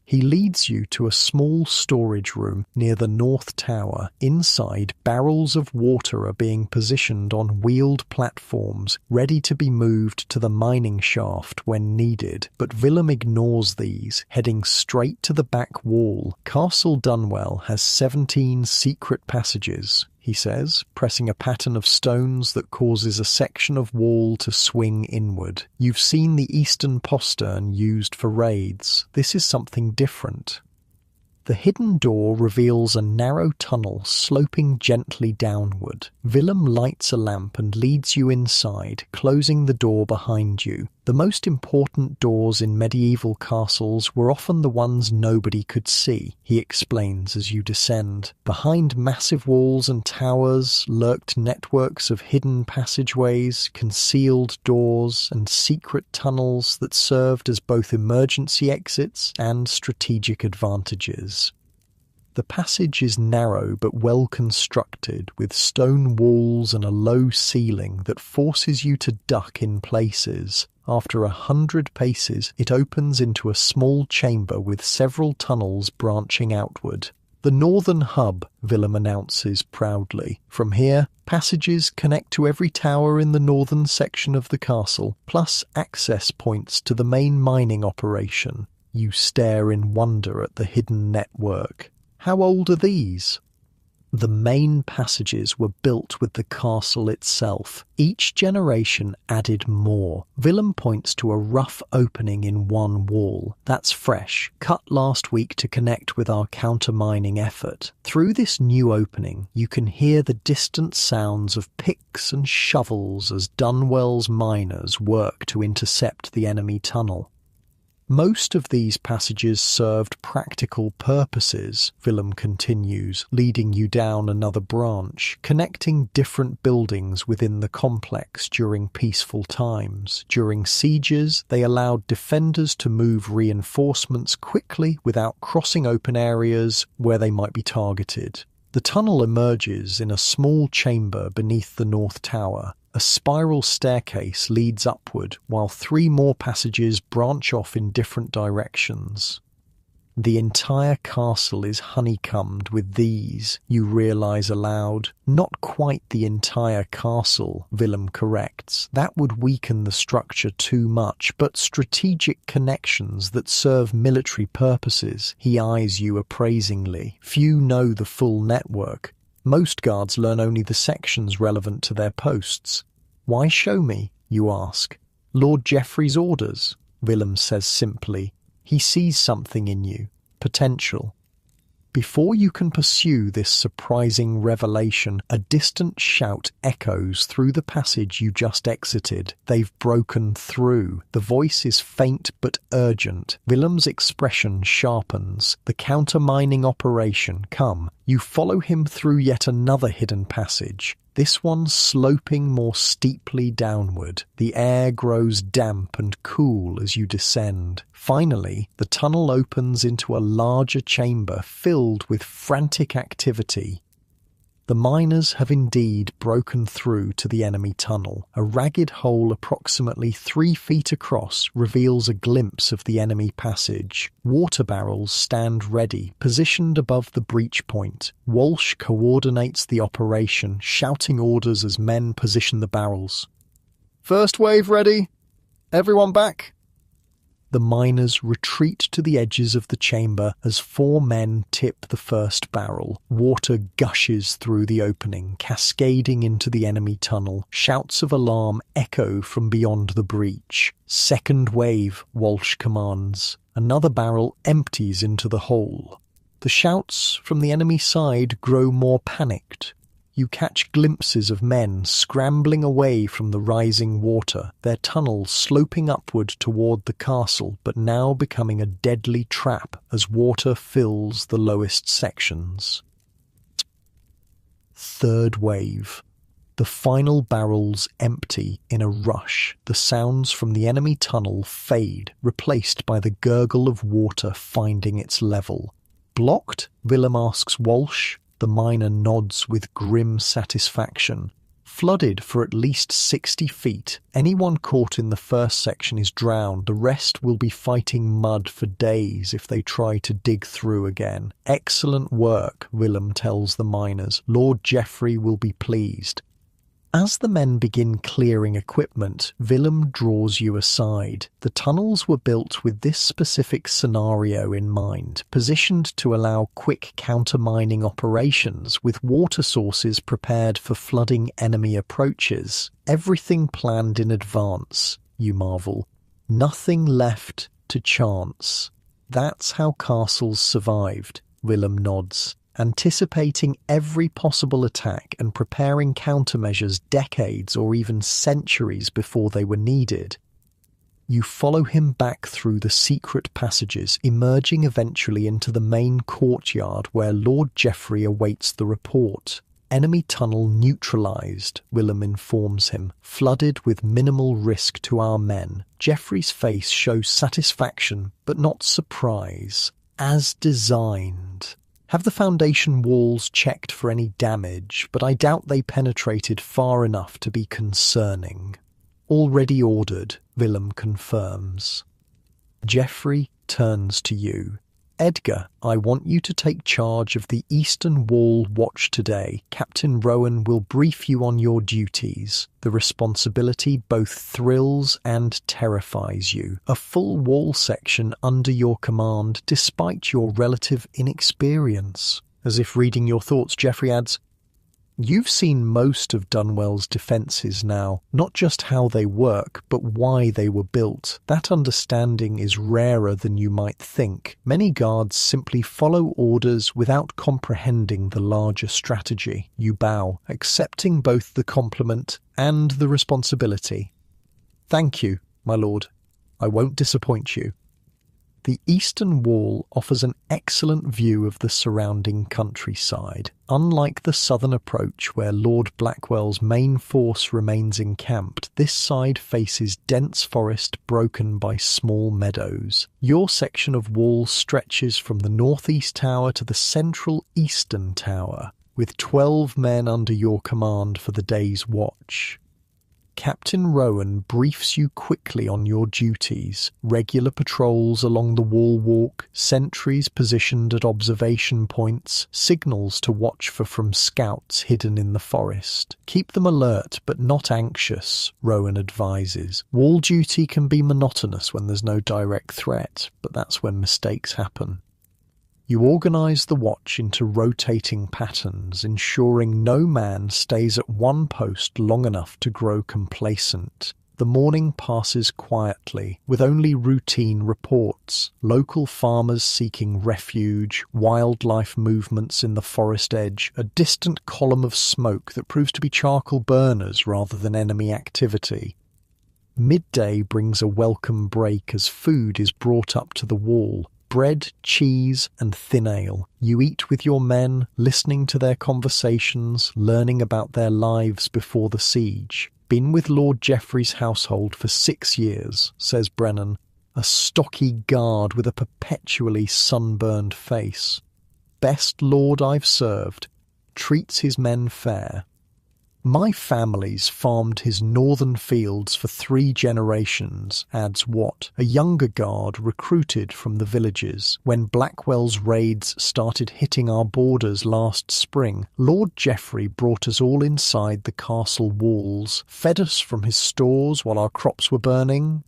He leads you to a small storage room near the North Tower. Inside, barrels of water are being positioned on wheeled platforms, ready to be moved to the mining shaft when needed. But Willem ignores these, heading straight to the back wall. Castle Dunwell has 17 secret passages, he says, pressing a pattern of stones that causes a section of wall to swing inward. You've seen the eastern postern used for raids. This is something different. The hidden door reveals a narrow tunnel sloping gently downward. Willem lights a lamp and leads you inside, closing the door behind you. The most important doors in medieval castles were often the ones nobody could see, he explains as you descend. Behind massive walls and towers lurked networks of hidden passageways, concealed doors, and secret tunnels that served as both emergency exits and strategic advantages. The passage is narrow but well constructed, with stone walls and a low ceiling that forces you to duck in places. After 100 paces, it opens into a small chamber with several tunnels branching outward. The northern hub, Willem announces proudly. From here, passages connect to every tower in the northern section of the castle, plus access points to the main mining operation. You stare in wonder at the hidden network. How old are these? The main passages were built with the castle itself. Each generation added more. Willem points to a rough opening in one wall. That's fresh, cut last week to connect with our counter-mining effort. Through this new opening, you can hear the distant sounds of picks and shovels as Dunwell's miners work to intercept the enemy tunnel. Most of these passages served practical purposes, Willem continues, leading you down another branch, connecting different buildings within the complex during peaceful times. During sieges, they allowed defenders to move reinforcements quickly without crossing open areas where they might be targeted. The tunnel emerges in a small chamber beneath the North Tower. A spiral staircase leads upward, while 3 more passages branch off in different directions. The entire castle is honeycombed with these, you realise aloud. Not quite the entire castle, Willem corrects. That would weaken the structure too much, but strategic connections that serve military purposes. He eyes you appraisingly. Few know the full network. Most guards learn only the sections relevant to their posts. Why show me, you ask? Lord Geoffrey's orders, Willem says simply. He sees something in you. Potential. Before you can pursue this surprising revelation, a distant shout echoes through the passage you just exited. They've broken through. The voice is faint but urgent. Willem's expression sharpens. The counter-mining operation. Come. You follow him through yet another hidden passage. This one sloping more steeply downward. The air grows damp and cool as you descend. Finally, the tunnel opens into a larger chamber filled with frantic activity. The miners have indeed broken through to the enemy tunnel. A ragged hole approximately 3 feet across reveals a glimpse of the enemy passage. Water barrels stand ready, positioned above the breach point. Walsh coordinates the operation, shouting orders as men position the barrels. "First wave ready! Everyone back!" The miners retreat to the edges of the chamber as 4 men tip the first barrel. Water gushes through the opening, cascading into the enemy tunnel. Shouts of alarm echo from beyond the breach. "Second wave," Walsh commands. Another barrel empties into the hole. The shouts from the enemy side grow more panicked. You catch glimpses of men scrambling away from the rising water, their tunnel sloping upward toward the castle, but now becoming a deadly trap as water fills the lowest sections. Third wave. The final barrels empty in a rush. The sounds from the enemy tunnel fade, replaced by the gurgle of water finding its level. Blocked? Willem asks Walsh. The miner nods with grim satisfaction. Flooded for at least 60 feet. Anyone caught in the first section is drowned. The rest will be fighting mud for days if they try to dig through again. Excellent work, Willem tells the miners. Lord Geoffrey will be pleased. As the men begin clearing equipment, Willem draws you aside. The tunnels were built with this specific scenario in mind, positioned to allow quick counter-mining operations with water sources prepared for flooding enemy approaches. Everything planned in advance, you marvel. Nothing left to chance. That's how castles survived, Willem nods. Anticipating every possible attack and preparing countermeasures decades or even centuries before they were needed. You follow him back through the secret passages, emerging eventually into the main courtyard where Lord Geoffrey awaits the report. Enemy tunnel neutralized, Willem informs him, flooded with minimal risk to our men. Geoffrey's face shows satisfaction, but not surprise. As designed. Have the foundation walls checked for any damage, but I doubt they penetrated far enough to be concerning. Already ordered, Willem confirms. Geoffrey turns to you. Edgar, I want you to take charge of the Eastern Wall watch today. Captain Rowan will brief you on your duties. The responsibility both thrills and terrifies you. A full wall section under your command despite your relative inexperience. As if reading your thoughts, Geoffrey adds, You've seen most of Dunwell's defences now, not just how they work, but why they were built. That understanding is rarer than you might think. Many guards simply follow orders without comprehending the larger strategy. You bow, accepting both the compliment and the responsibility. Thank you, my lord. I won't disappoint you. The eastern wall offers an excellent view of the surrounding countryside. Unlike the southern approach where Lord Blackwell's main force remains encamped, this side faces dense forest broken by small meadows. Your section of wall stretches from the northeast tower to the central eastern tower, with 12 men under your command for the day's watch. Captain Rowan briefs you quickly on your duties, regular patrols along the wall walk, sentries positioned at observation points, signals to watch for from scouts hidden in the forest. Keep them alert but not anxious, Rowan advises. Wall duty can be monotonous when there's no direct threat, but that's when mistakes happen. You organise the watch into rotating patterns, ensuring no man stays at one post long enough to grow complacent. The morning passes quietly, with only routine reports. Local farmers seeking refuge, wildlife movements in the forest edge, a distant column of smoke that proves to be charcoal burners rather than enemy activity. Midday brings a welcome break as food is brought up to the wall. Bread, cheese, and thin ale. You eat with your men, listening to their conversations, learning about their lives before the siege. Been with Lord Geoffrey's household for 6 years, says Brennan, a stocky guard with a perpetually sunburned face. Best lord I've served. Treats his men fair. My family's farmed his northern fields for 3 generations, adds Watt, a younger guard recruited from the villages. When Blackwell's raids started hitting our borders last spring, Lord Geoffrey brought us all inside the castle walls, fed us from his stores while our crops were burning.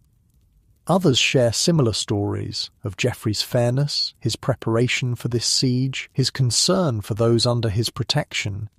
Others share similar stories of Geoffrey's fairness, his preparation for this siege, his concern for those under his protection.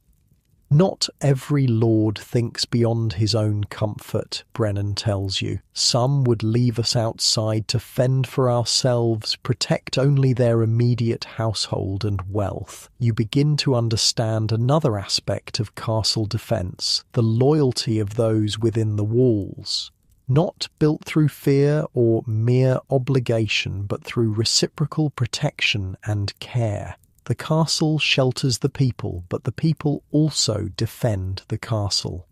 Not every lord thinks beyond his own comfort, Brennan tells you. Some would leave us outside to fend for ourselves, protect only their immediate household and wealth. You begin to understand another aspect of castle defence, the loyalty of those within the walls. Not built through fear or mere obligation, but through reciprocal protection and care. The castle shelters the people, but the people also defend the castle.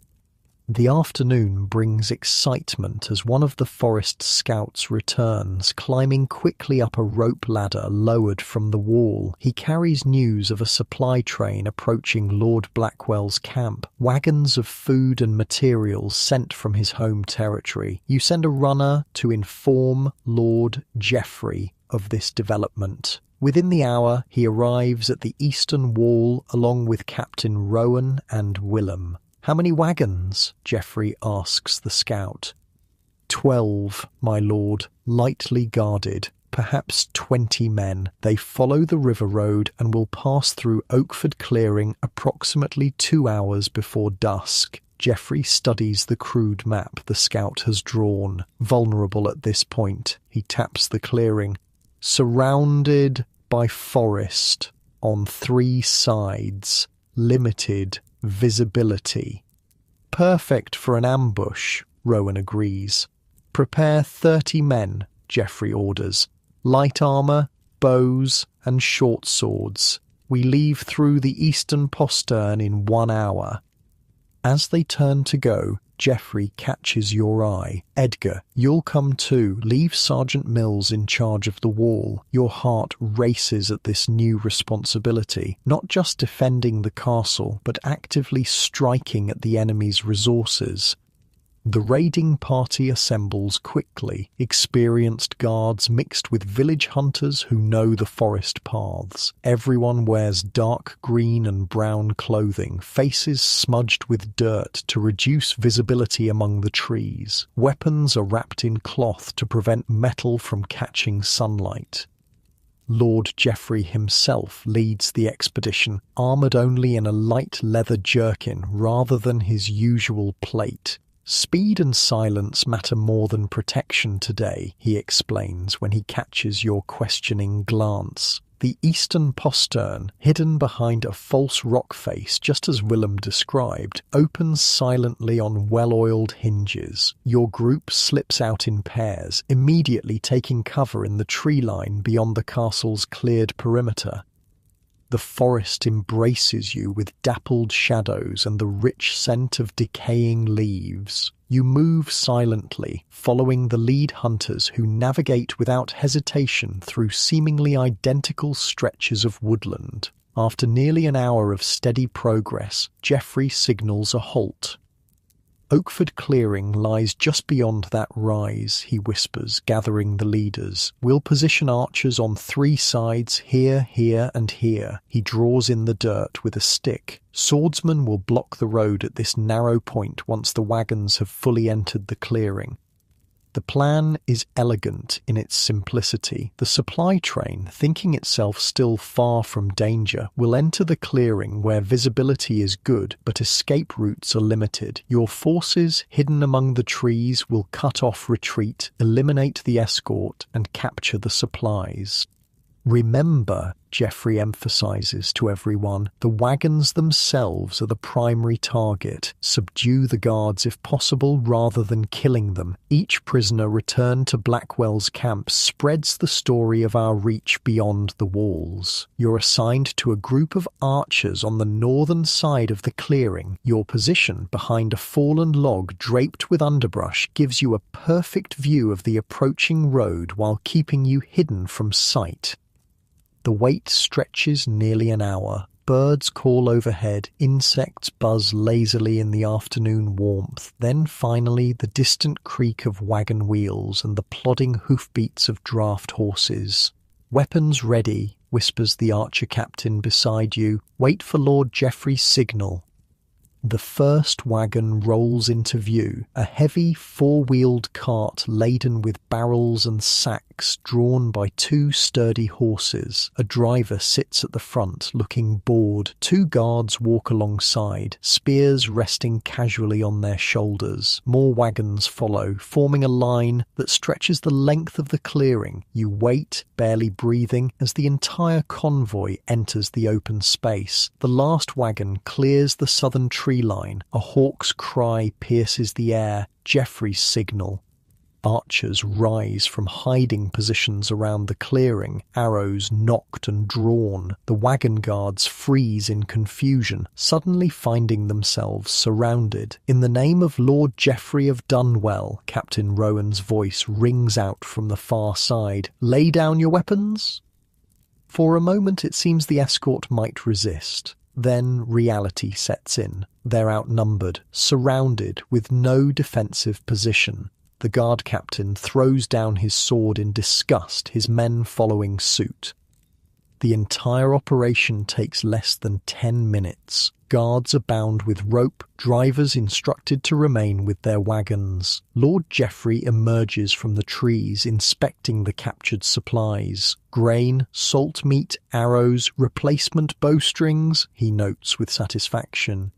The afternoon brings excitement as one of the forest scouts returns, climbing quickly up a rope ladder lowered from the wall. He carries news of a supply train approaching Lord Blackwell's camp, wagons of food and materials sent from his home territory. You send a runner to inform Lord Geoffrey of this development. Within the hour, he arrives at the eastern wall along with Captain Rowan and Willem. "How many wagons?" Geoffrey asks the scout. 12, my lord, lightly guarded, perhaps 20 men. They follow the river road and will pass through Oakford Clearing approximately 2 hours before dusk. Geoffrey studies the crude map the scout has drawn. Vulnerable at this point, he taps the clearing. Surrounded by forest on 3 sides, limited visibility. Perfect for an ambush, Rowan agrees. Prepare 30 men, Geoffrey orders. Light armour, bows and short swords. We leave through the eastern postern in 1 hour. As they turn to go, Geoffrey catches your eye. "Edgar, you'll come too. Leave Sergeant Mills in charge of the wall." Your heart races at this new responsibility, not just defending the castle, but actively striking at the enemy's resources. The raiding party assembles quickly, experienced guards mixed with village hunters who know the forest paths. Everyone wears dark green and brown clothing, faces smudged with dirt to reduce visibility among the trees. Weapons are wrapped in cloth to prevent metal from catching sunlight. Lord Geoffrey himself leads the expedition, armoured only in a light leather jerkin rather than his usual plate. "Speed and silence matter more than protection today," he explains when he catches your questioning glance. The eastern postern, hidden behind a false rock face just as Willem described, opens silently on well-oiled hinges. Your group slips out in pairs, immediately taking cover in the tree line beyond the castle's cleared perimeter. The forest embraces you with dappled shadows and the rich scent of decaying leaves. You move silently, following the lead hunters who navigate without hesitation through seemingly identical stretches of woodland. After nearly an hour of steady progress, Geoffrey signals a halt. "Oakford Clearing lies just beyond that rise," he whispers, gathering the leaders. "We'll position archers on 3 sides, here, here, and here." He draws in the dirt with a stick. "Swordsmen will block the road at this narrow point once the wagons have fully entered the clearing." The plan is elegant in its simplicity. The supply train, thinking itself still far from danger, will enter the clearing where visibility is good, but escape routes are limited. Your forces, hidden among the trees, will cut off retreat, eliminate the escort, and capture the supplies. "Remember," Geoffrey emphasizes to everyone, "the wagons themselves are the primary target. Subdue the guards if possible rather than killing them. Each prisoner returned to Blackwell's camp spreads the story of our reach beyond the walls. You're assigned to a group of archers on the northern side of the clearing. Your position behind a fallen log draped with underbrush gives you a perfect view of the approaching road while keeping you hidden from sight." The wait stretches nearly an hour. Birds call overhead, insects buzz lazily in the afternoon warmth, then finally the distant creak of wagon wheels and the plodding hoofbeats of draft horses. "Weapons ready," whispers the archer captain beside you. "Wait for Lord Geoffrey's signal." The first wagon rolls into view, a heavy 4-wheeled cart laden with barrels and sacks packs drawn by two sturdy horses. A driver sits at the front, looking bored. Two guards walk alongside, spears resting casually on their shoulders. More wagons follow, forming a line that stretches the length of the clearing. You wait, barely breathing, as the entire convoy enters the open space. The last wagon clears the southern tree line. A hawk's cry pierces the air. Geoffrey's signal. Archers rise from hiding positions around the clearing, arrows nocked and drawn. The wagon guards freeze in confusion, suddenly finding themselves surrounded. In the name of Lord Geoffrey of Dunwell, Captain Rowan's voice rings out from the far side. Lay down your weapons? For a moment it seems the escort might resist. Then reality sets in. They're outnumbered, surrounded, with no defensive position. The guard captain throws down his sword in disgust, his men following suit. The entire operation takes less than 10 minutes. Guards are bound with rope, drivers instructed to remain with their wagons. Lord Geoffrey emerges from the trees, inspecting the captured supplies. Grain, salt meat, arrows, replacement bowstrings, he notes with satisfaction.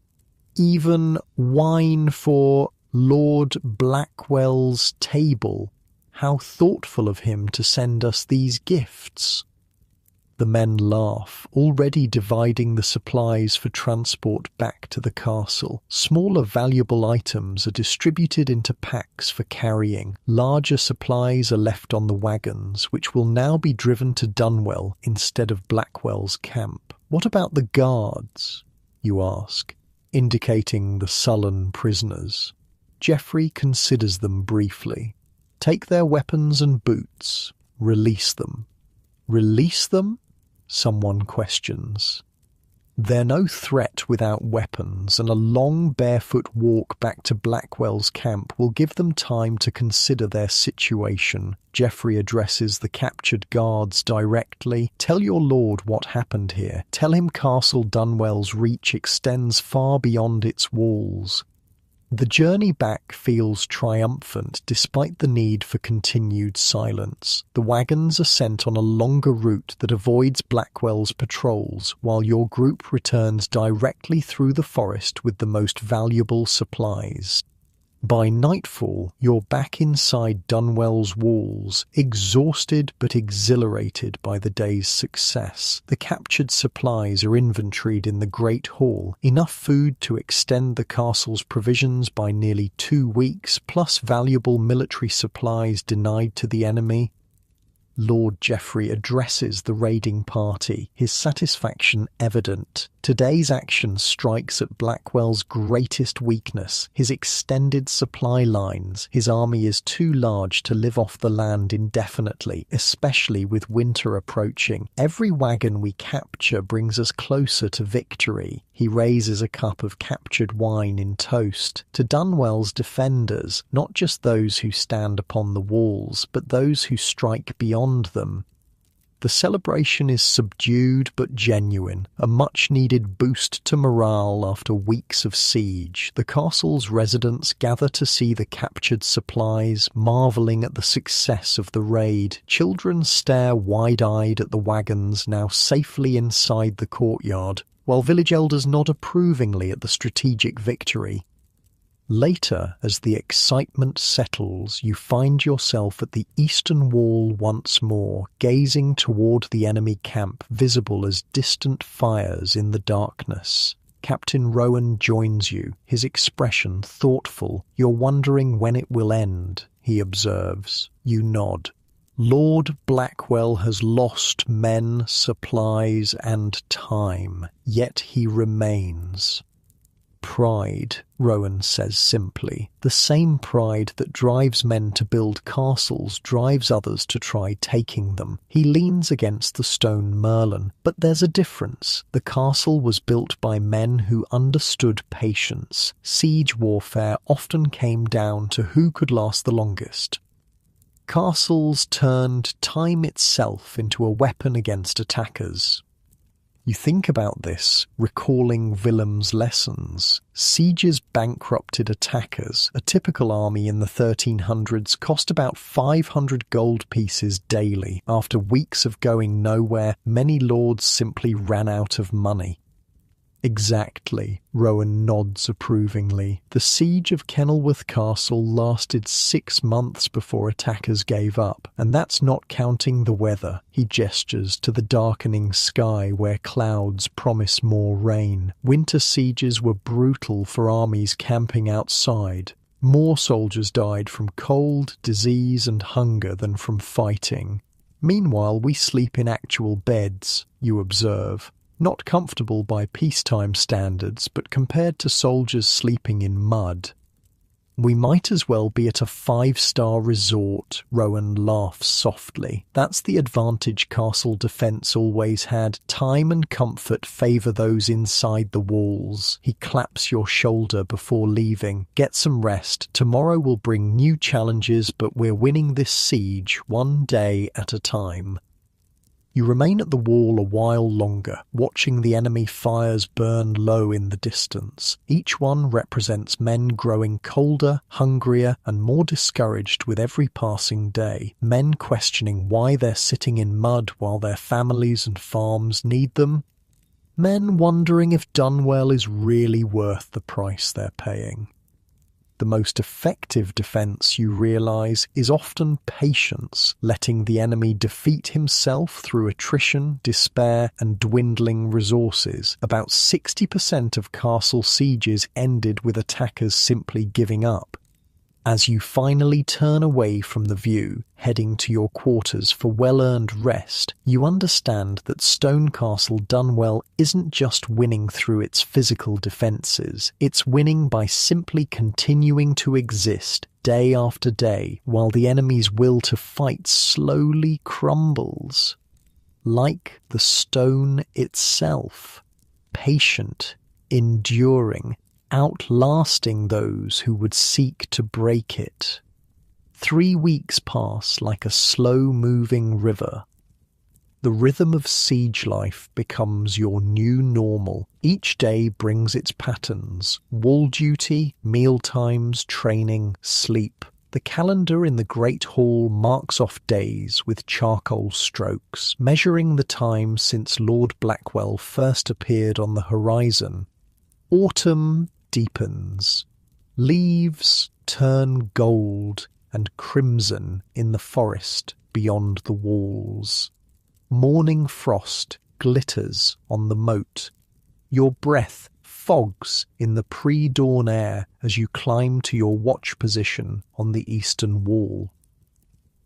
Even wine for Lord Blackwell's table. How thoughtful of him to send us these gifts. The men laugh, already dividing the supplies for transport back to the castle. Smaller valuable items are distributed into packs for carrying. Larger supplies are left on the wagons, which will now be driven to Dunwell instead of Blackwell's camp. What about the guards? You ask, indicating the sullen prisoners. Geoffrey considers them briefly. Take their weapons and boots. Release them. Release them? Someone questions. They're no threat without weapons, and a long barefoot walk back to Blackwell's camp will give them time to consider their situation. Geoffrey addresses the captured guards directly. Tell your lord what happened here. Tell him Castle Dunwell's reach extends far beyond its walls. The journey back feels triumphant despite the need for continued silence. The wagons are sent on a longer route that avoids Blackwell's patrols, while your group returns directly through the forest with the most valuable supplies. By nightfall, you're back inside Dunwell's walls, exhausted but exhilarated by the day's success. The captured supplies are inventoried in the Great Hall, enough food to extend the castle's provisions by nearly 2 weeks, plus valuable military supplies denied to the enemy. Lord Geoffrey addresses the raiding party, his satisfaction evident. Today's action strikes at Blackwell's greatest weakness, his extended supply lines. His army is too large to live off the land indefinitely, especially with winter approaching. Every wagon we capture brings us closer to victory. He raises a cup of captured wine in toast. To Dunwell's defenders, not just those who stand upon the walls, but those who strike beyond them. The celebration is subdued but genuine, a much-needed boost to morale after weeks of siege. The castle's residents gather to see the captured supplies, marvelling at the success of the raid. Children stare wide-eyed at the wagons now safely inside the courtyard, while village elders nod approvingly at the strategic victory. Later, as the excitement settles, you find yourself at the eastern wall once more, gazing toward the enemy camp, visible as distant fires in the darkness. Captain Rowan joins you, his expression thoughtful. You're wondering when it will end, he observes. You nod. Lord Blackwell has lost men, supplies, and time, yet he remains. Pride, Rowan says simply. The same pride that drives men to build castles drives others to try taking them. He leans against the stone merlon. But there's a difference. The castle was built by men who understood patience. Siege warfare often came down to who could last the longest. Castles turned time itself into a weapon against attackers. You think about this, recalling Willem's lessons. Sieges bankrupted attackers. A typical army in the 1300s cost about 500 gold pieces daily. After weeks of going nowhere, many lords simply ran out of money. Exactly, Rowan nods approvingly. The siege of Kenilworth Castle lasted 6 months before attackers gave up, and that's not counting the weather. He gestures to the darkening sky where clouds promise more rain. Winter sieges were brutal for armies camping outside. More soldiers died from cold, disease, and hunger than from fighting. Meanwhile, we sleep in actual beds, you observe. Not comfortable by peacetime standards, but compared to soldiers sleeping in mud. We might as well be at a 5-star resort, Rowan laughs softly. That's the advantage castle defence always had. Time and comfort favour those inside the walls. He claps your shoulder before leaving. Get some rest. Tomorrow will bring new challenges, but we're winning this siege one day at a time. You remain at the wall a while longer, watching the enemy fires burn low in the distance. Each one represents men growing colder, hungrier, and more discouraged with every passing day. Men questioning why they're sitting in mud while their families and farms need them. Men wondering if Dunwell is really worth the price they're paying. The most effective defence, you realise, is often patience, letting the enemy defeat himself through attrition, despair, and dwindling resources. About 60% of castle sieges ended with attackers simply giving up. As you finally turn away from the view, heading to your quarters for well-earned rest, you understand that Stonecastle Dunwell isn't just winning through its physical defences, it's winning by simply continuing to exist day after day while the enemy's will to fight slowly crumbles. Like the stone itself, patient, enduring, outlasting those who would seek to break it. 3 weeks pass like a slow-moving river. The rhythm of siege life becomes your new normal. Each day brings its patterns: wall duty, meal times, training, sleep. The calendar in the Great Hall marks off days with charcoal strokes, measuring the time since Lord Blackwell first appeared on the horizon. Autumn deepens. Leaves turn gold and crimson in the forest beyond the walls. Morning frost glitters on the moat. Your breath fogs in the pre-dawn air as you climb to your watch position on the eastern wall.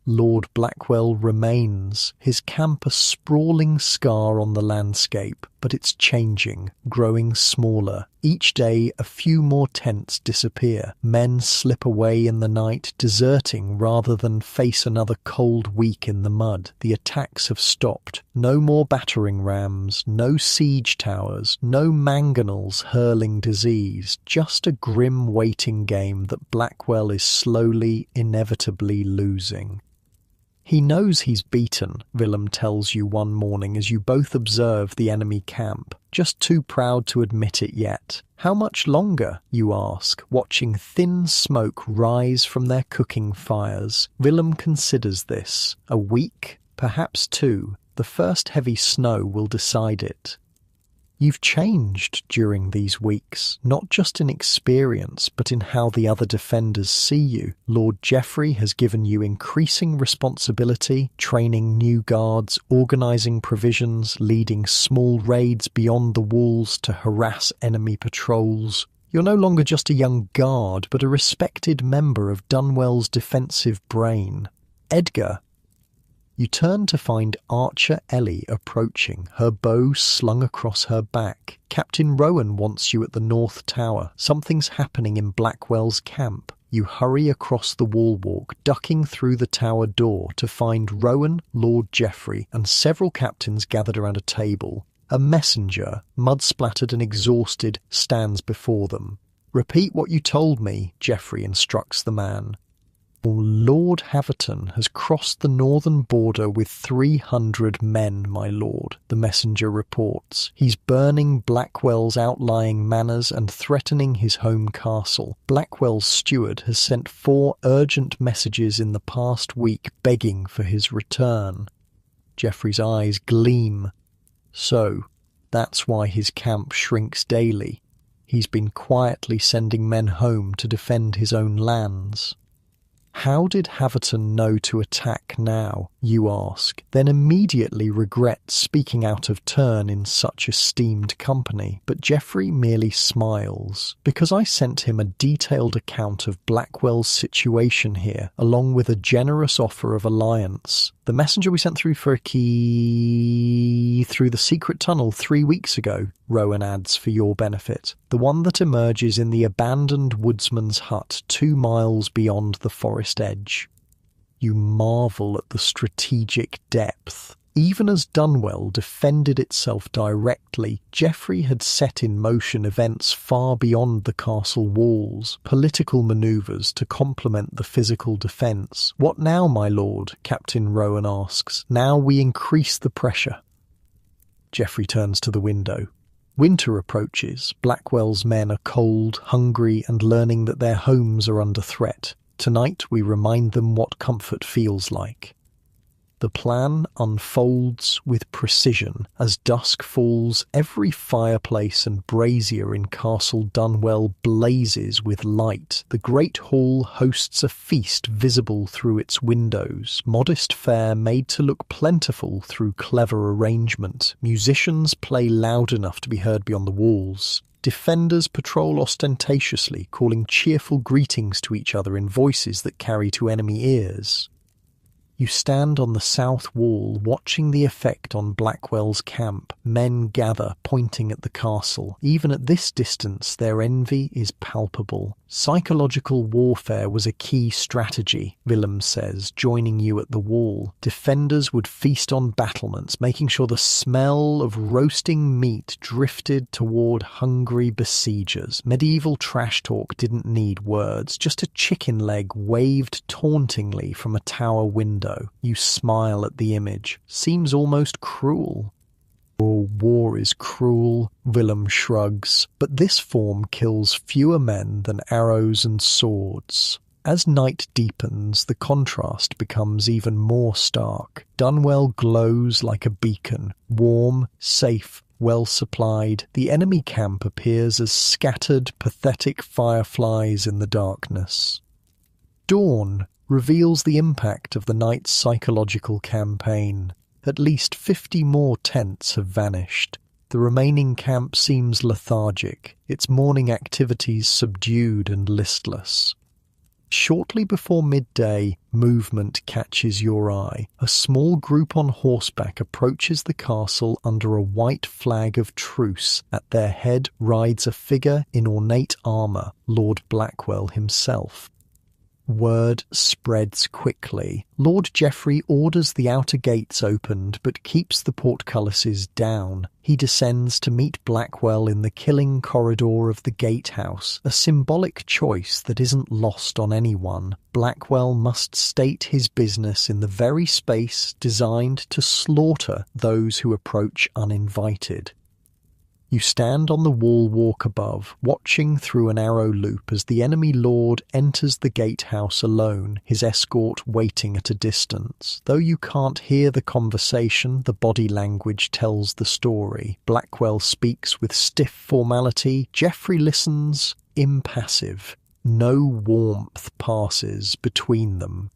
Lord Blackwell remains, his camp a sprawling scar on the landscape, but it's changing, growing smaller. Each day a few more tents disappear. Men slip away in the night, deserting rather than face another cold week in the mud. The attacks have stopped. No more battering rams, no siege towers, no mangonels hurling disease. Just a grim waiting game that Blackwell is slowly, inevitably losing. He knows he's beaten, Willem tells you one morning as you both observe the enemy camp, just too proud to admit it yet. How much longer, you ask, watching thin smoke rise from their cooking fires. Willem considers this. A week, perhaps 2. The first heavy snow will decide it. You've changed during these weeks, not just in experience, but in how the other defenders see you. Lord Geoffrey has given you increasing responsibility, training new guards, organising provisions, leading small raids beyond the walls to harass enemy patrols. You're no longer just a young guard, but a respected member of Dunwell's defensive brain. Edgar. You turn to find Archer Ellie approaching, her bow slung across her back. Captain Rowan wants you at the North Tower. Something's happening in Blackwell's camp. You hurry across the wall walk, ducking through the tower door to find Rowan, Lord Geoffrey, and several captains gathered around a table. A messenger, mud-splattered and exhausted, stands before them. "Repeat what you told me," Geoffrey instructs the man. Lord Haverton has crossed the northern border with 300 men, my lord, the messenger reports. He's burning Blackwell's outlying manors and threatening his home castle. Blackwell's steward has sent 4 urgent messages in the past week begging for his return. Geoffrey's eyes gleam. So, that's why his camp shrinks daily. He's been quietly sending men home to defend his own lands. How did Haverton know to attack now, you ask, then immediately regret speaking out of turn in such esteemed company? But Geoffrey merely smiles, because I sent him a detailed account of Blackwell's situation here, along with a generous offer of alliance. The messenger we sent through for a key through the secret tunnel 3 weeks ago, Rowan adds for your benefit. The one that emerges in the abandoned woodsman's hut 2 miles beyond the forest edge. You marvel at the strategic depth. Even as Dunwell defended itself directly, Geoffrey had set in motion events far beyond the castle walls, political manoeuvres to complement the physical defence. What now, my lord? Captain Rowan asks. Now we increase the pressure. Geoffrey turns to the window. Winter approaches. Blackwell's men are cold, hungry, and learning that their homes are under threat. Tonight we remind them what comfort feels like. The plan unfolds with precision. As dusk falls, every fireplace and brazier in Castle Dunwell blazes with light. The great hall hosts a feast visible through its windows, modest fare made to look plentiful through clever arrangement. Musicians play loud enough to be heard beyond the walls. Defenders patrol ostentatiously, calling cheerful greetings to each other in voices that carry to enemy ears. You stand on the south wall, watching the effect on Blackwell's camp. Men gather, pointing at the castle. Even at this distance, their envy is palpable. Psychological warfare was a key strategy, Willem says, joining you at the wall. Defenders would feast on battlements, making sure the smell of roasting meat drifted toward hungry besiegers. Medieval trash talk didn't need words, just a chicken leg waved tauntingly from a tower window. You smile at the image. Seems almost cruel. War is cruel, Willem shrugs, but this form kills fewer men than arrows and swords. As night deepens, the contrast becomes even more stark. Dunwell glows like a beacon, warm, safe, well supplied. The enemy camp appears as scattered, pathetic fireflies in the darkness. Dawn reveals the impact of the night's psychological campaign. At least 50 more tents have vanished. The remaining camp seems lethargic, its morning activities subdued and listless. Shortly before midday, movement catches your eye. A small group on horseback approaches the castle under a white flag of truce. At their head rides a figure in ornate armour, Lord Blackwell himself. Word spreads quickly. Lord Geoffrey orders the outer gates opened, but keeps the portcullises down. He descends to meet Blackwell in the killing corridor of the gatehouse, a symbolic choice that isn't lost on anyone. Blackwell must state his business in the very space designed to slaughter those who approach uninvited. You stand on the wall walk above, watching through an arrow loop as the enemy lord enters the gatehouse alone, his escort waiting at a distance. Though you can't hear the conversation, the body language tells the story. Blackwell speaks with stiff formality. Geoffrey listens, impassive. No warmth passes between them.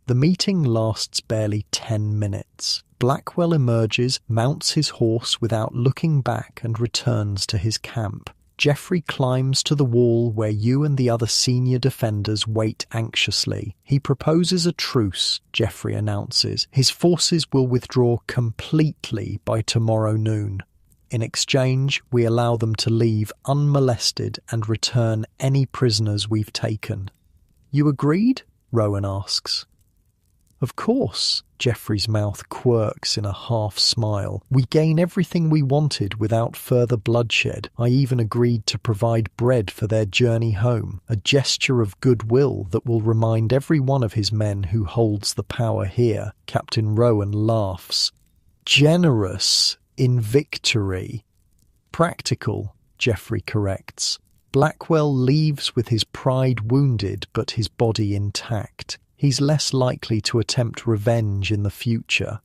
The meeting lasts barely 10 minutes. Blackwell emerges, mounts his horse without looking back and returns to his camp. Geoffrey climbs to the wall where you and the other senior defenders wait anxiously. He proposes a truce, Geoffrey announces. His forces will withdraw completely by tomorrow noon. In exchange, we allow them to leave unmolested and return any prisoners we've taken. You agreed? Rowan asks. Of course, Geoffrey's mouth quirks in a half-smile. We gain everything we wanted without further bloodshed. I even agreed to provide bread for their journey home, a gesture of goodwill that will remind every one of his men who holds the power here. Captain Rowan laughs. Generous in victory. Practical, Geoffrey corrects. Blackwell leaves with his pride wounded but his body intact. He's less likely to attempt revenge in the future.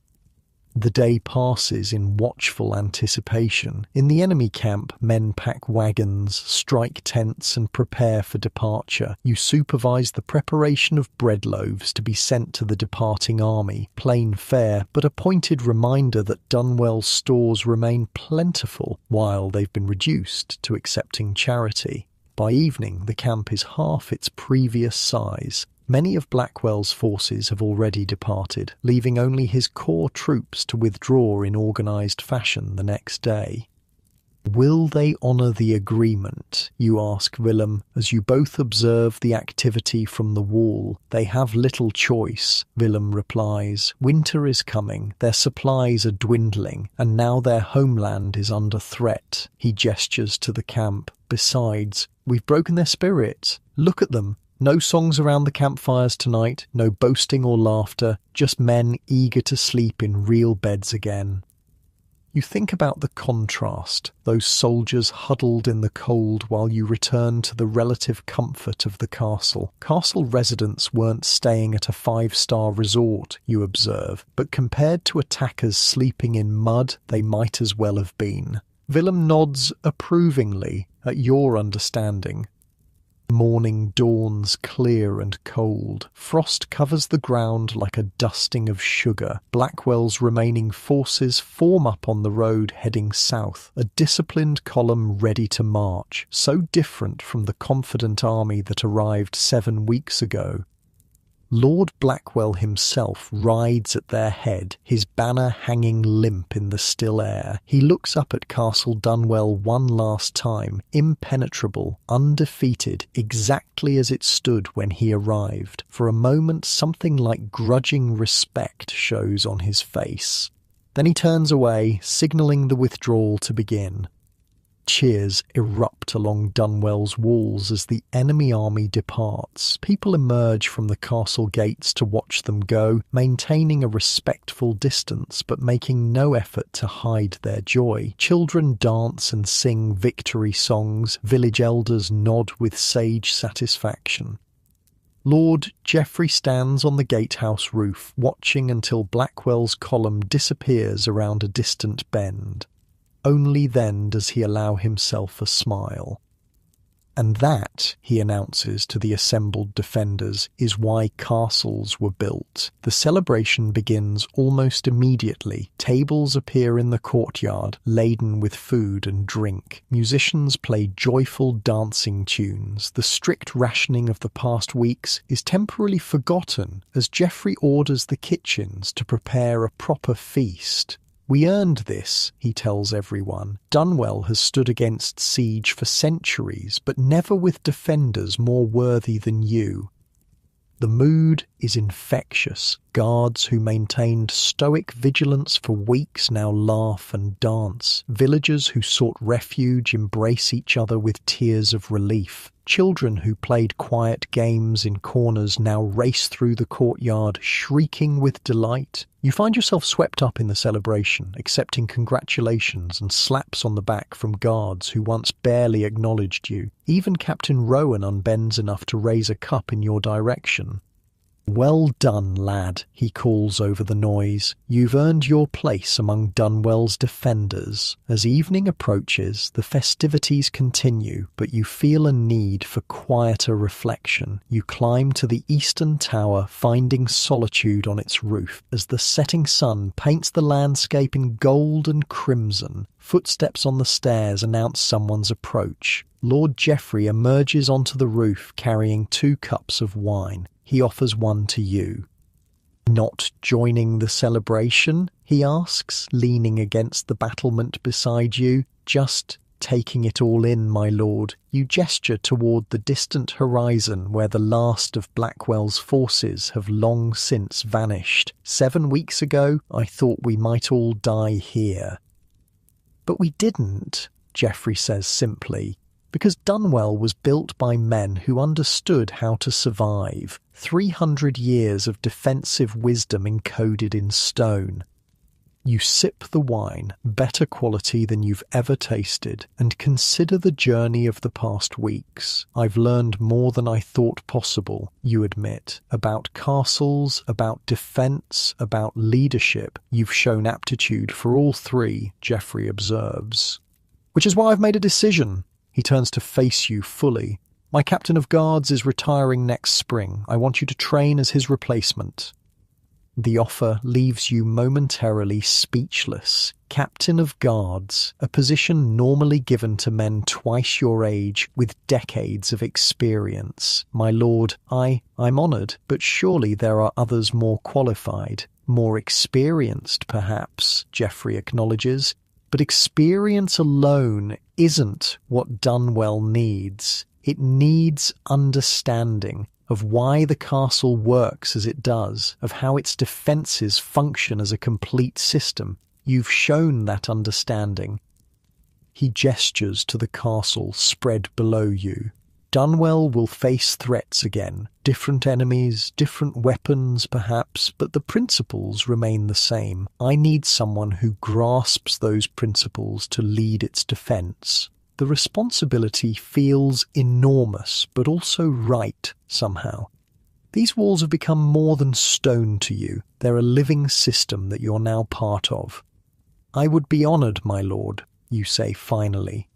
The day passes in watchful anticipation. In the enemy camp, men pack wagons, strike tents, and prepare for departure. You supervise the preparation of bread loaves to be sent to the departing army. Plain fare, but a pointed reminder that Dunwell's stores remain plentiful, while they've been reduced to accepting charity. By evening, the camp is half its previous size. Many of Blackwell's forces have already departed, leaving only his core troops to withdraw in organised fashion the next day. Will they honour the agreement, you ask Willem, as you both observe the activity from the wall. They have little choice, Willem replies. Winter is coming, their supplies are dwindling, and now their homeland is under threat. He gestures to the camp. Besides, we've broken their spirit. Look at them. No songs around the campfires tonight, no boasting or laughter, just men eager to sleep in real beds again. You think about the contrast, those soldiers huddled in the cold while you return to the relative comfort of the castle. Castle residents weren't staying at a 5-star resort, you observe, but compared to attackers sleeping in mud, they might as well have been. Willem nods approvingly at your understanding. Morning dawns clear and cold. Frost covers the ground like a dusting of sugar. Blackwell's remaining forces form up on the road heading south, a disciplined column ready to march, so different from the confident army that arrived 7 weeks ago. Lord Blackwell himself rides at their head, his banner hanging limp in the still air. He looks up at Castle Dunwell one last time, impenetrable, undefeated, exactly as it stood when he arrived. For a moment, something like grudging respect shows on his face. Then he turns away, signalling the withdrawal to begin. Cheers erupt along Dunwell's walls as the enemy army departs. People emerge from the castle gates to watch them go, maintaining a respectful distance but making no effort to hide their joy. Children dance and sing victory songs. Village elders nod with sage satisfaction. Lord Geoffrey stands on the gatehouse roof, watching until Blackwell's column disappears around a distant bend. Only then does he allow himself a smile. And that, he announces to the assembled defenders, is why castles were built. The celebration begins almost immediately. Tables appear in the courtyard, laden with food and drink. Musicians play joyful dancing tunes. The strict rationing of the past weeks is temporarily forgotten as Geoffrey orders the kitchens to prepare a proper feast. We earned this, he tells everyone. Dunwell has stood against siege for centuries, but never with defenders more worthy than you. The mood is infectious. Guards who maintained stoic vigilance for weeks now laugh and dance. Villagers who sought refuge embrace each other with tears of relief. Children who played quiet games in corners now race through the courtyard, shrieking with delight. You find yourself swept up in the celebration, accepting congratulations and slaps on the back from guards who once barely acknowledged you. Even Captain Rowan unbends enough to raise a cup in your direction. "Well done, lad," he calls over the noise. "You've earned your place among Dunwell's defenders." As evening approaches, the festivities continue, but you feel a need for quieter reflection. You climb to the eastern tower, finding solitude on its roof, as the setting sun paints the landscape in gold and crimson. Footsteps on the stairs announce someone's approach. Lord Geoffrey emerges onto the roof carrying 2 cups of wine. He offers one to you. "Not joining the celebration?" he asks, leaning against the battlement beside you. "Just taking it all in, my lord. You gesture toward the distant horizon where the last of Blackwell's forces have long since vanished. 7 weeks ago, I thought we might all die here. But we didn't, Geoffrey says simply, because Dunwell was built by men who understood how to survive. 300 years of defensive wisdom encoded in stone. You sip the wine, better quality than you've ever tasted, and consider the journey of the past weeks. I've learned more than I thought possible, you admit, about castles, about defense, about leadership. You've shown aptitude for all three, Geoffrey observes. Which is why I've made a decision. He turns to face you fully. My captain of guards is retiring next spring. I want you to train as his replacement. The offer leaves you momentarily speechless. Captain of Guards, a position normally given to men twice your age with decades of experience. My lord, I'm honoured, but surely there are others more qualified, more experienced perhaps, Geoffrey acknowledges. But experience alone isn't what Dunwell needs. It needs understanding of why the castle works as it does, of how its defences function as a complete system. You've shown that understanding. He gestures to the castle spread below you. Dunwell will face threats again, different enemies, different weapons perhaps, but the principles remain the same. I need someone who grasps those principles to lead its defence. The responsibility feels enormous, but also right somehow. These walls have become more than stone to you. They're a living system that you're now part of. I would be honoured, my lord, you say finally.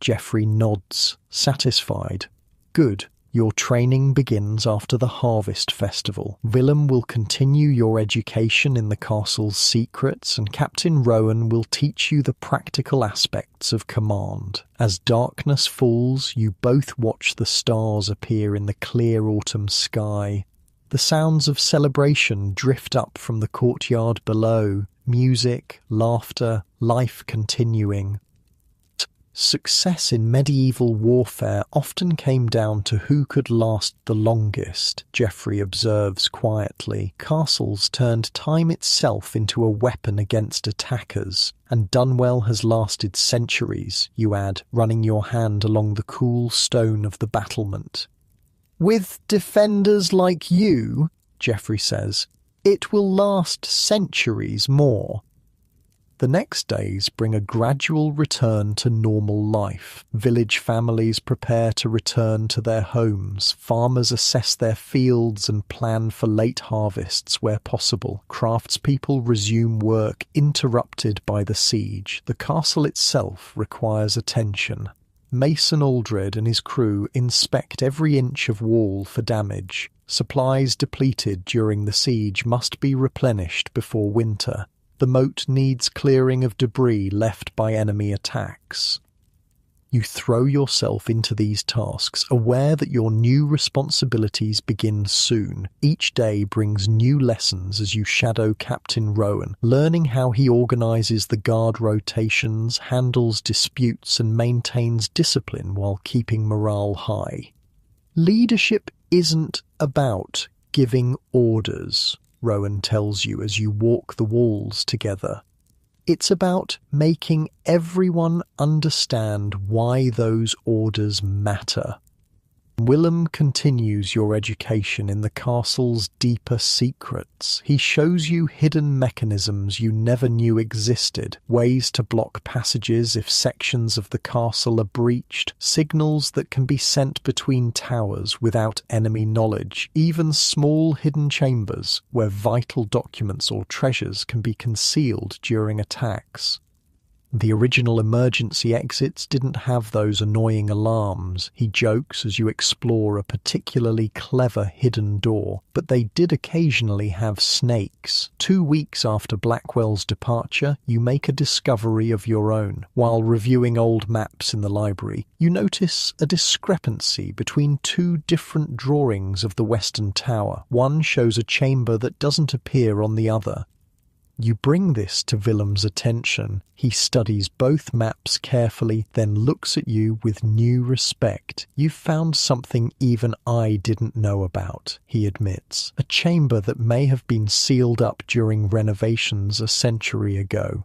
Geoffrey nods, satisfied. Good. Your training begins after the Harvest Festival. Willem will continue your education in the castle's secrets, and Captain Rowan will teach you the practical aspects of command. As darkness falls, you both watch the stars appear in the clear autumn sky. The sounds of celebration drift up from the courtyard below. Music, laughter, life continuing. Success in medieval warfare often came down to who could last the longest, Geoffrey observes quietly. Castles turned time itself into a weapon against attackers, and Dunwell has lasted centuries, you add, running your hand along the cool stone of the battlement. With defenders like you, Geoffrey says, it will last centuries more. The next days bring a gradual return to normal life. Village families prepare to return to their homes. Farmers assess their fields and plan for late harvests where possible. Craftspeople resume work, interrupted by the siege. The castle itself requires attention. Mason Aldred and his crew inspect every inch of wall for damage. Supplies depleted during the siege must be replenished before winter. The moat needs clearing of debris left by enemy attacks. You throw yourself into these tasks, aware that your new responsibilities begin soon. Each day brings new lessons as you shadow Captain Rowan, learning how he organises the guard rotations, handles disputes, and maintains discipline while keeping morale high. Leadership isn't about giving orders, Rowan tells you as you walk the walls together. It's about making everyone understand why those orders matter. Willem continues your education in the castle's deeper secrets. He shows you hidden mechanisms you never knew existed, ways to block passages if sections of the castle are breached, signals that can be sent between towers without enemy knowledge, even small hidden chambers where vital documents or treasures can be concealed during attacks. The original emergency exits didn't have those annoying alarms, he jokes as you explore a particularly clever hidden door, but they did occasionally have snakes. 2 weeks after Blackwell's departure, you make a discovery of your own. While reviewing old maps in the library, you notice a discrepancy between 2 different drawings of the Western Tower. One shows a chamber that doesn't appear on the other. You bring this to Willem's attention. He studies both maps carefully, then looks at you with new respect. "You've found something even I didn't know about," he admits. "A chamber that may have been sealed up during renovations a century ago."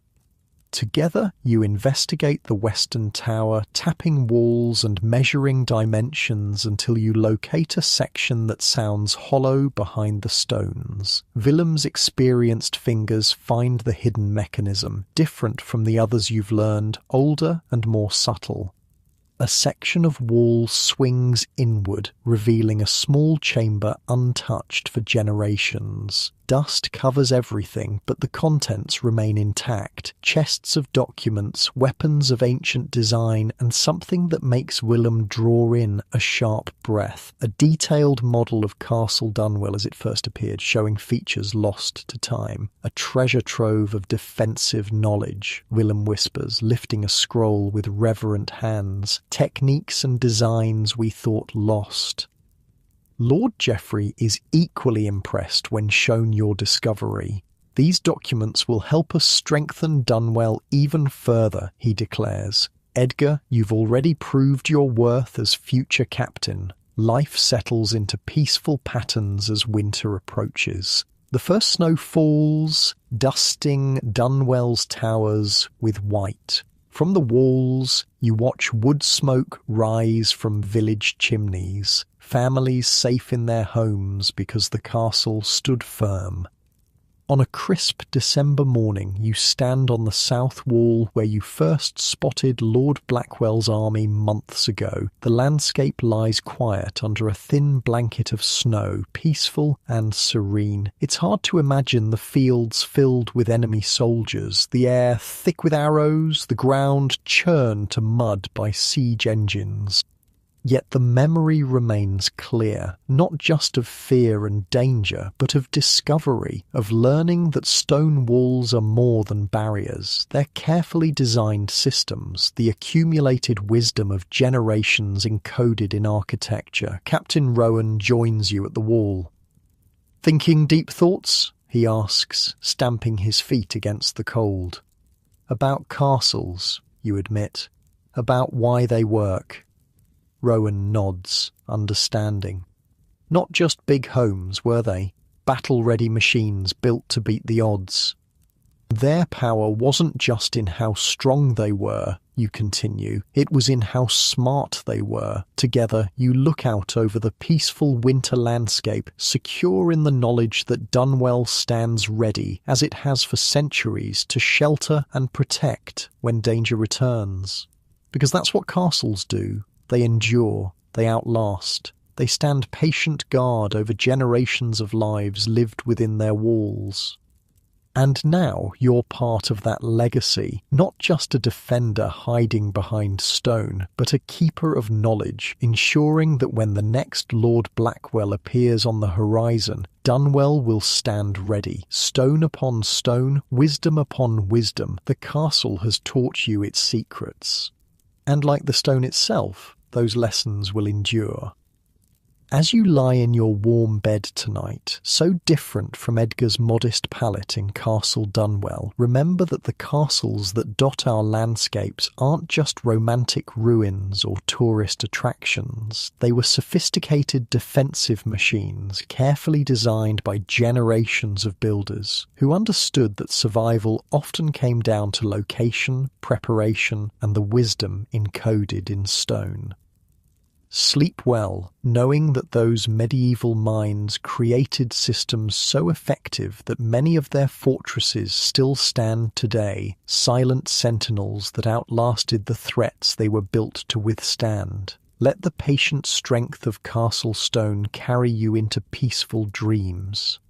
Together, you investigate the western tower, tapping walls and measuring dimensions until you locate a section that sounds hollow behind the stones. Willem's experienced fingers find the hidden mechanism, different from the others you've learned, older and more subtle. A section of wall swings inward, revealing a small chamber untouched for generations. Dust covers everything, but the contents remain intact. Chests of documents, weapons of ancient design, and something that makes Willem draw in a sharp breath. A detailed model of Castle Dunwell as it first appeared, showing features lost to time. "A treasure trove of defensive knowledge," Willem whispers, lifting a scroll with reverent hands. "Techniques and designs we thought lost." Lord Geoffrey is equally impressed when shown your discovery. "These documents will help us strengthen Dunwell even further," he declares. "Edgar, you've already proved your worth as future captain." Life settles into peaceful patterns as winter approaches. The first snow falls, dusting Dunwell's towers with white. From the walls, you watch wood smoke rise from village chimneys, families safe in their homes because the castle stood firm. On a crisp December morning, you stand on the south wall where you first spotted Lord Blackwell's army months ago. The landscape lies quiet under a thin blanket of snow, peaceful and serene. It's hard to imagine the fields filled with enemy soldiers, the air thick with arrows, the ground churned to mud by siege engines. Yet the memory remains clear, not just of fear and danger, but of discovery, of learning that stone walls are more than barriers. They're carefully designed systems, the accumulated wisdom of generations encoded in architecture. Captain Rowan joins you at the wall. "Thinking deep thoughts?" he asks, stamping his feet against the cold. "About castles," you admit. "About why they work." Rowan nods, understanding. Not just big homes, were they? Battle-ready machines built to beat the odds. Their power wasn't just in how strong they were, you continue. It was in how smart they were. Together, you look out over the peaceful winter landscape, secure in the knowledge that Dunwell stands ready, as it has for centuries, to shelter and protect when danger returns. Because that's what castles do. They endure, they outlast, they stand patient guard over generations of lives lived within their walls. And now you're part of that legacy, not just a defender hiding behind stone, but a keeper of knowledge, ensuring that when the next Lord Blackwell appears on the horizon, Dunwell will stand ready. Stone upon stone, wisdom upon wisdom, the castle has taught you its secrets. And like the stone itself, those lessons will endure. As you lie in your warm bed tonight, so different from Edgar's modest pallet in Castle Dunwell, remember that the castles that dot our landscapes aren't just romantic ruins or tourist attractions. They were sophisticated defensive machines, carefully designed by generations of builders, who understood that survival often came down to location, preparation, and the wisdom encoded in stone. Sleep well, knowing that those medieval minds created systems so effective that many of their fortresses still stand today, silent sentinels that outlasted the threats they were built to withstand. Let the patient strength of Castle Stone carry you into peaceful dreams.